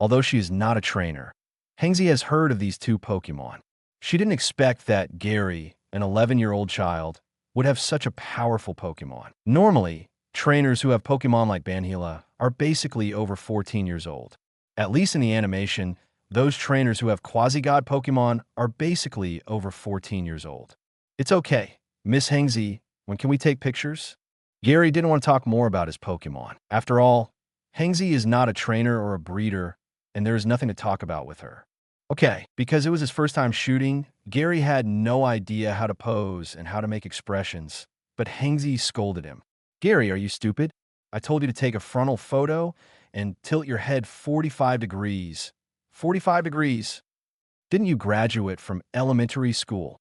Although she is not a trainer, Hengzi has heard of these 2 Pokémon. She didn't expect that Gary, an 11-year-old child, would have such a powerful Pokémon. Normally, trainers who have Pokémon like Banhila are basically over 14 years old. At least in the animation, those trainers who have quasi-god Pokémon are basically over 14 years old. "It's okay. Miss Hengzi, when can we take pictures?" Gary didn't want to talk more about his Pokémon. After all, Hengzi is not a trainer or a breeder, and there is nothing to talk about with her. Okay, because it was his first time shooting, Gary had no idea how to pose and how to make expressions, but Hengzi scolded him. "Gary, are you stupid? I told you to take a frontal photo and tilt your head 45 degrees. 45 degrees. Didn't you graduate from elementary school?"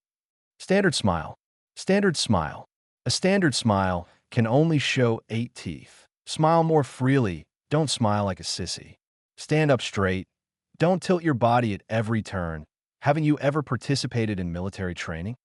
Standard smile. Standard smile. A standard smile can only show 8 teeth. Smile more freely. Don't smile like a sissy. Stand up straight. Don't tilt your body at every turn. Haven't you ever participated in military training?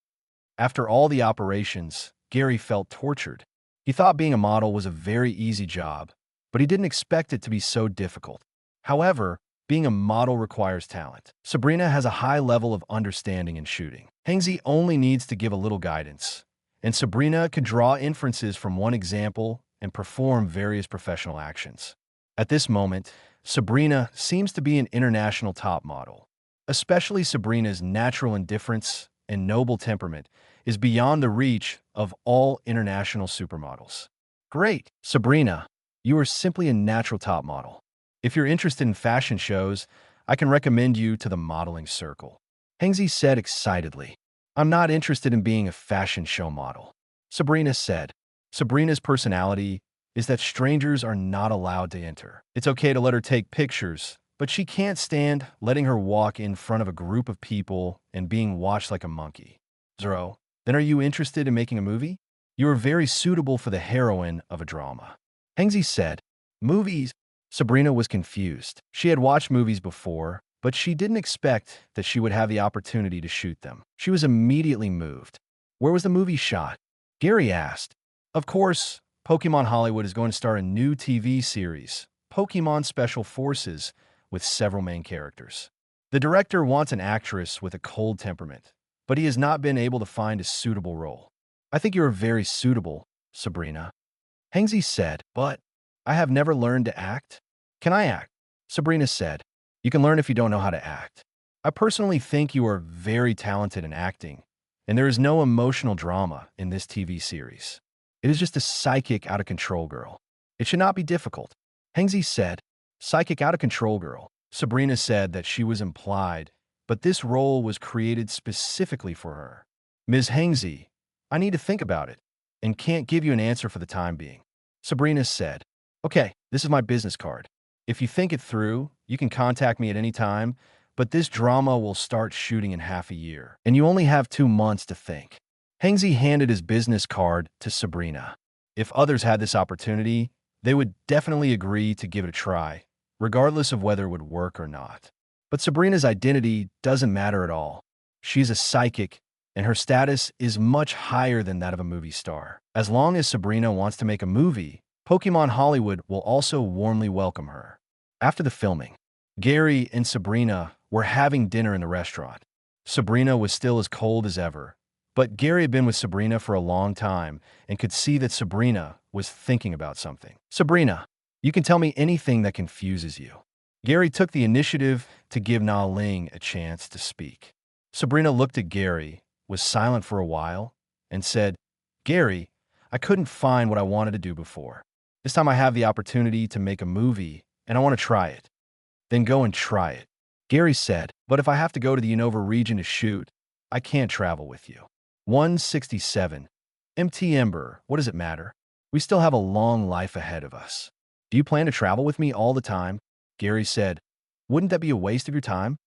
After all the operations, Gary felt tortured. He thought being a model was a very easy job, but he didn't expect it to be so difficult. However, being a model requires talent. Sabrina has a high level of understanding in shooting. Hengzi only needs to give a little guidance, and Sabrina could draw inferences from one example and perform various professional actions. At this moment, Sabrina seems to be an international top model. Especially Sabrina's natural indifference and noble temperament is beyond the reach of all international supermodels. Great, Sabrina, you are simply a natural top model. If you're interested in fashion shows, I can recommend you to the modeling circle. Hengzi said excitedly. I'm not interested in being a fashion show model, Sabrina said. Sabrina's personality is that strangers are not allowed to enter. It's okay to let her take pictures, but she can't stand letting her walk in front of a group of people and being watched like a monkey. Zero. Then are you interested in making a movie? You are very suitable for the heroine of a drama. Hengzi said, movies? Sabrina was confused. She had watched movies before, but she didn't expect that she would have the opportunity to shoot them. She was immediately moved. Where was the movie shot? Gary asked. Of course, Pokémon Hollywood is going to start a new TV series, Pokémon Special Forces, with several main characters. The director wants an actress with a cold temperament, but he has not been able to find a suitable role. I think you are very suitable, Sabrina. Hengzi said, but I have never learned to act. Can I act? Sabrina said, you can learn if you don't know how to act. I personally think you are very talented in acting, and there is no emotional drama in this TV series. It is just a psychic out-of-control girl. It should not be difficult. Hengzi said, psychic out-of-control girl. Sabrina said that she was implied, but this role was created specifically for her. Ms. Hengzi, I need to think about it, and can't give you an answer for the time being. Sabrina said, okay, this is my business card. If you think it through, you can contact me at any time, but this drama will start shooting in half a year, and you only have 2 months to think. Hengzi handed his business card to Sabrina. If others had this opportunity, they would definitely agree to give it a try, regardless of whether it would work or not. But Sabrina's identity doesn't matter at all. She's a psychic, and her status is much higher than that of a movie star. As long as Sabrina wants to make a movie, Pokémon Hollywood will also warmly welcome her. After the filming, Gary and Sabrina were having dinner in the restaurant. Sabrina was still as cold as ever, but Gary had been with Sabrina for a long time and could see that Sabrina was thinking about something. Sabrina, you can tell me anything that confuses you. Gary took the initiative to give Na Ling a chance to speak. Sabrina looked at Gary, was silent for a while, and said, Gary, I couldn't find what I wanted to do before. This time I have the opportunity to make a movie, and I want to try it. Then go and try it. Gary said, but if I have to go to the Unova region to shoot, I can't travel with you. 167. MT Ember, what does it matter? We still have a long life ahead of us. Do you plan to travel with me all the time? Gary said, wouldn't that be a waste of your time?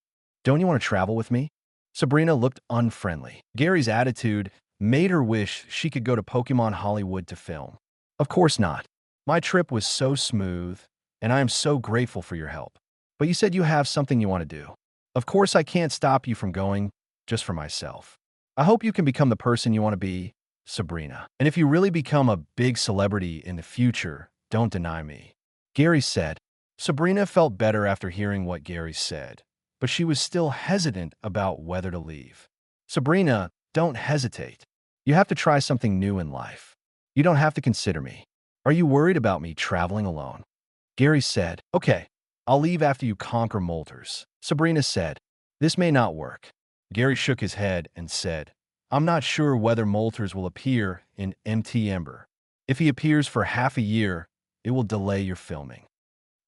Don't you want to travel with me? Sabrina looked unfriendly. Gary's attitude made her wish she could go to Pokémon Hollywood to film. Of course not. My trip was so smooth, and I am so grateful for your help. But you said you have something you want to do. Of course I can't stop you from going, just for myself. I hope you can become the person you want to be, Sabrina. And if you really become a big celebrity in the future, don't deny me. Gary said. Sabrina felt better after hearing what Gary said, but she was still hesitant about whether to leave. Sabrina, don't hesitate. You have to try something new in life. You don't have to consider me. Are you worried about me traveling alone? Gary said, okay, I'll leave after you conquer Moltres. Sabrina said, this may not work. Gary shook his head and said, I'm not sure whether Moltres will appear in MT Ember. If he appears for half a year, it will delay your filming.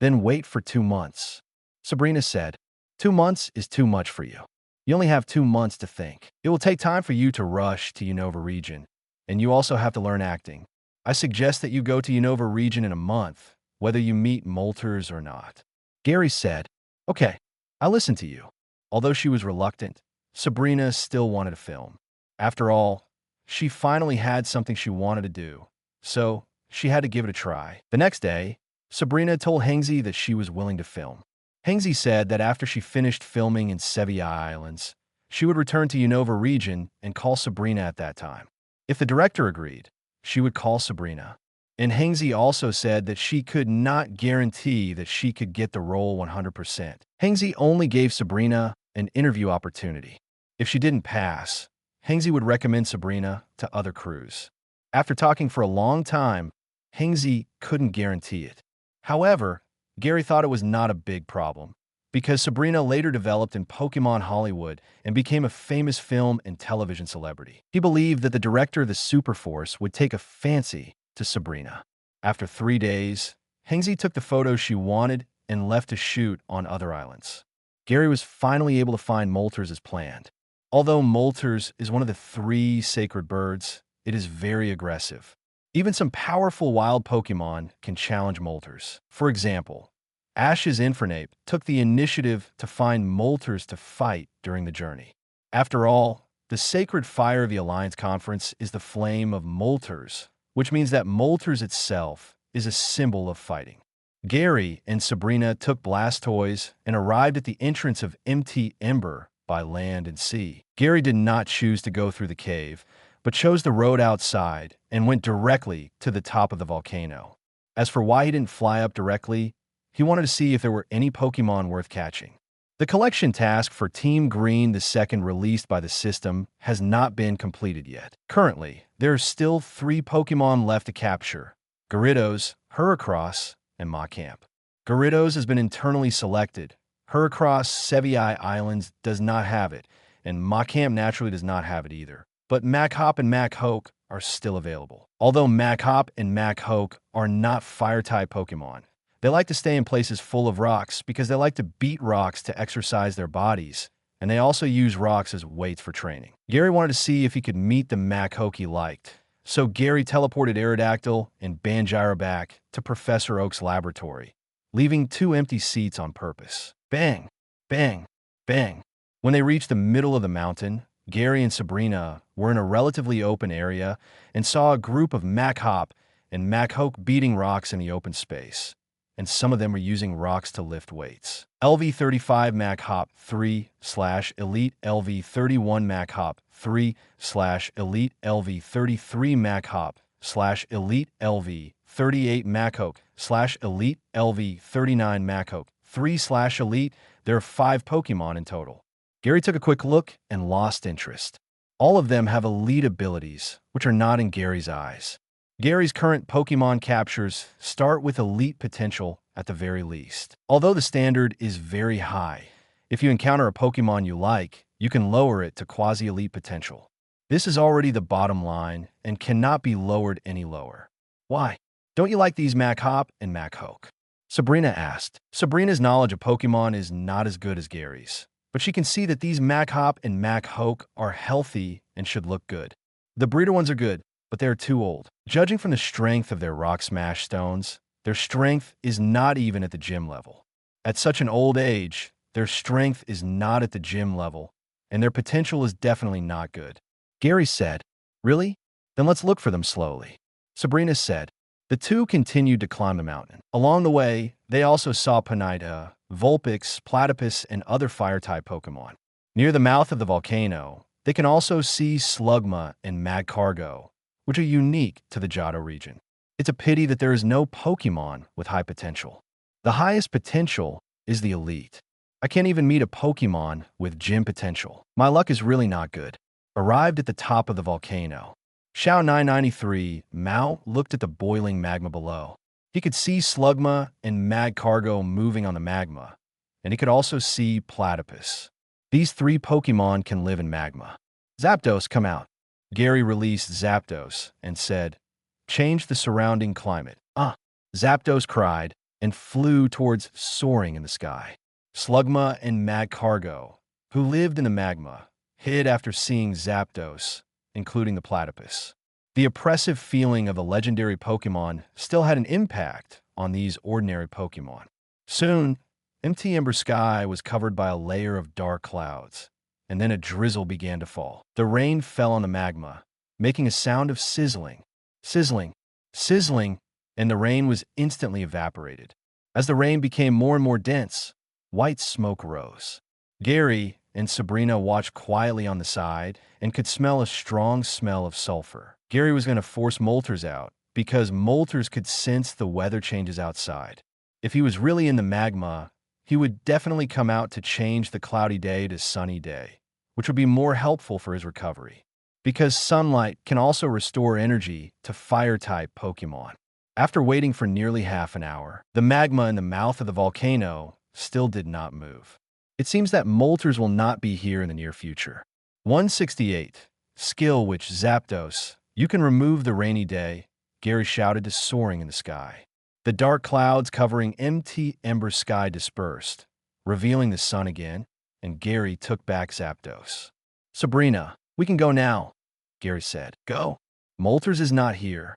Then wait for 2 months. Sabrina said, 2 months is too much for you. You only have 2 months to think. It will take time for you to rush to Unova region, and you also have to learn acting. I suggest that you go to Unova region in a month, whether you meet Moltres or not. Gary said, okay, I'll listen to you. Although she was reluctant, Sabrina still wanted to film. After all, she finally had something she wanted to do, so she had to give it a try. The next day, Sabrina told Hengzi that she was willing to film. Hengzi said that after she finished filming in Sevilla Islands, she would return to Unova region and call Sabrina at that time. If the director agreed, she would call Sabrina. And Hengzi also said that she could not guarantee that she could get the role 100%. Hengzi only gave Sabrina an interview opportunity. If she didn't pass, Hengzi would recommend Sabrina to other crews. After talking for a long time, Hengzi couldn't guarantee it. However, Gary thought it was not a big problem, because Sabrina later developed in Pokémon Hollywood and became a famous film and television celebrity. He believed that the director of the Super Force would take a fancy to Sabrina. After 3 days, Hengzi took the photos she wanted and left to shoot on other islands. Gary was finally able to find Moltres as planned. Although Moltres is one of the 3 sacred birds, it is very aggressive. Even some powerful wild Pokémon can challenge Moltres. For example, Ash's Infernape took the initiative to find Moltres to fight during the journey. After all, the sacred fire of the Alliance Conference is the flame of Moltres, which means that Moltres itself is a symbol of fighting. Gary and Sabrina took Blastoise and arrived at the entrance of Empty Ember by land and sea. Gary did not choose to go through the cave, but chose the road outside and went directly to the top of the volcano. As for why he didn't fly up directly, he wanted to see if there were any Pokémon worth catching. The collection task for Team Green, the second released by the system, has not been completed yet. Currently, there are still 3 Pokémon left to capture: Gyarados, Heracross, and Machamp. Gyarados has been internally selected. Heracross Sevii Islands does not have it, and Machamp naturally does not have it either. But Machop and Machoke are still available. Although Machop and Machoke are not Fire-type Pokémon, they like to stay in places full of rocks because they like to beat rocks to exercise their bodies, and they also use rocks as weights for training. Gary wanted to see if he could meet the Machoke he liked, so Gary teleported Aerodactyl and Banjiro back to Professor Oak's laboratory, leaving 2 empty seats on purpose. Bang! Bang! Bang! When they reached the middle of the mountain, Gary and Sabrina were in a relatively open area and saw a group of Machop and Machoke beating rocks in the open space, and some of them were using rocks to lift weights. LV35 Machop 3/Elite LV31 Machop 3/Elite LV33 Machop /Elite LV38 Machoke /Elite LV39 Machoke 3/Elite. There are 5 Pokémon in total. Gary took a quick look and lost interest. All of them have elite abilities, which are not in Gary's eyes. Gary's current Pokémon captures start with elite potential at the very least. Although the standard is very high, if you encounter a Pokémon you like, you can lower it to quasi-elite potential. This is already the bottom line and cannot be lowered any lower. Why? Don't you like these Machop and Machoke? Sabrina asked. Sabrina's knowledge of Pokémon is not as good as Gary's, but she can see that these Machop and Machoke are healthy and should look good. The breeder ones are good, but they are too old. Judging from the strength of their Rock Smash stones, their strength is not even at the gym level. At such an old age, their strength is not at the gym level, and their potential is definitely not good. Gary said, Really? Then let's look for them slowly. Sabrina said. The 2 continued to climb the mountain. Along the way, they also saw Ponyta, Vulpix, Platypus, and other Fire-type Pokémon. Near the mouth of the volcano, they can also see Slugma and Magcargo, which are unique to the Johto region. It's a pity that there is no Pokémon with high potential. The highest potential is the elite. I can't even meet a Pokémon with gym potential. My luck is really not good. Arrived at the top of the volcano. Xiao 993 Mao looked at the boiling magma below. He could see Slugma and Magcargo moving on the magma, and he could also see Platypus. These 3 Pokémon can live in magma. Zapdos, come out. Gary released Zapdos and said, Change the surrounding climate. Zapdos cried and flew towards soaring in the sky. Slugma and Magcargo, who lived in the magma, hid after seeing Zapdos, including the Platypus. The oppressive feeling of a legendary Pokémon still had an impact on these ordinary Pokémon. Soon, Empty Ember Sky was covered by a layer of dark clouds, and then a drizzle began to fall. The rain fell on the magma, making a sound of sizzling, sizzling, sizzling, and the rain was instantly evaporated. As the rain became more and more dense, white smoke rose. Gary and Sabrina watched quietly on the side and could smell a strong smell of sulfur. Gary was going to force Molters out because Molters could sense the weather changes outside. If he was really in the magma, he would definitely come out to change the cloudy day to sunny day, which would be more helpful for his recovery, because sunlight can also restore energy to fire-type Pokémon. After waiting for nearly half an hour, the magma in the mouth of the volcano still did not move. It seems that Molters will not be here in the near future. 168. Skill which Zapdos. You can remove the rainy day, Gary shouted to soaring in the sky. The dark clouds covering empty ember sky dispersed, revealing the sun again, and Gary took back Zapdos. Sabrina, we can go now, Gary said. Go? Molters is not here.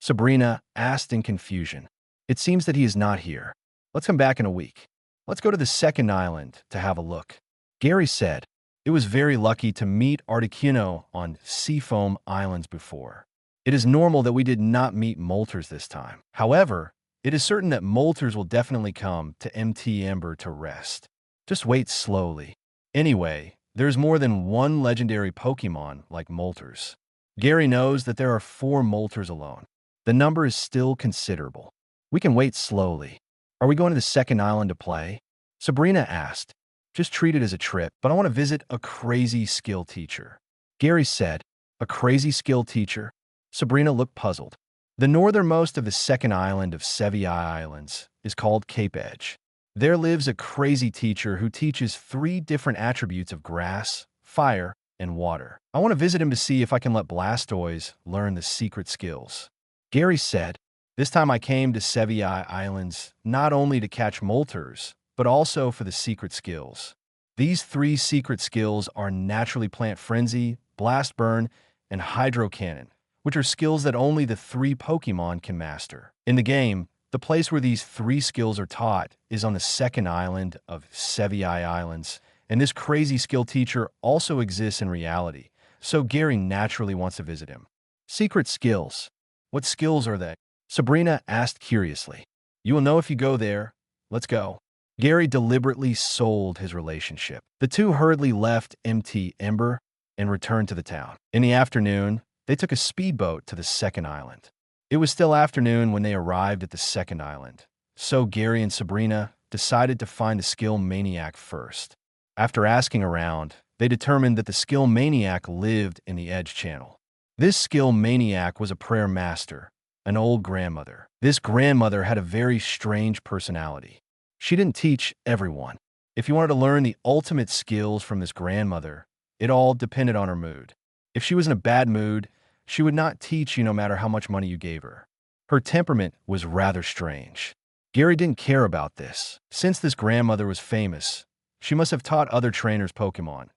Sabrina asked in confusion. It seems that he is not here. Let's come back in a week. Let's go to the second island to have a look. Gary said. It was very lucky to meet Articuno on Seafoam Islands before. It is normal that we did not meet Molters this time. However, it is certain that Molters will definitely come to MT Ember to rest. Just wait slowly. Anyway, there's more than one legendary Pokémon like Molters. Gary knows that there are 4 Molters alone. The number is still considerable. We can wait slowly. Are we going to the second island to play? Sabrina asked. Just treat it as a trip, but I want to visit a crazy skill teacher. Gary said. A crazy skill teacher? Sabrina looked puzzled. The northernmost of the second island of Sevii Islands is called Cape Edge. There lives a crazy teacher who teaches 3 different attributes of grass, fire, and water. I want to visit him to see if I can let Blastoise learn the secret skills. Gary said, this time I came to Sevii Islands not only to catch Molters, but also for the secret skills. These 3 secret skills are Naturally Plant Frenzy, Blast Burn, and Hydro Cannon, which are skills that only the 3 Pokémon can master. In the game, the place where these 3 skills are taught is on the second island of Sevii Islands, and this crazy skill teacher also exists in reality, so Gary naturally wants to visit him. Secret skills. What skills are they? Sabrina asked curiously. You will know if you go there. Let's go. Gary deliberately sold his relationship. The 2 hurriedly left MT Ember and returned to the town. In the afternoon, they took a speedboat to the second island. It was still afternoon when they arrived at the second island, so Gary and Sabrina decided to find the skill maniac first. After asking around, they determined that the skill maniac lived in the Edge Channel. This skill maniac was a prayer master, an old grandmother. This grandmother had a very strange personality. She didn't teach everyone. If you wanted to learn the ultimate skills from this grandmother, it all depended on her mood. If she was in a bad mood, she would not teach you no matter how much money you gave her. Her temperament was rather strange. Gary didn't care about this. Since this grandmother was famous, she must have taught other trainers Pokémon.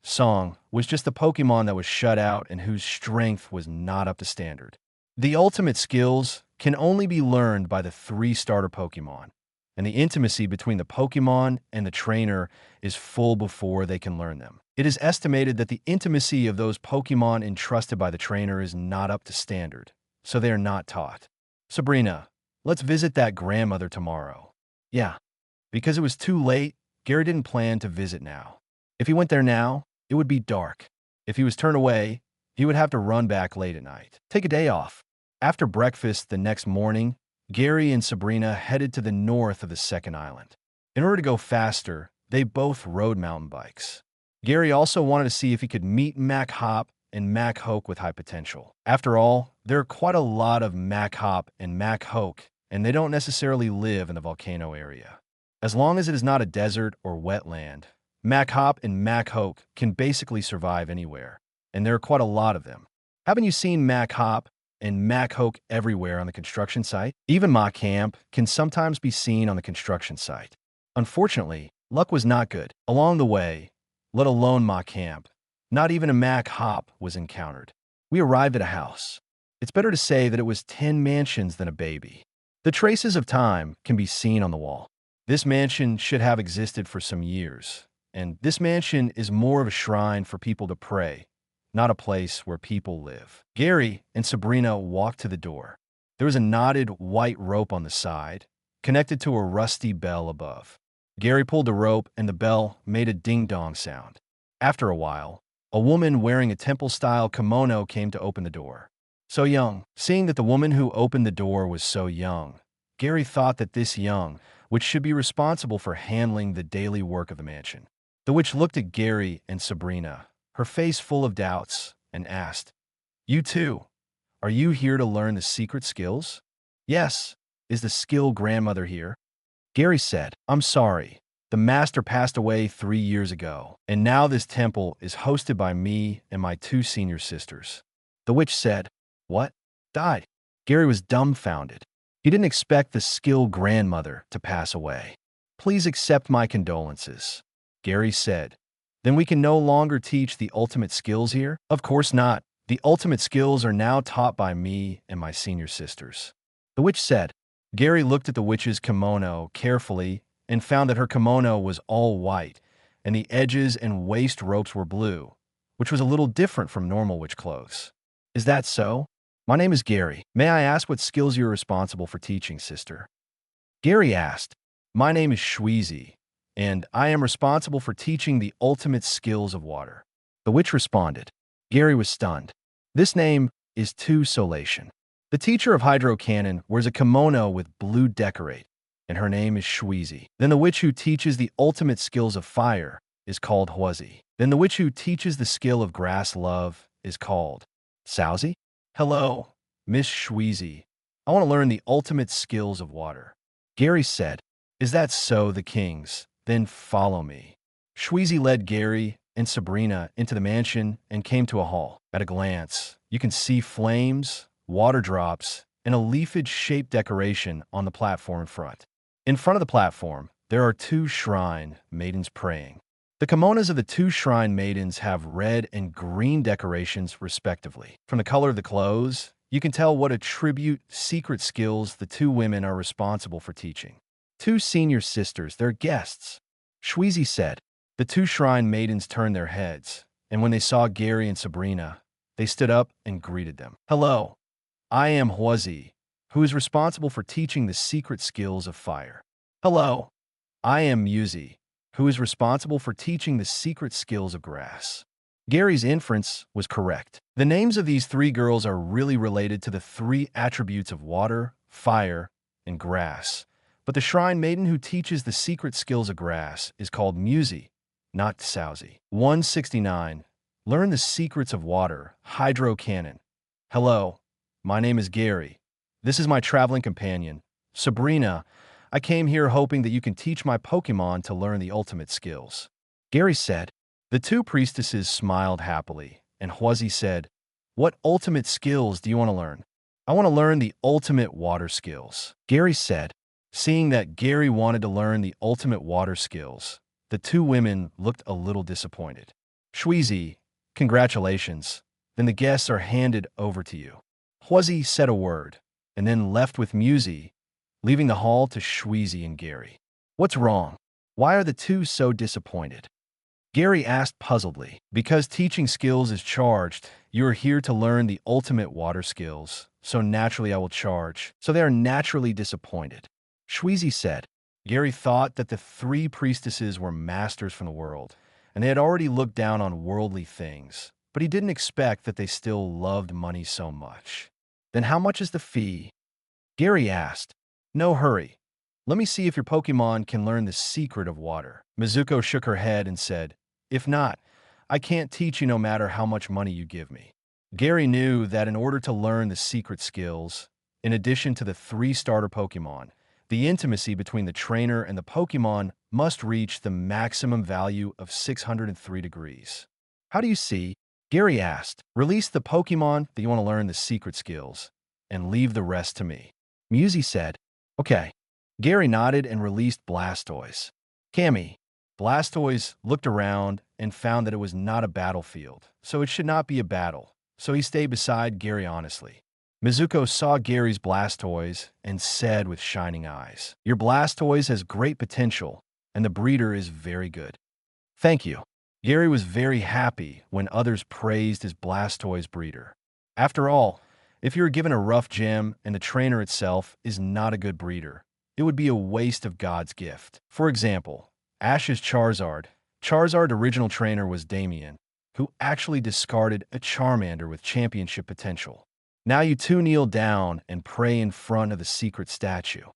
Song was just the Pokémon that was shut out and whose strength was not up to standard. The ultimate skills can only be learned by the 3 starter Pokémon, and the intimacy between the Pokémon and the trainer is full before they can learn them. It is estimated that the intimacy of those Pokémon entrusted by the trainer is not up to standard, so they are not taught. Sabrina, let's visit that grandmother tomorrow. Yeah, because it was too late, Gary didn't plan to visit now. If he went there now, it would be dark. If he was turned away, he would have to run back late at night. Take a day off. After breakfast the next morning, Gary and Sabrina headed to the north of the second island. In order to go faster, they both rode mountain bikes. Gary also wanted to see if he could meet Mac Hop and Mac Hoke with high potential. After all, there are quite a lot of Mac Hop and Mac Hoke, and they don't necessarily live in the volcano area. As long as it is not a desert or wetland, Mac Hop and Mac Hoke can basically survive anywhere, and there are quite a lot of them. Haven't you seen Mac Hop and Mac Hoke everywhere on the construction site? Even Mach Camp can sometimes be seen on the construction site. Unfortunately, luck was not good. Along the way, let alone Mach Camp, not even a Mac Hop was encountered. We arrived at a house. It's better to say that it was 10 mansions than a baby. The traces of time can be seen on the wall. This mansion should have existed for some years, and this mansion is more of a shrine for people to pray not a place where people live. Gary and Sabrina walked to the door. There was a knotted white rope on the side, connected to a rusty bell above. Gary pulled the rope and the bell made a ding-dong sound. After a while, a woman wearing a temple-style kimono came to open the door. So young. Seeing that the woman who opened the door was so young, Gary thought that this young witch should be responsible for handling the daily work of the mansion. The witch looked at Gary and Sabrina, her face full of doubts, and asked, "You two, are you here to learn the secret skills?" "Yes." "Is the skill grandmother here?" Gary said, "I'm sorry. The master passed away 3 years ago, and now this temple is hosted by me and my 2 senior sisters." The witch said, "What? Died?" Gary was dumbfounded. He didn't expect the skill grandmother to pass away. "Please accept my condolences," Gary said. "Then we can no longer teach the ultimate skills here?" "Of course not. The ultimate skills are now taught by me and my senior sisters," the witch said. Gary looked at the witch's kimono carefully and found that her kimono was all white, and the edges and waist ropes were blue, which was a little different from normal witch clothes. "Is that so? My name is Gary. May I ask what skills you're responsible for teaching, sister?" Gary asked, "My name is Shweezy, and I am responsible for teaching the ultimate skills of water." The witch responded. Gary was stunned. "This name is Tu Solation. The teacher of Hydro Cannon wears a kimono with blue decorate, and her name is Shweezy. Then the witch who teaches the ultimate skills of fire is called Hwazi. Then the witch who teaches the skill of grass love is called Saozi." "Hello, Miss Shweezy. I want to learn the ultimate skills of water." Gary said, "Is that so, the kings? Then follow me." Shweezy led Gary and Sabrina into the mansion and came to a hall. At a glance, you can see flames, water drops, and a leafage-shaped decoration on the platform in front. In front of the platform, there are 2 shrine maidens praying. The kimonos of the 2 shrine maidens have red and green decorations respectively. From the color of the clothes, you can tell what attribute secret skills the 2 women are responsible for teaching. 2 senior sisters, they're guests, Shweezy said. The 2 shrine maidens turned their heads, and when they saw Gary and Sabrina, they stood up and greeted them. "Hello, I am Hwazi, who is responsible for teaching the secret skills of fire." "Hello, I am Muzi, who is responsible for teaching the secret skills of grass." Gary's inference was correct. The names of these 3 girls are really related to the 3 attributes of water, fire, and grass. But the shrine maiden who teaches the secret skills of grass is called Muzi, not Saozi. 169. Learn the secrets of water, Hydro Cannon. "Hello, my name is Gary. This is my traveling companion, Sabrina. I came here hoping that you can teach my Pokémon to learn the ultimate skills." Gary said. The 2 priestesses smiled happily, and Hwazi said, "What ultimate skills do you want to learn?" "I want to learn the ultimate water skills," Gary said. Seeing that Gary wanted to learn the ultimate water skills, the 2 women looked a little disappointed. "Shweezy, congratulations. Then the guests are handed over to you." Hwazi said a word, and then left with Muzi, leaving the hall to Shweezy and Gary. "What's wrong? Why are the 2 so disappointed?" Gary asked puzzledly. "Because teaching skills is charged. You are here to learn the ultimate water skills, so naturally I will charge. So they are naturally disappointed," Shweezy said. Gary thought that the 3 priestesses were masters from the world, and they had already looked down on worldly things, but he didn't expect that they still loved money so much. "Then how much is the fee?" Gary asked. "No hurry. Let me see if your Pokémon can learn the secret of water." Mizuko shook her head and said, "If not, I can't teach you no matter how much money you give me." Gary knew that in order to learn the secret skills, in addition to the 3 starter Pokémon, the intimacy between the trainer and the Pokémon must reach the maximum value of 603 degrees. "How do you see?" Gary asked. "Release the Pokémon that you want to learn the secret skills, and leave the rest to me." Muzi said, "Okay." Gary nodded and released Blastoise. "Cammy." Blastoise looked around and found that it was not a battlefield, so it should not be a battle, so he stayed beside Gary honestly. Mizuko saw Gary's Blastoise and said with shining eyes, "Your Blastoise has great potential, and the breeder is very good." "Thank you." Gary was very happy when others praised his Blastoise breeder. After all, if you were given a rough gym and the trainer itself is not a good breeder, it would be a waste of God's gift. For example, Ash's Charizard. Charizard's original trainer was Damien, who actually discarded a Charmander with championship potential. Now you two kneel down and pray in front of the secret statue.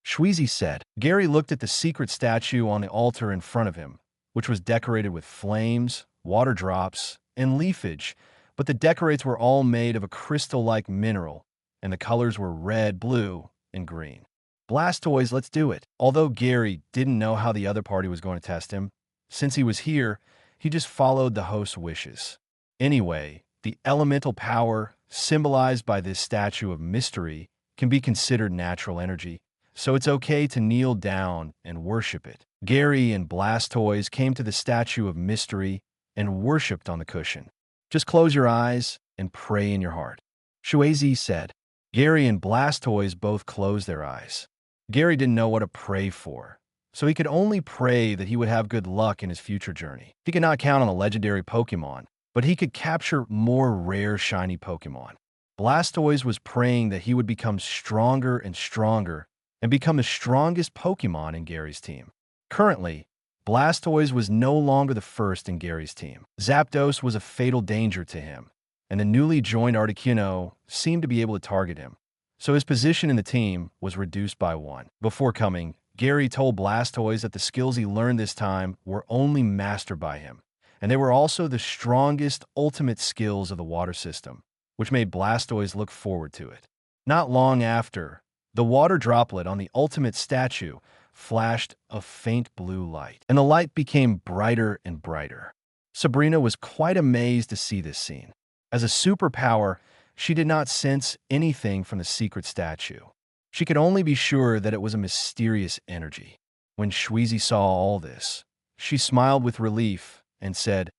Shweezy said. Gary looked at the secret statue on the altar in front of him, which was decorated with flames, water drops, and leafage, but the decorates were all made of a crystal-like mineral, and the colors were red, blue, and green. Blastoise, let's do it. Although Gary didn't know how the other party was going to test him, since he was here, he just followed the host's wishes. Anyway, the elemental power, symbolized by this statue of mystery, can be considered natural energy, so it's okay to kneel down and worship it. Gary and Blastoise came to the statue of mystery and worshipped on the cushion. Just close your eyes and pray in your heart. Shweezy said. Gary and Blastoise both closed their eyes. Gary didn't know what to pray for, so he could only pray that he would have good luck in his future journey. He could not count on a legendary Pokémon, but he could capture more rare shiny Pokémon. Blastoise was praying that he would become stronger and stronger and become the strongest Pokémon in Gary's team. Currently, Blastoise was no longer the first in Gary's team. Zapdos was a fatal danger to him, and the newly joined Articuno seemed to be able to target him, so his position in the team was reduced by 1. Before coming, Gary told Blastoise that the skills he learned this time were only mastered by him, and they were also the strongest ultimate skills of the water system, which made Blastoise look forward to it. Not long after, the water droplet on the ultimate statue flashed a faint blue light, and the light became brighter and brighter. Sabrina was quite amazed to see this scene. As a superpower, she did not sense anything from the secret statue. She could only be sure that it was a mysterious energy. When Shweezy saw all this, she smiled with relief and said,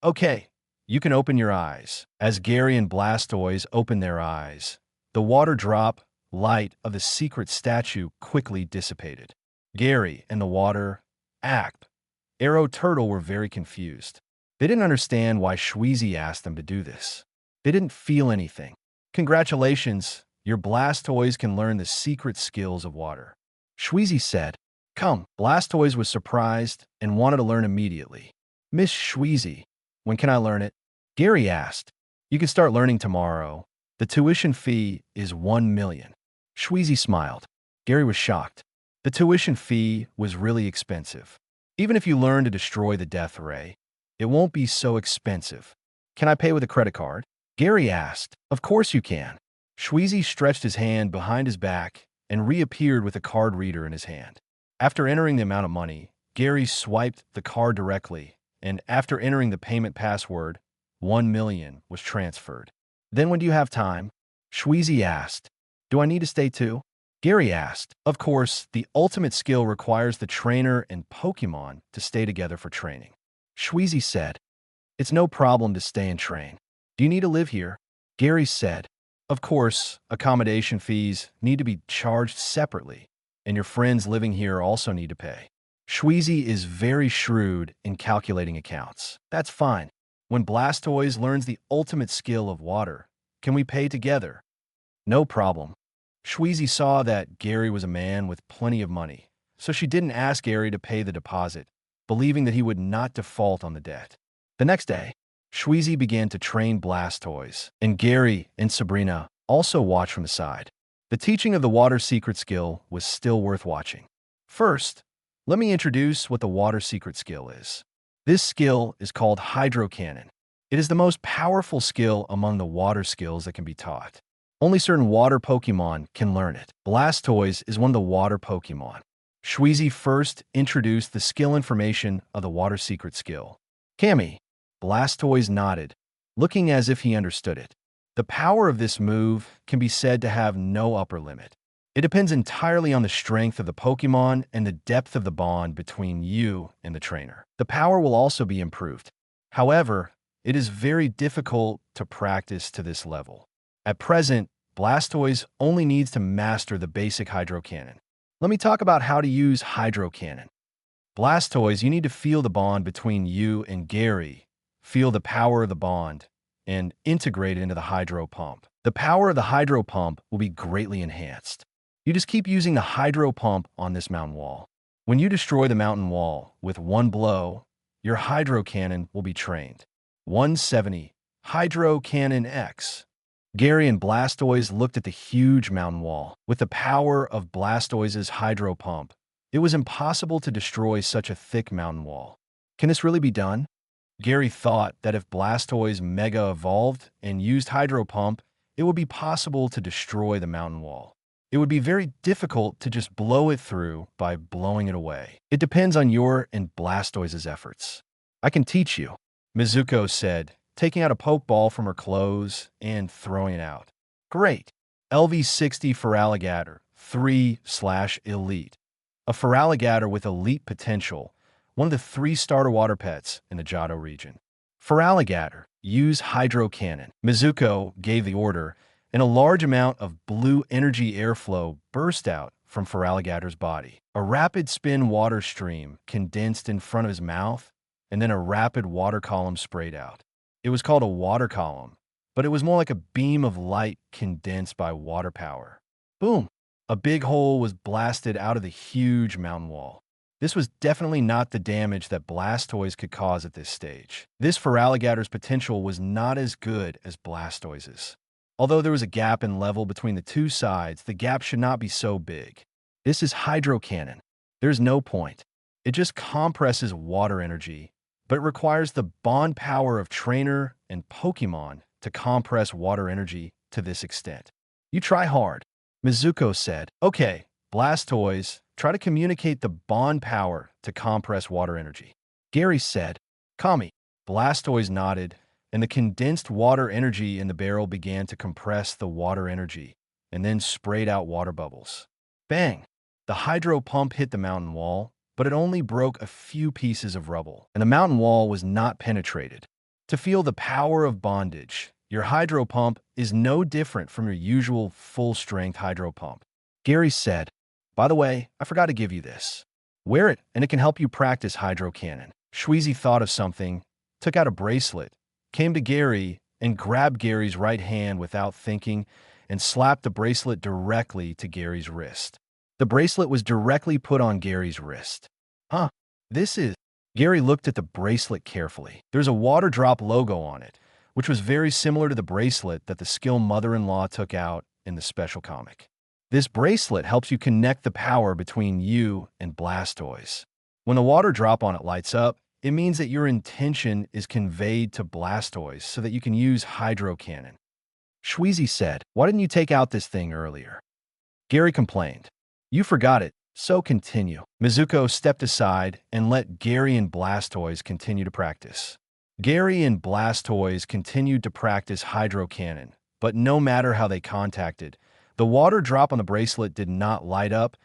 "Okay, you can open your eyes." As Gary and Blastoise opened their eyes, the water drop light of the secret statue quickly dissipated. Gary and the water, Arrow Turtle were very confused. They didn't understand why Shweezy asked them to do this. They didn't feel anything. Congratulations, your Blastoise can learn the secret skills of water. Shweezy said. Come. Blastoise was surprised and wanted to learn immediately. Miss Shweezy, when can I learn it? Gary asked. You can start learning tomorrow. The tuition fee is 1 million. Shweezy smiled. Gary was shocked. The tuition fee was really expensive. Even if you learn to destroy the death ray, it won't be so expensive. Can I pay with a credit card? Gary asked. Of course you can. Shweezy stretched his hand behind his back and reappeared with a card reader in his hand. After entering the amount of money, Gary swiped the card directly, and after entering the payment password, 1 million was transferred. Then when do you have time? Shweezy asked. Do I need to stay too? Gary asked. Of course, the ultimate skill requires the trainer and Pokémon to stay together for training. Shweezy said. It's no problem to stay and train. Do you need to live here? Gary said. Of course, accommodation fees need to be charged separately, and your friends living here also need to pay. Shweezy is very shrewd in calculating accounts. That's fine. When Blastoise learns the ultimate skill of water, can we pay together? No problem. Shweezy saw that Gary was a man with plenty of money, so she didn't ask Gary to pay the deposit, believing that he would not default on the debt. The next day, Shweezy began to train Blastoise, and Gary and Sabrina also watched from the side. The teaching of the water secret skill was still worth watching. First, let me introduce what the water secret skill is. This skill is called Hydro Cannon. It is the most powerful skill among the water skills that can be taught. Only certain water Pokémon can learn it. Blastoise is one of the water Pokémon. Shweezy first introduced the skill information of the water secret skill. Cammy. Blastoise nodded, looking as if he understood it. The power of this move can be said to have no upper limit. It depends entirely on the strength of the Pokémon and the depth of the bond between you and the trainer. The power will also be improved. However, it is very difficult to practice to this level. At present, Blastoise only needs to master the basic Hydro Cannon. Let me talk about how to use Hydro Cannon. Blastoise, you need to feel the bond between you and Gary, feel the power of the bond, and integrate it into the hydro pump. The power of the hydro pump will be greatly enhanced. You just keep using the hydro pump on this mountain wall. When you destroy the mountain wall with one blow, your hydro cannon will be trained. 170. Hydro Cannon X. Gary and Blastoise looked at the huge mountain wall. With the power of Blastoise's hydro pump, it was impossible to destroy such a thick mountain wall. Can this really be done? Gary thought that if Blastoise Mega evolved and used hydro pump, it would be possible to destroy the mountain wall. It would be very difficult to just blow it through by blowing it away. It depends on your and Blastoise's efforts. I can teach you, Mizuko said, taking out a Pokeball from her clothes and throwing it out. Great. LV60 Feraligatr 3/Elite. A Feraligatr with elite potential, one of the 3 starter water pets in the Johto region. Feraligatr, use Hydro Cannon. Mizuko gave the order, and a large amount of blue energy airflow burst out from Feraligatr's body. A rapid spin water stream condensed in front of his mouth, and then a rapid water column sprayed out. It was called a water column, but it was more like a beam of light condensed by water power. Boom! A big hole was blasted out of the huge mountain wall. This was definitely not the damage that Blastoise could cause at this stage. This Feraligatr's potential was not as good as Blastoise's. Although there was a gap in level between the two sides, the gap should not be so big. This is Hydro Cannon. There's no point. It just compresses water energy, but it requires the bond power of Trainer and Pokémon to compress water energy to this extent. You try hard. Mizuko said, okay, Blastoise, try to communicate the bond power to compress water energy. Gary said, Kami. Blastoise nodded, and the condensed water energy in the barrel began to compress the water energy, and then sprayed out water bubbles. Bang! The hydro pump hit the mountain wall, but it only broke a few pieces of rubble, and the mountain wall was not penetrated. To feel the power of bondage, your hydro pump is no different from your usual full-strength hydro pump. Gary said, by the way, I forgot to give you this. Wear it, and it can help you practice hydro cannon. Shweezy thought of something, took out a bracelet, came to Gary, and grabbed Gary's right hand without thinking, and slapped the bracelet directly to Gary's wrist. The bracelet was directly put on Gary's wrist. Huh, this is... Gary looked at the bracelet carefully. There's a water drop logo on it, which was very similar to the bracelet that the skill mother-in-law took out in the special comic. This bracelet helps you connect the power between you and Blastoise. When the water drop on it lights up, it means that your intention is conveyed to Blastoise so that you can use Hydro Cannon. Shweezy said, why didn't you take out this thing earlier? Gary complained. You forgot it, so continue. Mizuko stepped aside and let Gary and Blastoise continue to practice. Gary and Blastoise continued to practice Hydro Cannon, but no matter how they contacted, the water drop on the bracelet did not light up,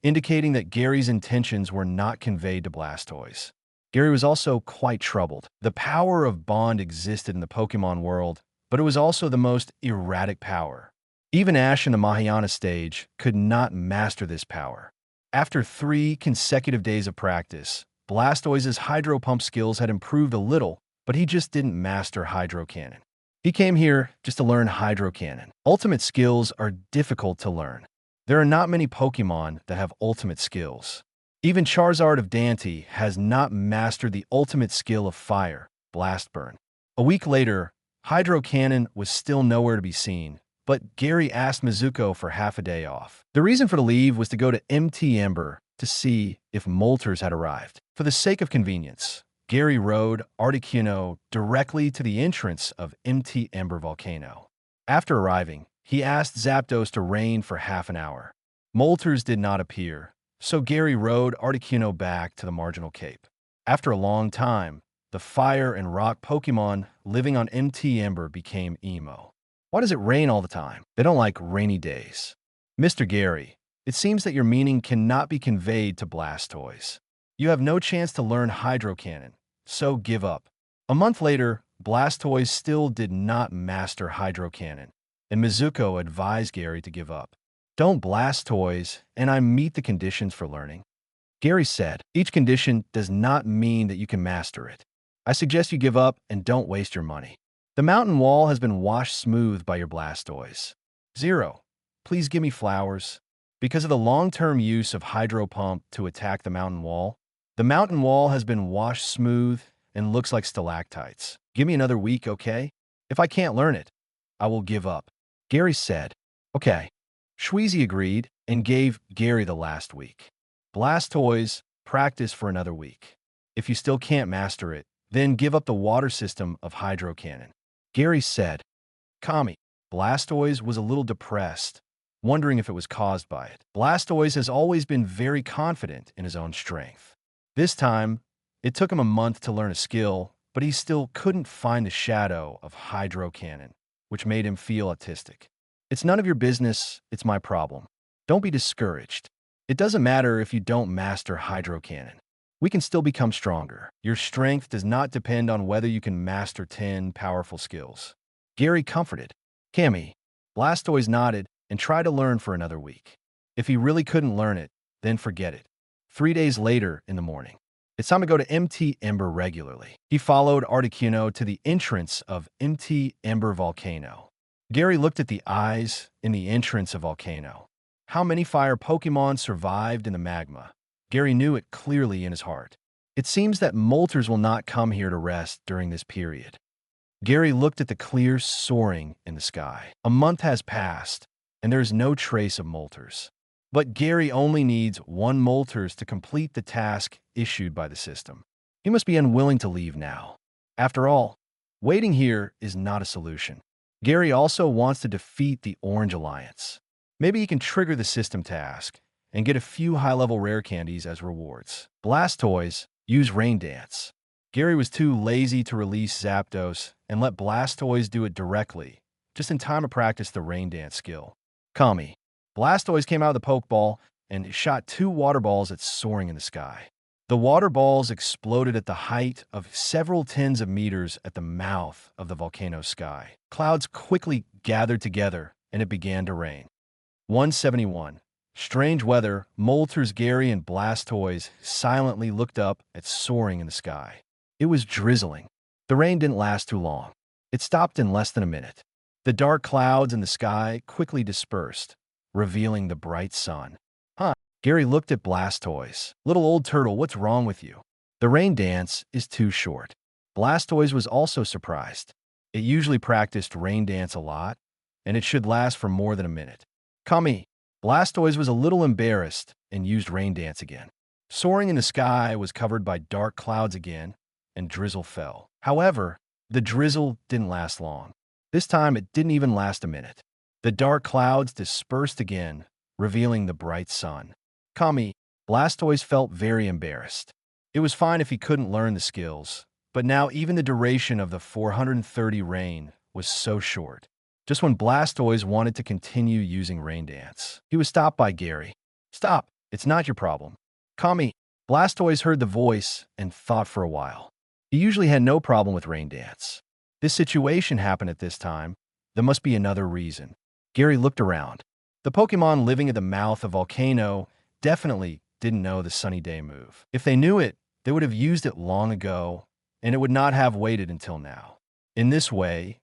indicating that Gary's intentions were not conveyed to Blastoise. Gary was also quite troubled. The power of bond existed in the Pokémon world, but it was also the most erratic power. Even Ash in the Mahayana stage could not master this power. After 3 consecutive days of practice, Blastoise's Hydro Pump skills had improved a little, but he just didn't master Hydro Cannon. He came here just to learn Hydro Cannon. Ultimate skills are difficult to learn. There are not many Pokémon that have ultimate skills. Even Charizard of Dante has not mastered the ultimate skill of Fire, Blast Burn. A week later, Hydro Cannon was still nowhere to be seen, but Gary asked Mizuko for half a day off. The reason for the leave was to go to MT Ember to see if Moltres had arrived. For the sake of convenience, Gary rode Articuno directly to the entrance of MT Ember Volcano. After arriving, he asked Zapdos to rain for half an hour. Moltres did not appear, so Gary rode Articuno back to the Marginal Cape. After a long time, the Fire and Rock Pokémon living on MT Ember became emo. Why does it rain all the time? They don't like rainy days. Mr. Gary, it seems that your meaning cannot be conveyed to Blastoise. You have no chance to learn Hydro Cannon, so give up. A month later, Blastoise still did not master Hydro Cannon, and Mizuko advised Gary to give up. Don't Blastoise, and I meet the conditions for learning. Gary said, each condition does not mean that you can master it. I suggest you give up and don't waste your money. The mountain wall has been washed smooth by your Blastoise. 0. Please give me flowers. Because of the long-term use of hydro pump to attack the mountain wall has been washed smooth and looks like stalactites. Give me another week, okay? If I can't learn it, I will give up. Gary said, okay. Shweezy agreed and gave Gary the last week. Blastoise, practice for another week. If you still can't master it, then give up the water system of Hydro Cannon. Gary said, Kami. Blastoise was a little depressed, wondering if it was caused by it. Blastoise has always been very confident in his own strength. This time, it took him a month to learn a skill, but he still couldn't find the shadow of Hydro Cannon, which made him feel autistic. It's none of your business, it's my problem. Don't be discouraged. It doesn't matter if you don't master Hydro Cannon. We can still become stronger. Your strength does not depend on whether you can master 10 powerful skills. Gary comforted Cammy. Blastoise nodded and tried to learn for another week. If he really couldn't learn it, then forget it. 3 days later in the morning, it's time to go to MT Ember regularly. He followed Articuno to the entrance of MT Ember Volcano. Gary looked at the eyes in the entrance of Volcano. How many fire Pokémon survived in the magma? Gary knew it clearly in his heart. It seems that molters will not come here to rest during this period. Gary looked at the clear soaring in the sky. A month has passed, and there is no trace of molters. But Gary only needs 1 molters to complete the task issued by the system. He must be unwilling to leave now. After all, waiting here is not a solution. Gary also wants to defeat the Orange Alliance. Maybe he can trigger the system task and get a few high-level rare candies as rewards. Blastoise, use Rain Dance. Gary was too lazy to release Zapdos and let Blastoise do it directly, just in time to practice the Rain Dance skill. Kami. Blastoise came out of the Pokeball and shot 2 water balls at soaring in the sky. The water balls exploded at the height of several tens of meters at the mouth of the volcano's sky. Clouds quickly gathered together, and it began to rain. 171. Strange weather, Moltres, Gary, and Blastoise silently looked up at soaring in the sky. It was drizzling. The rain didn't last too long. It stopped in less than a minute. The dark clouds in the sky quickly dispersed, revealing the bright sun. Gary looked at Blastoise. Little old turtle, what's wrong with you? The rain dance is too short. Blastoise was also surprised. It usually practiced rain dance a lot, and it should last for more than a minute. Kami. Blastoise was a little embarrassed and used rain dance again. Soaring in the sky was covered by dark clouds again, and drizzle fell. However, the drizzle didn't last long. This time, it didn't even last a minute. The dark clouds dispersed again, revealing the bright sun. Kami. Blastoise felt very embarrassed. It was fine if he couldn't learn the skills, but now even the duration of the 430 rain was so short. Just when Blastoise wanted to continue using Rain Dance, he was stopped by Gary. Stop, it's not your problem. Kami. Blastoise heard the voice and thought for a while. He usually had no problem with Rain Dance. This situation happened at this time. There must be another reason. Gary looked around. The Pokémon living at the mouth of Volcano definitely didn't know the Sunny Day move. If they knew it, they would have used it long ago, and it would not have waited until now. In this way,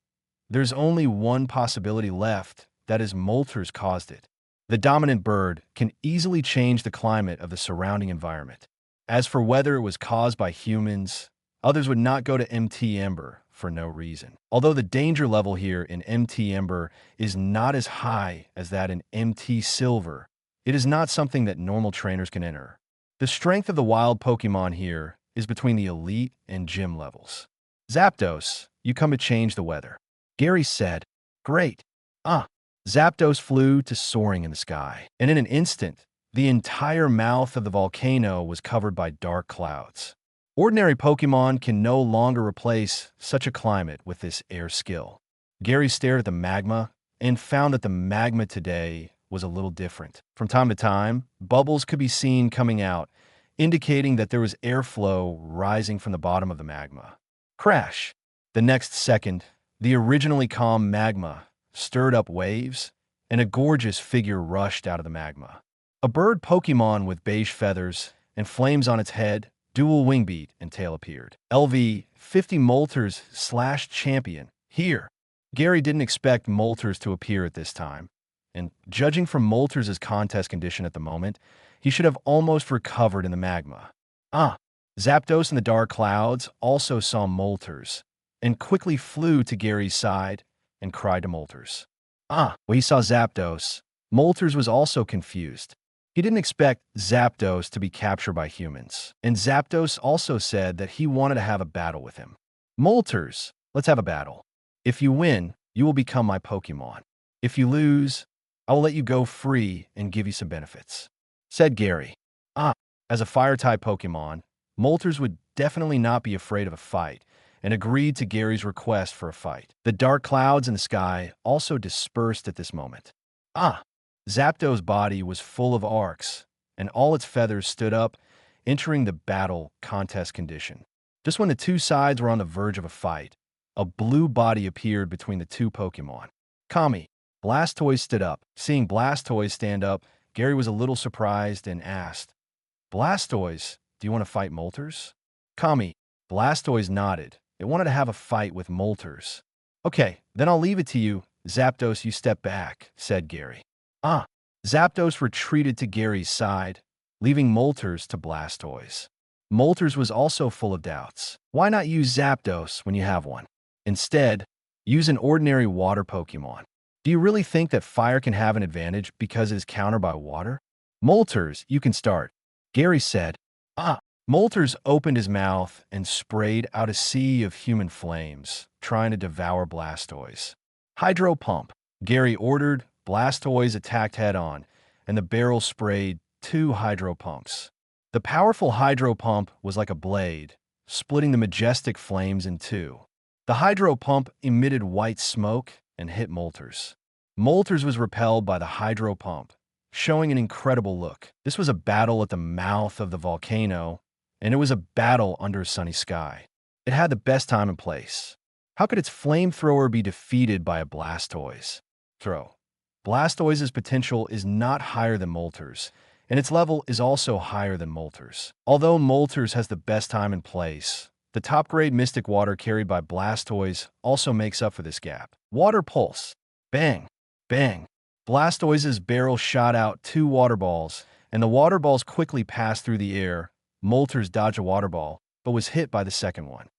there's only one possibility left, that is Moltres caused it. The dominant bird can easily change the climate of the surrounding environment. As for whether it was caused by humans, others would not go to MT Ember for no reason. Although the danger level here in MT Ember is not as high as that in MT Silver, it is not something that normal trainers can enter. The strength of the wild Pokémon here is between the elite and gym levels. Zapdos, you come to change the weather. Gary said, great. Zapdos flew to soaring in the sky, and in an instant, the entire mouth of the volcano was covered by dark clouds. Ordinary Pokémon can no longer replace such a climate with this air skill. Gary stared at the magma and found that the magma today was a little different. From time to time, bubbles could be seen coming out, indicating that there was airflow rising from the bottom of the magma. Crash! The next second, the originally calm magma stirred up waves, and a gorgeous figure rushed out of the magma. A bird Pokémon with beige feathers and flames on its head, dual wing beat, and tail appeared. LV 50 Moltres / champion. Here. Gary didn't expect Moltres to appear at this time, and judging from Moltres' contest condition at the moment, he should have almost recovered in the magma. Zapdos in the dark clouds also saw Moltres, and quickly flew to Gary's side and cried to Moltres. When he saw Zapdos, Moltres was also confused. He didn't expect Zapdos to be captured by humans, and Zapdos also said that he wanted to have a battle with him. Moltres, let's have a battle. If you win, you will become my Pokémon. If you lose, I will let you go free and give you some benefits, said Gary. As a Fire-type Pokémon, Moltres would definitely not be afraid of a fight, and agreed to Gary's request for a fight. The dark clouds in the sky also dispersed at this moment. Zapdos' body was full of arcs, and all its feathers stood up, entering the battle contest condition. Just when the two sides were on the verge of a fight, a blue body appeared between the two Pokémon. Kami. Blastoise stood up. Seeing Blastoise stand up, Gary was a little surprised and asked, Blastoise, do you want to fight Moltres? Kami. Blastoise nodded. It wanted to have a fight with Moltres. Okay, then I'll leave it to you. Zapdos, you step back, said Gary. Zapdos retreated to Gary's side, leaving Moltres to Blastoise. Moltres was also full of doubts. Why not use Zapdos when you have one? Instead, use an ordinary water Pokémon. Do you really think that fire can have an advantage because it is countered by water? Moltres, you can start, Gary said. Moltres opened his mouth and sprayed out a sea of human flames, trying to devour Blastoise. Hydro Pump, Gary ordered. Blastoise attacked head-on, and the barrel sprayed 2 hydro pumps. The powerful hydro pump was like a blade, splitting the majestic flames in two. The hydro pump emitted white smoke and hit Moltres. Moltres was repelled by the hydro pump, showing an incredible look. This was a battle at the mouth of the volcano, and it was a battle under a sunny sky. It had the best time and place. How could its flamethrower be defeated by a Blastoise? Blastoise's potential is not higher than Moltres, and its level is also higher than Moltres. Although Moltres has the best time and place, the top-grade Mystic Water carried by Blastoise also makes up for this gap. Water Pulse. Bang! Bang! Blastoise's barrel shot out 2 water balls, and the water balls quickly passed through the air. Moltres dodged a water ball, but was hit by the second one.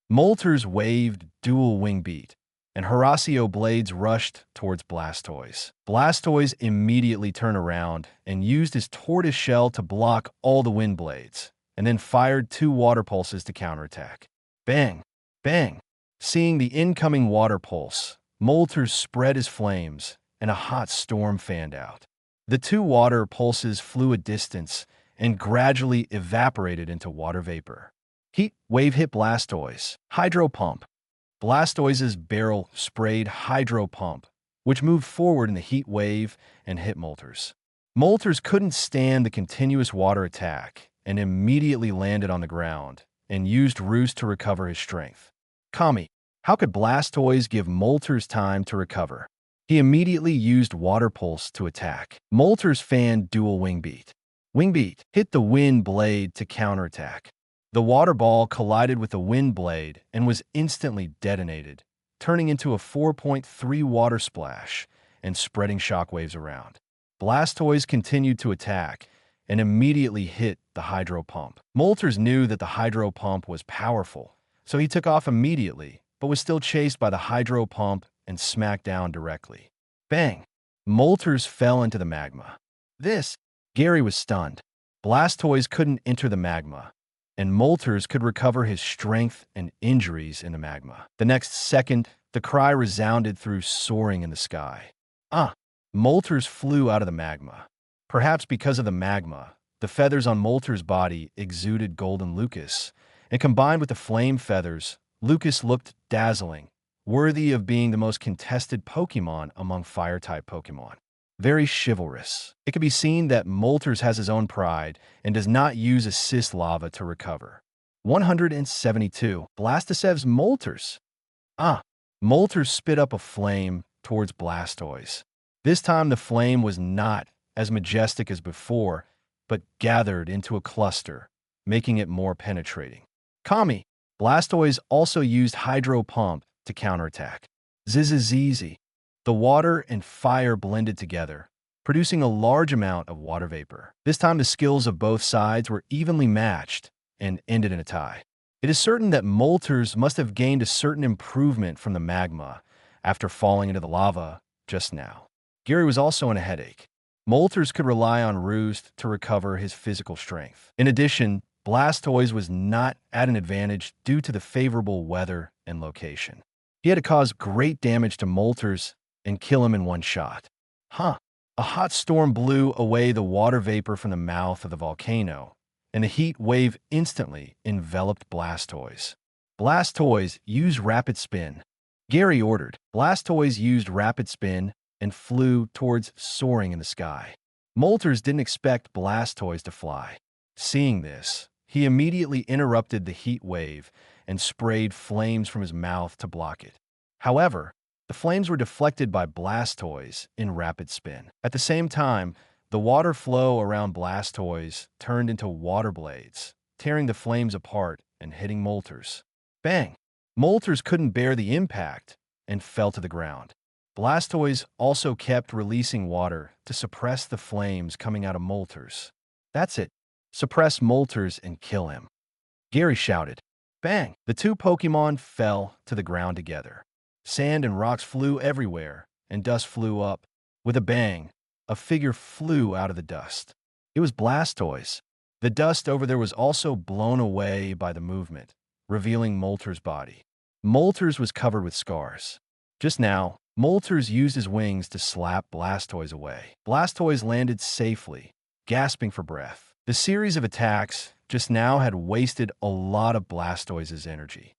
Moltres waved dual wing beat, and Horacio blades rushed towards Blastoise. Blastoise immediately turned around and used his tortoise shell to block all the wind blades, and then fired 2 water pulses to counterattack. Bang! Bang! Seeing the incoming water pulse, Moltres spread his flames, and a hot storm fanned out. The 2 water pulses flew a distance and gradually evaporated into water vapor. Heat wave hit Blastoise. Hydro Pump. Blastoise's barrel sprayed Hydro Pump, which moved forward in the heat wave and hit Moltres. Moltres couldn't stand the continuous water attack and immediately landed on the ground and used Roost to recover his strength. Kami. How could Blastoise give Moltres time to recover? He immediately used Water Pulse to attack. Moltres fanned dual Wing Beat. Wing Beat hit the Wind Blade to counterattack. The water ball collided with the wind blade and was instantly detonated, turning into a 4.3 water splash and spreading shockwaves around. Blastoise continued to attack and immediately hit the Hydro Pump. Moltres knew that the Hydro Pump was powerful, so he took off immediately, but was still chased by the Hydro Pump and smacked down directly. Bang! Moltres fell into the magma. Gary was stunned. Blastoise couldn't enter the magma, and Moltres could recover his strength and injuries in the magma. The next second, the cry resounded through soaring in the sky. Moltres flew out of the magma. Perhaps because of the magma, the feathers on Moltres' body exuded golden Lucas, and combined with the flame feathers, Lucas looked dazzling, worthy of being the most contested Pokémon among Fire-type Pokémon. Very chivalrous. It can be seen that Moltres has his own pride and does not use assist lava to recover. 172. Blastisev's Moltres. Moltres spit up a flame towards Blastoise. This time the flame was not as majestic as before, but gathered into a cluster, making it more penetrating. Kami, Blastoise also used Hydro Pump to counterattack. Zizizizi. The water and fire blended together, producing a large amount of water vapor. This time the skills of both sides were evenly matched and ended in a tie. It is certain that Moltres must have gained a certain improvement from the magma after falling into the lava just now. Gary was also in a headache. Moltres could rely on Roost to recover his physical strength. In addition, Blastoise was not at an advantage due to the favorable weather and location. He had to cause great damage to Moltres and kill him in one shot. A hot storm blew away the water vapor from the mouth of the volcano, and a heat wave instantly enveloped Blastoise. Blastoise, use Rapid Spin. Gary ordered. Blastoise used Rapid Spin and flew towards soaring in the sky. Moltres didn't expect Blastoise to fly. Seeing this, he immediately interrupted the heat wave and sprayed flames from his mouth to block it. However, the flames were deflected by Blastoise in Rapid Spin. At the same time, the water flow around Blastoise turned into water blades, tearing the flames apart and hitting Moltres. Bang! Moltres couldn't bear the impact and fell to the ground. Blastoise also kept releasing water to suppress the flames coming out of Moltres. That's it. Suppress Moltres and kill him. Gary shouted. Bang! The two Pokémon fell to the ground together. Sand and rocks flew everywhere, and dust flew up. With a bang, a figure flew out of the dust. It was Blastoise. The dust over there was also blown away by the movement, revealing Moltres' body. Moltres was covered with scars. Just now, Moltres used his wings to slap Blastoise away. Blastoise landed safely, gasping for breath. The series of attacks just now had wasted a lot of Blastoise's energy.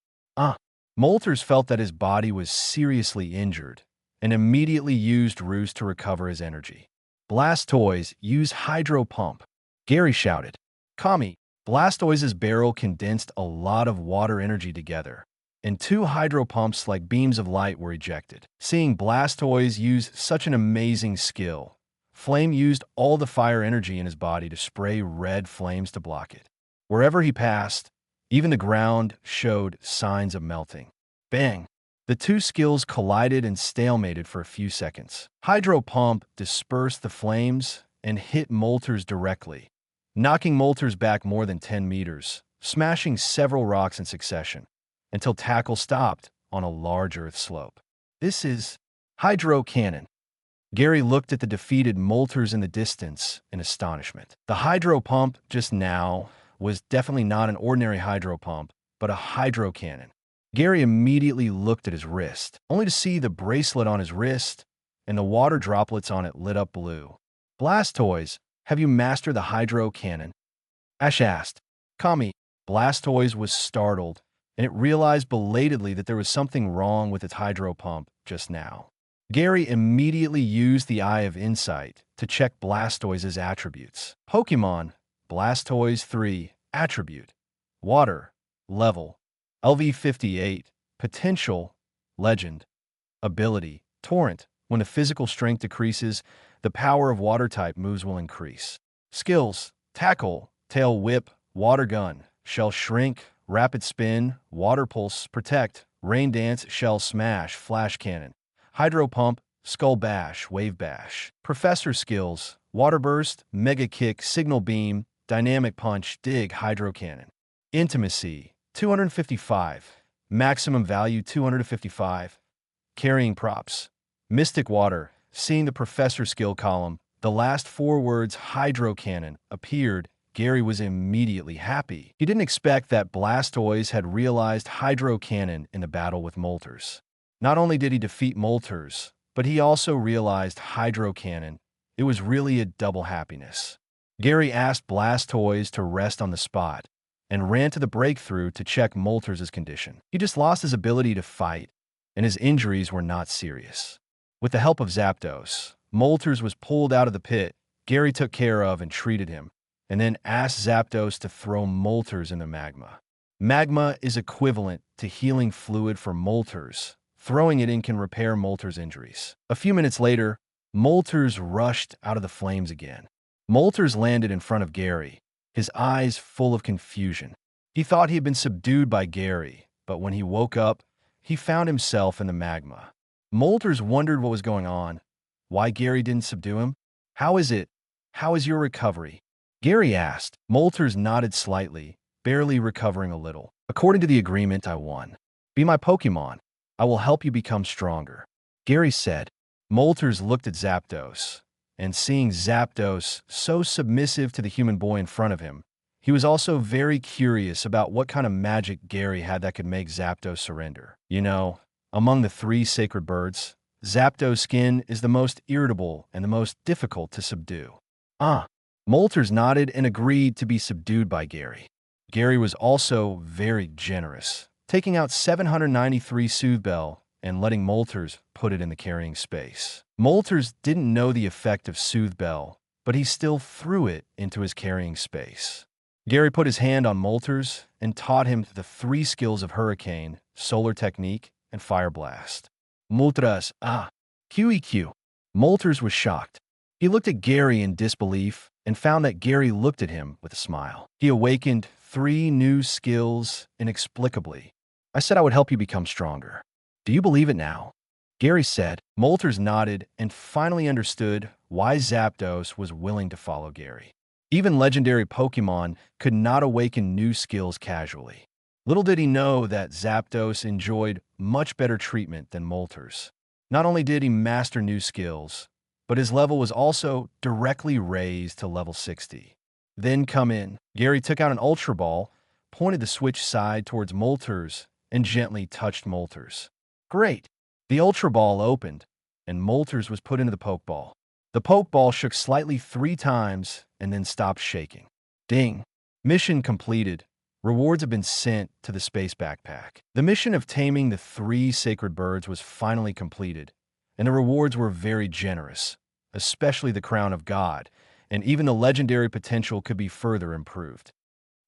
Moltres felt that his body was seriously injured and immediately used Roost to recover his energy. Blastoise, use Hydro Pump. Gary shouted. Kami, Blastoise's barrel condensed a lot of water energy together, and two hydro pumps like beams of light were ejected. Seeing Blastoise use such an amazing skill, Flame used all the fire energy in his body to spray red flames to block it. Wherever he passed, even the ground showed signs of melting. Bang! The two skills collided and stalemated for a few seconds. Hydro Pump dispersed the flames and hit Moltres directly, knocking Moltres back more than 10 meters, smashing several rocks in succession, until Tackle stopped on a large earth slope. This is Hydro Cannon. Gary looked at the defeated Moltres in the distance in astonishment. The Hydro Pump just now was definitely not an ordinary Hydro Pump, but a Hydro Cannon. Gary immediately looked at his wrist, only to see the bracelet on his wrist and the water droplets on it lit up blue. Blastoise, have you mastered the Hydro Cannon? Ash asked. Kami, Blastoise was startled, and it realized belatedly that there was something wrong with its Hydro Pump just now. Gary immediately used the Eye of Insight to check Blastoise's attributes. Pokémon, Blastoise 3, Attribute, Water, Level, LV58, Potential, Legend, Ability, Torrent. When the physical strength decreases, the power of water type moves will increase. Skills, Tackle, Tail Whip, Water Gun, Shell Shrink, Rapid Spin, Water Pulse, Protect, Rain Dance, Shell Smash, Flash Cannon, Hydro Pump, Skull Bash, Wave Bash. Professor Skills, Water Burst, Mega Kick, Signal Beam, Dynamic Punch, Dig, Hydro Cannon. Intimacy, 255. Maximum value, 255. Carrying Props. Mystic Water. Seeing the Professor skill column, the last 4 words Hydro Cannon appeared. Gary was immediately happy. He didn't expect that Blastoise had realized Hydro Cannon in the battle with Moltres. Not only did he defeat Moltres, but he also realized Hydro Cannon. It was really a double happiness. Gary asked Blastoise to rest on the spot and ran to the breakthrough to check Moltres' condition. He just lost his ability to fight, and his injuries were not serious. With the help of Zapdos, Moltres was pulled out of the pit. Gary took care of and treated him, and then asked Zapdos to throw Moltres in the magma. Magma is equivalent to healing fluid for Moltres. Throwing it in can repair Moltres' injuries. A few minutes later, Moltres rushed out of the flames again. Moltres landed in front of Gary, his eyes full of confusion. He thought he had been subdued by Gary, but when he woke up, he found himself in the magma. Moltres wondered what was going on, why Gary didn't subdue him. How is it? How is your recovery? Gary asked. Moltres nodded slightly, barely recovering a little. According to the agreement, I won. Be my Pokémon. I will help you become stronger. Gary said. Moltres looked at Zapdos, and seeing Zapdos so submissive to the human boy in front of him, he was also very curious about what kind of magic Gary had that could make Zapdos surrender. You know, among the 3 sacred birds, Zapdos' skin is the most irritable and the most difficult to subdue. Moltres nodded and agreed to be subdued by Gary. Gary was also very generous, taking out 793 Soothe Bell and letting Moltres put it in the carrying space. Moltres didn't know the effect of Soothe Bell, but he still threw it into his carrying space. Gary put his hand on Moltres and taught him the 3 skills of Hurricane, Solar Technique, and Fire Blast. Moltres, QEQ. Moltres was shocked. He looked at Gary in disbelief and found that Gary looked at him with a smile. He awakened 3 new skills inexplicably. I said I would help you become stronger. Do you believe it now? Gary said. Moltres nodded and finally understood why Zapdos was willing to follow Gary. Even legendary Pokémon could not awaken new skills casually. Little did he know that Zapdos enjoyed much better treatment than Moltres. Not only did he master new skills, but his level was also directly raised to level 60. Then come in. Gary took out an Ultra Ball, pointed the switch side towards Moltres, and gently touched Moltres. Great! The Ultra Ball opened, and Moltres was put into the Pokeball. The Pokeball shook slightly 3 times and then stopped shaking. Ding! Mission completed. Rewards have been sent to the space backpack. The mission of taming the 3 sacred birds was finally completed, and the rewards were very generous, especially the Crown of God, and even the legendary potential could be further improved.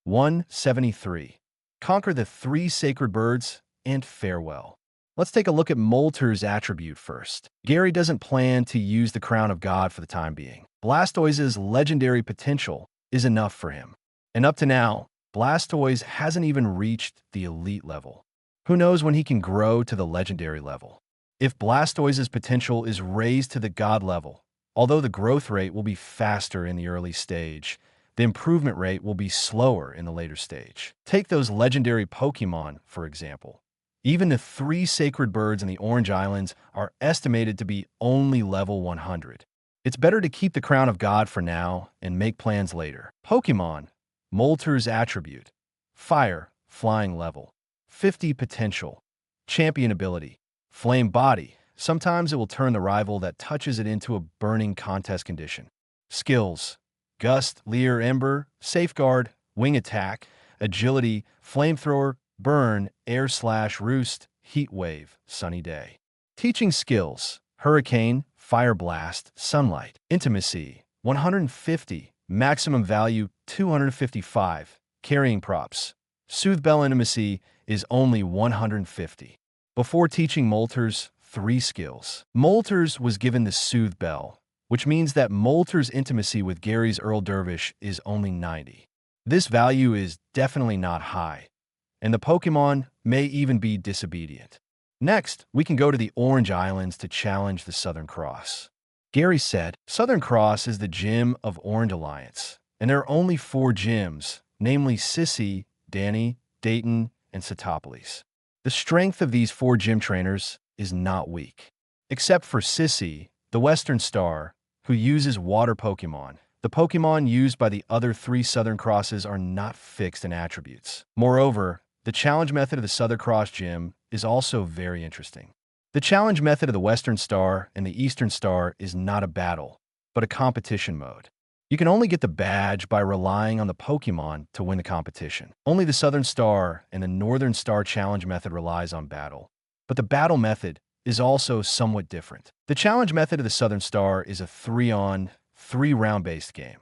173. Conquer the 3 sacred birds and farewell. Let's take a look at Moltres' attribute first. Gary doesn't plan to use the Crown of God for the time being. Blastoise's legendary potential is enough for him. And up to now, Blastoise hasn't even reached the elite level. Who knows when he can grow to the legendary level? If Blastoise's potential is raised to the God level, although the growth rate will be faster in the early stage, the improvement rate will be slower in the later stage. Take those legendary Pokémon, for example. Even the 3 sacred birds in the Orange Islands are estimated to be only level 100. It's better to keep the Crown of God for now and make plans later. Pokémon. Moltres' attribute. Fire, flying level. 50 potential. Champion ability. Flame body. Sometimes it will turn the rival that touches it into a burning contest condition. Skills. Gust, Leer, Ember, Safeguard, Wing Attack, Agility, Flamethrower, Burn, Air Slash, Roost, Heat Wave, Sunny Day. Teaching skills. Hurricane, Fire Blast, Sunlight. Intimacy, 150. Maximum value, 255. Carrying props. Soothe Bell Intimacy is only 150. Before teaching Moltres 3 skills, Moltres was given the Soothe Bell, which means that Moltres' intimacy with Gary's Earl Dervish is only 90. This value is definitely not high, and the Pokémon may even be disobedient. Next, we can go to the Orange Islands to challenge the Southern Cross. Gary said, Southern Cross is the gym of Orange Alliance, and there are only 4 gyms, namely Sissy, Danny, Dayton, and Satopolis. The strength of these 4 gym trainers is not weak. Except for Sissy, the Western Star, who uses water Pokémon. The Pokémon used by the other 3 Southern Crosses are not fixed in attributes. Moreover, the challenge method of the Southern Cross gym is also very interesting. The challenge method of the Western Star and the Eastern Star is not a battle, but a competition mode. You can only get the badge by relying on the Pokémon to win the competition. Only the Southern Star and the Northern Star challenge method relies on battle, but the battle method is also somewhat different. The challenge method of the Southern Star is a 3-on-3 round-based game.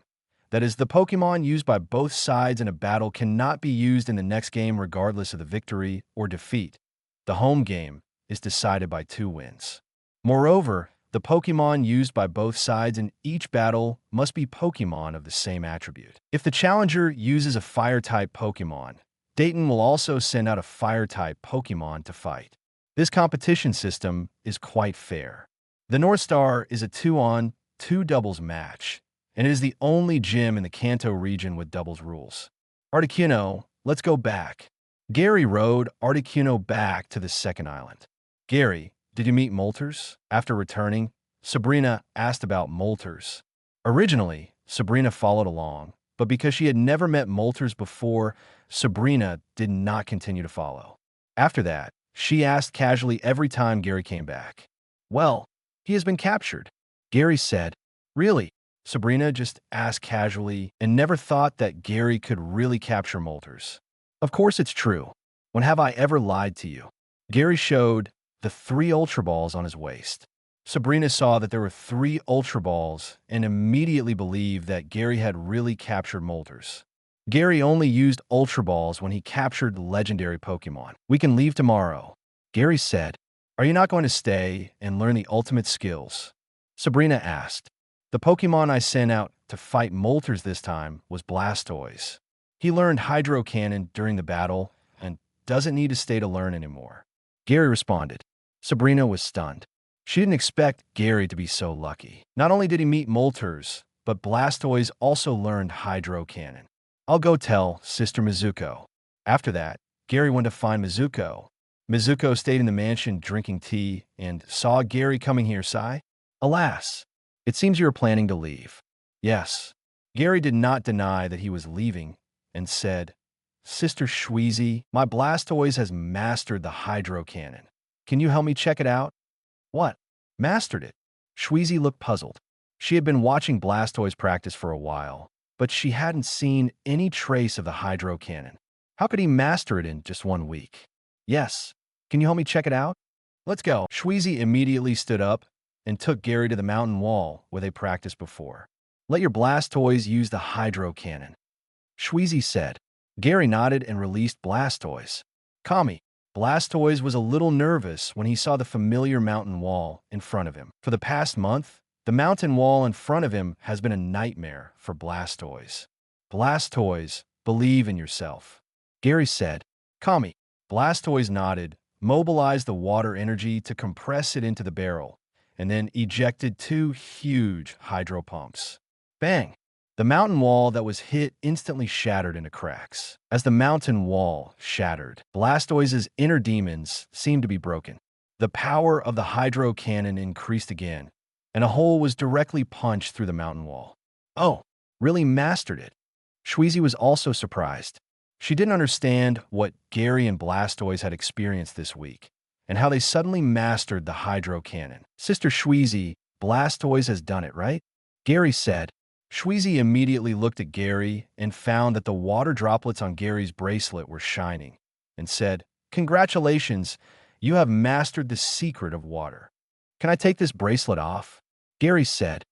That is, the Pokémon used by both sides in a battle cannot be used in the next game regardless of the victory or defeat. The home game is decided by 2 wins. Moreover, The Pokémon used by both sides in each battle must be Pokémon of the same attribute. If the challenger uses a Fire-type Pokémon, Dayton will also send out a Fire-type Pokémon to fight. This competition system is quite fair. The North Star is a 2-on-2 doubles match, and it is the only gym in the Kanto region with doubles rules. Articuno, let's go back. Gary rode Articuno back to the second island. Gary, did you meet Moltres? After returning, Sabrina asked about Moltres. Originally, Sabrina followed along, but because she had never met Moltres before, Sabrina did not continue to follow. After that, she asked casually every time Gary came back. Well, he has been captured. Gary said, Really? Sabrina just asked casually and never thought that Gary could really capture Moltres. Of course it's true. When have I ever lied to you? Gary showed the 3 Ultra Balls on his waist. Sabrina saw that there were 3 Ultra Balls and immediately believed that Gary had really captured Moltres. Gary only used Ultra Balls when he captured legendary Pokémon. We can leave tomorrow. Gary said, Are you not going to stay and learn the ultimate skills? Sabrina asked. The Pokémon I sent out to fight Moltres this time was Blastoise. He learned Hydro Cannon during the battle and doesn't need to stay to learn anymore. Gary responded. Sabrina was stunned. She didn't expect Gary to be so lucky. Not only did he meet Moltres, but Blastoise also learned Hydro Cannon. I'll go tell Sister Mizuko. After that, Gary went to find Mizuko. Mizuko stayed in the mansion drinking tea and saw Gary coming here, sigh. Alas, it seems you were planning to leave. Yes. Gary did not deny that he was leaving and said, Sister Shweezy, my Blastoise has mastered the Hydro Cannon. Can you help me check it out? What? Mastered it? Shweezy looked puzzled. She had been watching Blastoise practice for a while, but she hadn't seen any trace of the Hydro Cannon. How could he master it in just 1 week? Yes. Can you help me check it out? Let's go. Shweezy immediately stood up and took Gary to the mountain wall where they practiced before. Let your Blastoise use the Hydro Cannon. Shweezy said. Gary nodded and released Blastoise. Kami. Blastoise was a little nervous when he saw the familiar mountain wall in front of him. For the past month, the mountain wall in front of him has been a nightmare for Blastoise. Blastoise, believe in yourself. Gary said. Kami. Blastoise nodded, mobilized the water energy to compress it into the barrel, and then ejected 2 huge hydro pumps. Bang! The mountain wall that was hit instantly shattered into cracks. As the mountain wall shattered, Blastoise's inner demons seemed to be broken. The power of the Hydro Cannon increased again, and a hole was directly punched through the mountain wall. Oh, really mastered it. Shweezy was also surprised. She didn't understand what Gary and Blastoise had experienced this week, and how they suddenly mastered the Hydro Cannon. Sister Shweezy, Blastoise has done it, right? Gary said. Shweezy immediately looked at Gary and found that the water droplets on Gary's bracelet were shining, and said, Congratulations, you have mastered the secret of water. Can I take this bracelet off? Gary said,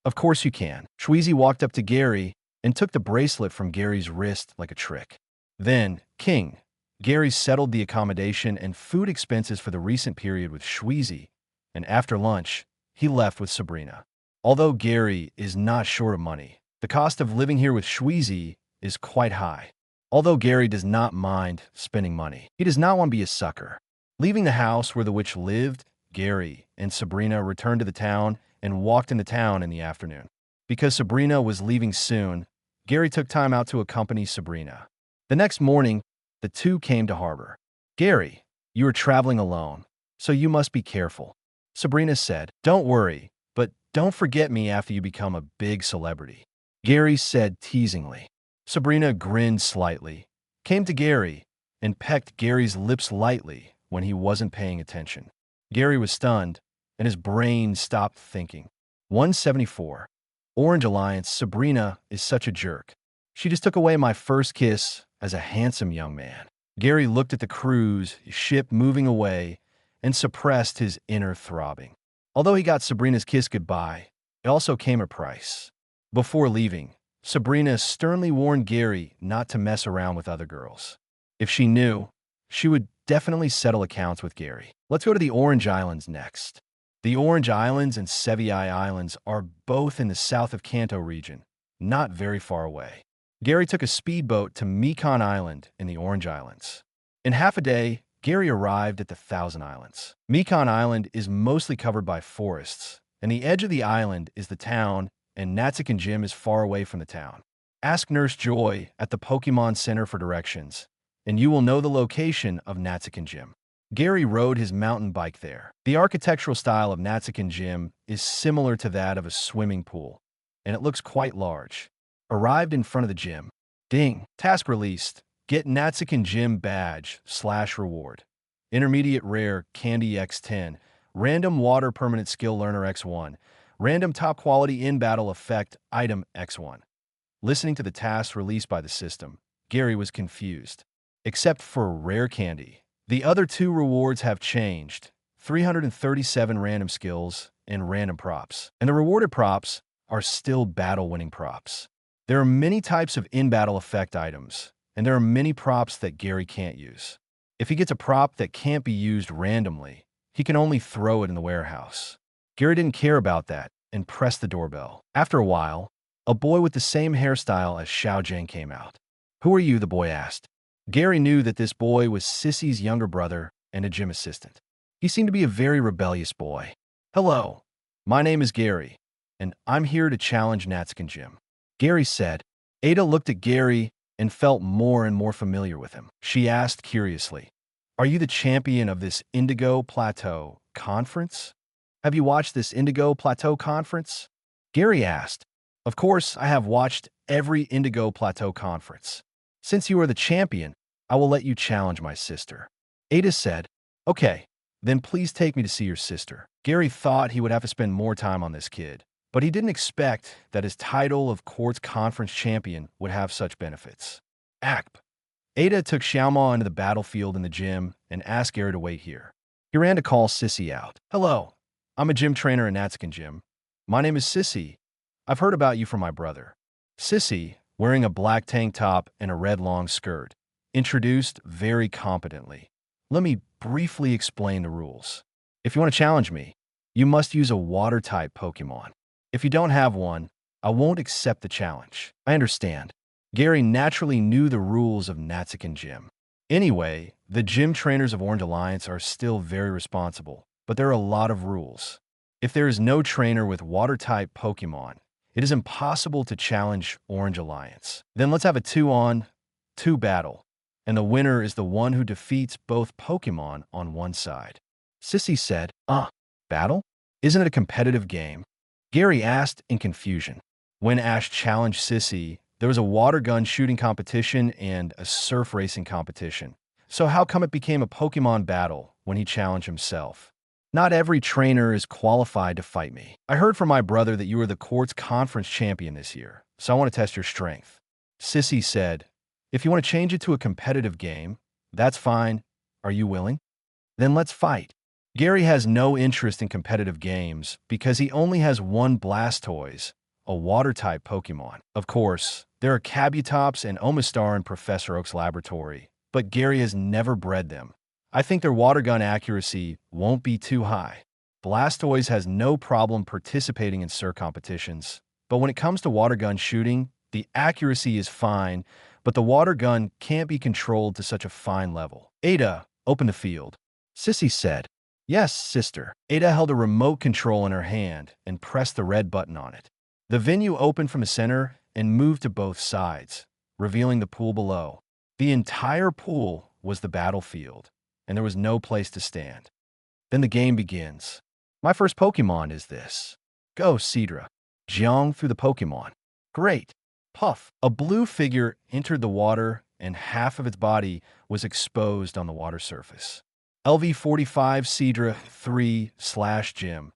Of course you can. Shweezy walked up to Gary and took the bracelet from Gary's wrist like a trick. Then, King, Gary settled the accommodation and food expenses for the recent period with Shweezy, and after lunch, he left with Sabrina. Although Gary is not short of money, the cost of living here with Shweezy is quite high. Although Gary does not mind spending money, he does not want to be a sucker. Leaving the house where the witch lived, Gary and Sabrina returned to the town and walked into town in the afternoon. Because Sabrina was leaving soon, Gary took time out to accompany Sabrina. The next morning, the two came to harbor. Gary, you are traveling alone, so you must be careful. Sabrina said, Don't worry, but don't forget me after you become a big celebrity. Gary said teasingly. Sabrina grinned slightly, came to Gary, and pecked Gary's lips lightly when he wasn't paying attention. Gary was stunned, and his brain stopped thinking. 174. Orange Alliance, Sabrina is such a jerk. She just took away my first kiss as a handsome young man. Gary looked at the cruise ship moving away and suppressed his inner throbbing. Although he got Sabrina's kiss goodbye, it also came a price. Before leaving, Sabrina sternly warned Gary not to mess around with other girls. If she knew, she would definitely settle accounts with Gary. Let's go to the Orange Islands next. The Orange Islands and Sevii Islands are both in the south of Kanto region, not very far away. Gary took a speedboat to Mekon Island in the Orange Islands. In half a day, Gary arrived at the Thousand Islands. Mekon Island is mostly covered by forests, and the edge of the island is the town, and Natsukin Gym is far away from the town. Ask Nurse Joy at the Pokémon Center for directions, and you will know the location of Natsukin Gym. Gary rode his mountain bike there. The architectural style of Natsukin Gym is similar to that of a swimming pool, and it looks quite large. Arrived in front of the gym. Ding. Task released. Get Natsukin Gym badge / reward. Intermediate rare Candy X10. Random water permanent skill learner X1. Random top quality in battle effect item X1. Listening to the tasks released by the system, Gary was confused. Except for rare candy. The other two rewards have changed. 337 random skills and random props. And the rewarded props are still battle-winning props. There are many types of in-battle effect items, and there are many props that Gary can't use. If he gets a prop that can't be used randomly, he can only throw it in the warehouse. Gary didn't care about that and pressed the doorbell. After a while, a boy with the same hairstyle as Xiao Jiang came out. "Who are you?" the boy asked. Gary knew that this boy was Sissy's younger brother and a gym assistant. He seemed to be a very rebellious boy. "Hello, my name is Gary, and I'm here to challenge Natsukin Gym," Gary said. Ada looked at Gary and felt more and more familiar with him. She asked curiously, "Are you the champion of this Indigo Plateau Conference? Have you watched this Indigo Plateau Conference?" Gary asked. "Of course, I have watched every Indigo Plateau Conference. Since you are the champion, I will let you challenge my sister." Ada said, "Okay, then please take me to see your sister." Gary thought he would have to spend more time on this kid, but he didn't expect that his title of Quartz Conference champion would have such benefits. Acp. Ada took Xiao Mao into the battlefield in the gym and asked Gary to wait here. He ran to call Sissy out. "Hello, I'm a gym trainer in Natsukin Gym. My name is Sissy. I've heard about you from my brother." Sissy, wearing a black tank top and a red long skirt, introduced very competently. "Let me briefly explain the rules. If you want to challenge me, you must use a water-type Pokémon. If you don't have one, I won't accept the challenge." "I understand." Gary naturally knew the rules of Natsukin Gym. Anyway, the gym trainers of Orange Alliance are still very responsible, but there are a lot of rules. If there is no trainer with water-type Pokémon, it is impossible to challenge Orange Alliance. Then let's have a 2-on-2 battle, and the winner is the one who defeats both Pokémon on one side. Sissy said, Battle? Isn't it a competitive game?" Gary asked in confusion. When Ash challenged Sissy, there was a water gun shooting competition and a surf racing competition. So how come it became a Pokémon battle when he challenged himself? "Not every trainer is qualified to fight me. I heard from my brother that you were the Quartz Conference champion this year, so I want to test your strength." Sissy said, "If you want to change it to a competitive game, that's fine. Are you willing? Then let's fight." Gary has no interest in competitive games because he only has one Blastoise, a water-type Pokémon. Of course, there are Kabutops and Omastar in Professor Oak's laboratory, but Gary has never bred them. I think their water gun accuracy won't be too high. Blastoise has no problem participating in SIR competitions, but when it comes to water gun shooting, the accuracy is fine, but the water gun can't be controlled to such a fine level. "Ada, open the field," Sissy said. "Yes, sister." Ada held a remote control in her hand and pressed the red button on it. The venue opened from the center and moved to both sides, revealing the pool below. The entire pool was the battlefield, and there was no place to stand. Then the game begins. "My first Pokémon is this. Go, Seadra." Jiang threw the Pokémon. "Great." Puff. A blue figure entered the water, and half of its body was exposed on the water surface. LV45 Seadra 3/Gym.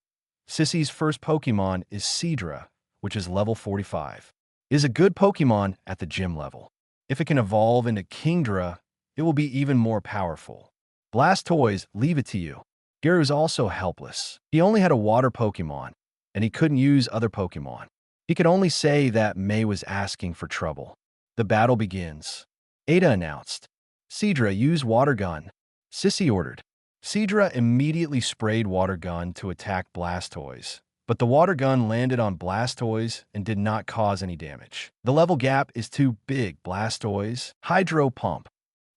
Sissy's first Pokémon is Seadra, which is level 45. It is a good Pokémon at the gym level. If it can evolve into Kingdra, it will be even more powerful. Blastoise, leave it to you. Gary was also helpless. He only had a water Pokémon, and he couldn't use other Pokémon. He could only say that May was asking for trouble. The battle begins. Ada announced. "Seadra, use water gun." Sissy ordered. Seadra immediately sprayed water gun to attack Blastoise, but the water gun landed on Blastoise and did not cause any damage. The level gap is too big. Blastoise, Hydro Pump.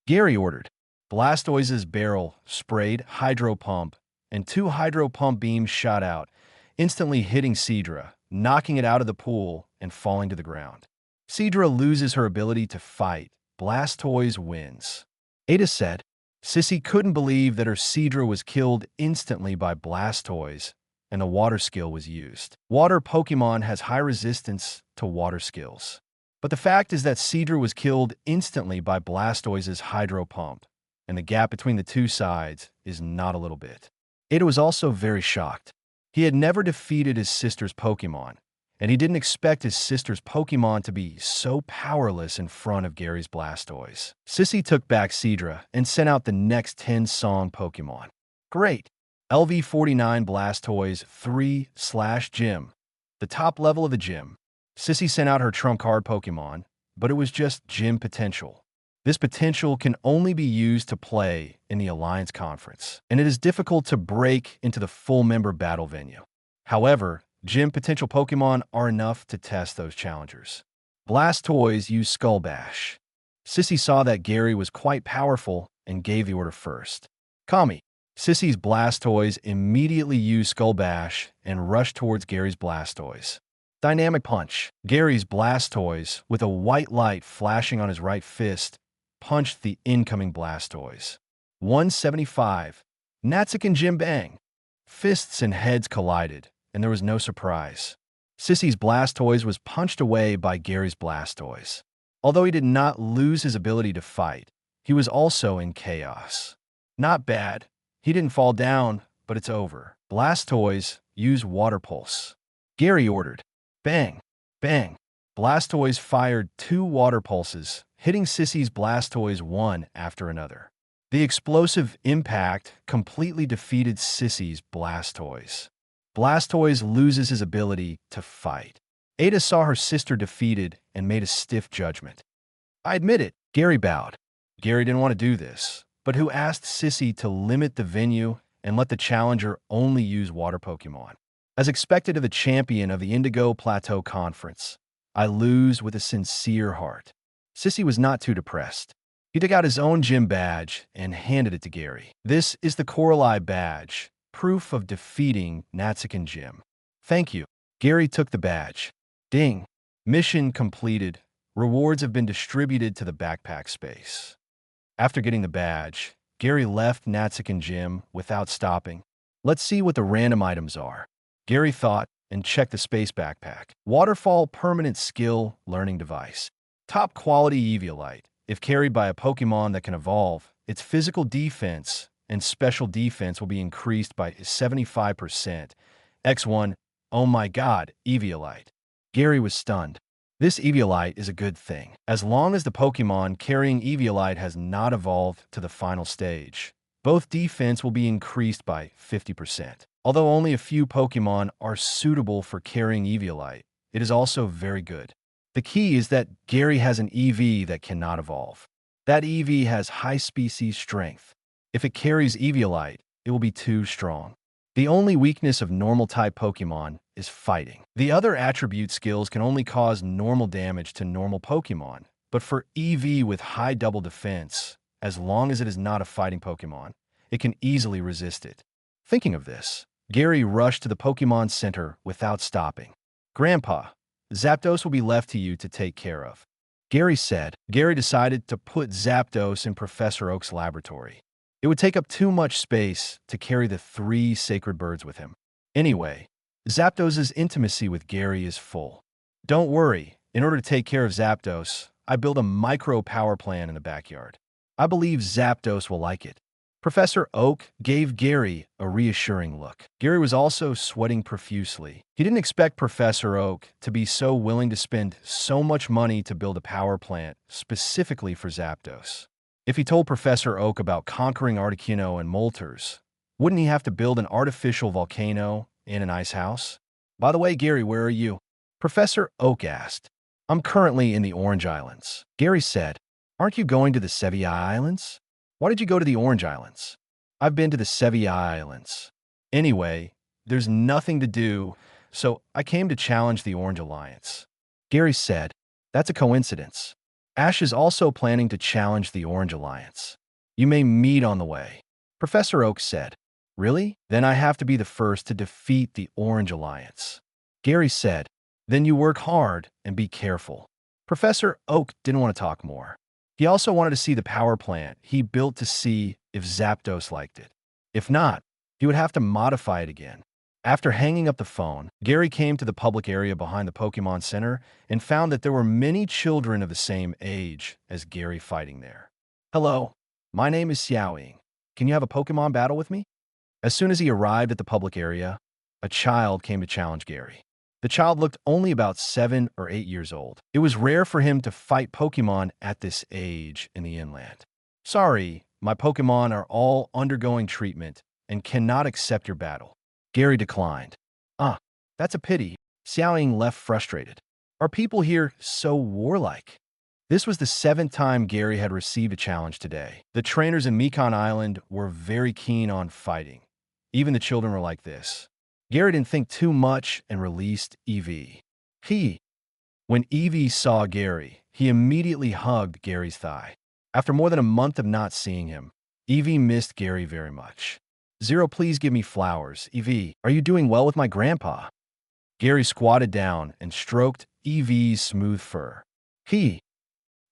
Gary ordered. Blastoise's barrel sprayed Hydro Pump, and 2 Hydro Pump beams shot out, instantly hitting Seadra, knocking it out of the pool and falling to the ground. Seadra loses her ability to fight. Blastoise wins. Ada said. Sissy couldn't believe that her Seadra was killed instantly by Blastoise, and the water skill was used. Water Pokemon has high resistance to water skills. But the fact is that Seadra was killed instantly by Blastoise's Hydro Pump, and the gap between the two sides is not a little bit. Ada was also very shocked. He had never defeated his sister's Pokemon, and he didn't expect his sister's Pokemon to be so powerless in front of Gary's Blastoise. Sissy took back Seadra and sent out the next 10 song Pokemon. Great! LV49 Blastoise 3/Gym. The top level of the gym. Sissy sent out her trump card Pokemon, but it was just gym potential. This potential can only be used to play in the Alliance Conference, and it is difficult to break into the full member battle venue. However, gym potential Pokemon are enough to test those challengers. Blastoise used Skull Bash. Sissy saw that Gary was quite powerful and gave the order first. Kami. Sissy's Blastoise immediately used Skull Bash and rushed towards Gary's Blastoise. Dynamic Punch. Gary's Blastoise, with a white light flashing on his right fist, punched the incoming Blastoise. 175. Natsukin Jim Bang. Fists and heads collided, and there was no surprise. Sissy's Blastoise was punched away by Gary's Blastoise. Although he did not lose his ability to fight, he was also in chaos. Not bad. He didn't fall down, but it's over. Blastoise used Water Pulse. Gary ordered. Bang! Bang! Blastoise fired 2 water pulses, hitting Sissy's Blastoise one after another. The explosive impact completely defeated Sissy's Blastoise. Blastoise loses his ability to fight. Ada saw her sister defeated and made a stiff judgment. I admit it, Gary bowed. Gary didn't want to do this, but who asked Sissy to limit the venue and let the challenger only use water Pokemon? As expected of the champion of the Indigo Plateau Conference, I lose with a sincere heart. Sissy was not too depressed. He took out his own gym badge and handed it to Gary. This is the Coralie badge, proof of defeating Natsukin Gym. Thank you. Gary took the badge. Ding. Mission completed. Rewards have been distributed to the backpack space. After getting the badge, Gary left Natsukin Gym without stopping. Let's see what the random items are. Gary thought and checked the space backpack. Waterfall Permanent Skill Learning Device. Top quality Eviolite. If carried by a Pokemon that can evolve, its physical defense and special defense will be increased by 75%. X1, oh my god, Eviolite. Gary was stunned. This Eviolite is a good thing, as long as the Pokemon carrying Eviolite has not evolved to the final stage. Both defense will be increased by 50%. Although only a few Pokemon are suitable for carrying Eviolite, it is also very good. The key is that Gary has an EV that cannot evolve. That EV has high species strength. If it carries Eviolite, it will be too strong. The only weakness of normal-type Pokemon is fighting. The other attribute skills can only cause normal damage to normal Pokemon, but for EV with high double defense, as long as it is not a fighting Pokemon, it can easily resist it. Thinking of this, Gary rushed to the Pokemon Center without stopping. Grandpa, Zapdos will be left to you to take care of. Gary said. Gary decided to put Zapdos in Professor Oak's laboratory. It would take up too much space to carry the 3 sacred birds with him. Anyway, Zapdos's intimacy with Gary is full. Don't worry, in order to take care of Zapdos, I built a micro power plant in the backyard. I believe Zapdos will like it. Professor Oak gave Gary a reassuring look. Gary was also sweating profusely. He didn't expect Professor Oak to be so willing to spend so much money to build a power plant specifically for Zapdos. If he told Professor Oak about conquering Articuno and Moltres, wouldn't he have to build an artificial volcano and an ice house? By the way, Gary, where are you? Professor Oak asked. I'm currently in the Orange Islands. Gary said, aren't you going to the Sevilla Islands? Why did you go to the Orange Islands? I've been to the Sevi Islands. Anyway, there's nothing to do, so I came to challenge the Orange Alliance. Gary said, that's a coincidence. Ash is also planning to challenge the Orange Alliance. You may meet on the way. Professor Oak said, really? Then I have to be the first to defeat the Orange Alliance. Gary said, then you work hard and be careful. Professor Oak didn't want to talk more. He also wanted to see the power plant he built to see if Zapdos liked it. If not, he would have to modify it again. After hanging up the phone, Gary came to the public area behind the Pokémon Center and found that there were many children of the same age as Gary fighting there. Hello, my name is Xiao. Can you have a Pokémon battle with me? As soon as he arrived at the public area, a child came to challenge Gary. The child looked only about 7 or 8 years old. It was rare for him to fight Pokémon at this age in the inland. Sorry, my Pokémon are all undergoing treatment and cannot accept your battle. Gary declined. That's a pity. Xiaoying left frustrated. Are people here so warlike? This was the 7th time Gary had received a challenge today. The trainers in Mekon Island were very keen on fighting. Even the children were like this. Gary didn't think too much and released Eevee. When Eevee saw Gary, he immediately hugged Gary's thigh. After more than a month of not seeing him, Eevee missed Gary very much. Zero, please give me flowers. Eevee, are you doing well with my grandpa? Gary squatted down and stroked Eevee's smooth fur. Eevee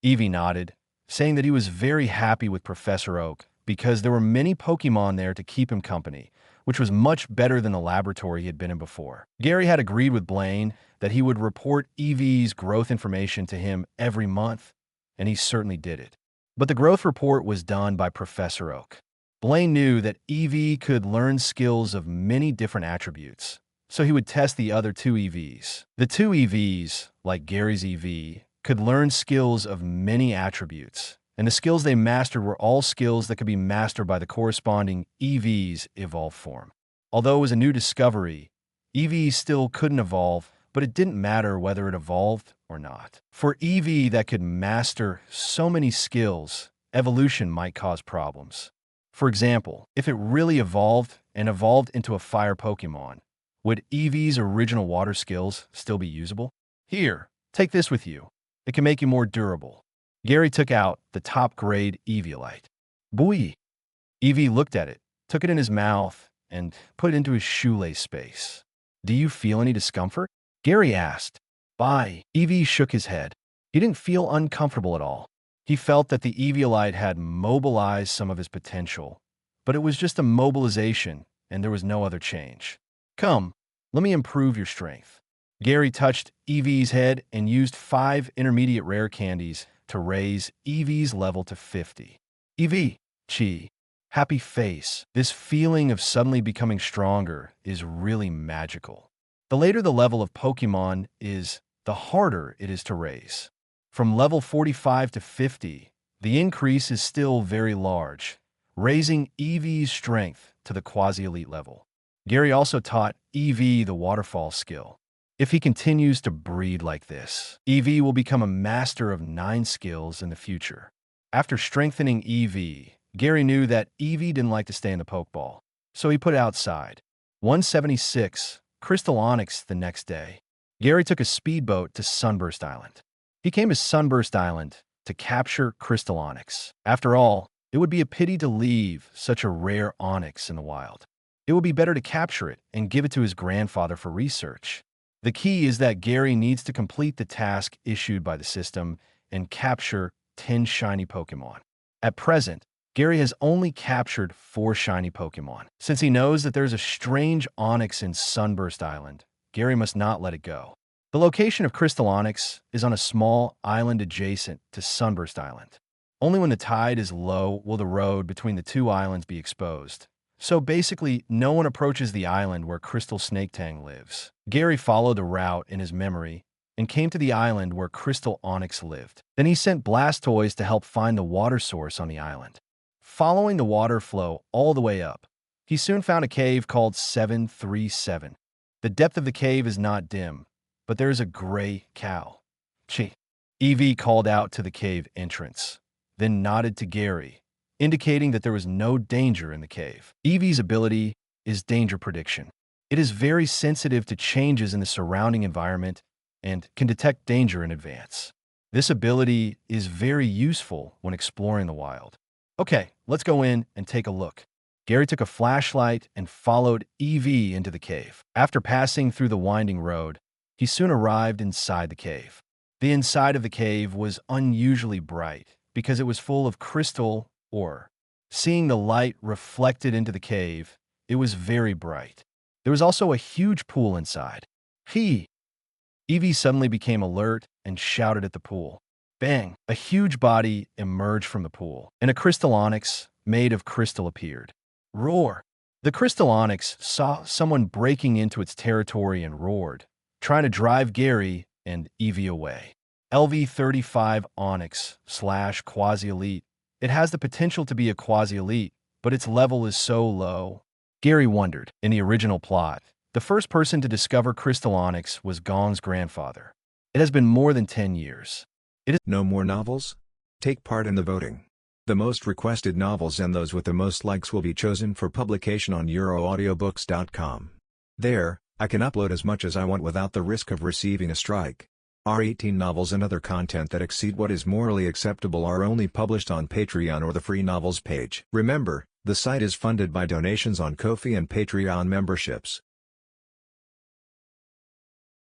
nodded, saying that he was very happy with Professor Oak because there were many Pokémon there to keep him company, which was much better than the laboratory he had been in before. Gary had agreed with Blaine that he would report Eevee's growth information to him every month, and he certainly did it. But the growth report was done by Professor Oak. Blaine knew that Eevee could learn skills of many different attributes, so he would test the other 2 Eevees. The 2 Eevees, like Gary's Eevee, could learn skills of many attributes, and the skills they mastered were all skills that could be mastered by the corresponding Eevee's evolved form. Although it was a new discovery, Eevee still couldn't evolve, but it didn't matter whether it evolved or not. For Eevee that could master so many skills, evolution might cause problems. For example, if it really evolved and evolved into a fire Pokémon, would Eevee's original water skills still be usable? Here, take this with you. It can make you more durable. Gary took out the top-grade Eviolite. Boy! Eevee looked at it, took it in his mouth, and put it into his shoelace space. Do you feel any discomfort? Gary asked. Bye. Eevee shook his head. He didn't feel uncomfortable at all. He felt that the Eviolite had mobilized some of his potential, but it was just a mobilization, and there was no other change. Come, let me improve your strength. Gary touched Eevee's head and used 5 intermediate rare candies to raise Eevee's level to 50. Eevee, Chi, happy face. This feeling of suddenly becoming stronger is really magical. The later the level of Pokémon is, the harder it is to raise. From level 45 to 50, the increase is still very large, raising Eevee's strength to the quasi-elite level. Gary also taught Eevee the waterfall skill. If he continues to breed like this, Eevee will become a master of 9 skills in the future. After strengthening Eevee, Gary knew that Eevee didn't like to stay in the Pokeball, so he put it outside. 176, Crystal Onyx the next day. Gary took a speedboat to Sunburst Island. He came to Sunburst Island to capture Crystal Onyx. After all, it would be a pity to leave such a rare onyx in the wild. It would be better to capture it and give it to his grandfather for research. The key is that Gary needs to complete the task issued by the system and capture 10 shiny Pokémon. At present, Gary has only captured 4 shiny Pokémon. Since he knows that there's a strange Onyx in Sunburst Island, Gary must not let it go. The location of Crystal Onyx is on a small island adjacent to Sunburst Island. Only when the tide is low will the road between the 2 islands be exposed. So basically, no one approaches the island where Crystal Snaketang lives. Gary followed the route in his memory and came to the island where Crystal Onyx lived. Then he sent Blastoise to help find the water source on the island. Following the water flow all the way up, he soon found a cave called 737. The depth of the cave is not dim, but there is a gray cow. Chi. Eevee called out to the cave entrance, then nodded to Gary, indicating that there was no danger in the cave. Eevee's ability is danger prediction. It is very sensitive to changes in the surrounding environment and can detect danger in advance. This ability is very useful when exploring the wild. Okay, let's go in and take a look. Gary took a flashlight and followed Eevee into the cave. After passing through the winding road, he soon arrived inside the cave. The inside of the cave was unusually bright because it was full of crystal ore. Seeing the light reflected into the cave, it was very bright. There was also a huge pool inside. Eevee suddenly became alert and shouted at the pool. Bang! A huge body emerged from the pool, and a crystal onyx made of crystal appeared. Roar! The crystal onyx saw someone breaking into its territory and roared, trying to drive Gary and Eevee away. LV-35 Onyx / Quasi-Elite. It has the potential to be a Quasi-Elite, but its level is so low. Gary wondered, in the original plot, the first person to discover Crystal Onyx was Gong's grandfather. It has been more than 10 years. No more novels? Take part in the voting. The most requested novels and those with the most likes will be chosen for publication on euroaudiobooks.com. There, I can upload as much as I want without the risk of receiving a strike. Our 18 novels and other content that exceed what is morally acceptable are only published on Patreon or the free novels page. Remember, the site is funded by donations on Ko-fi and Patreon memberships.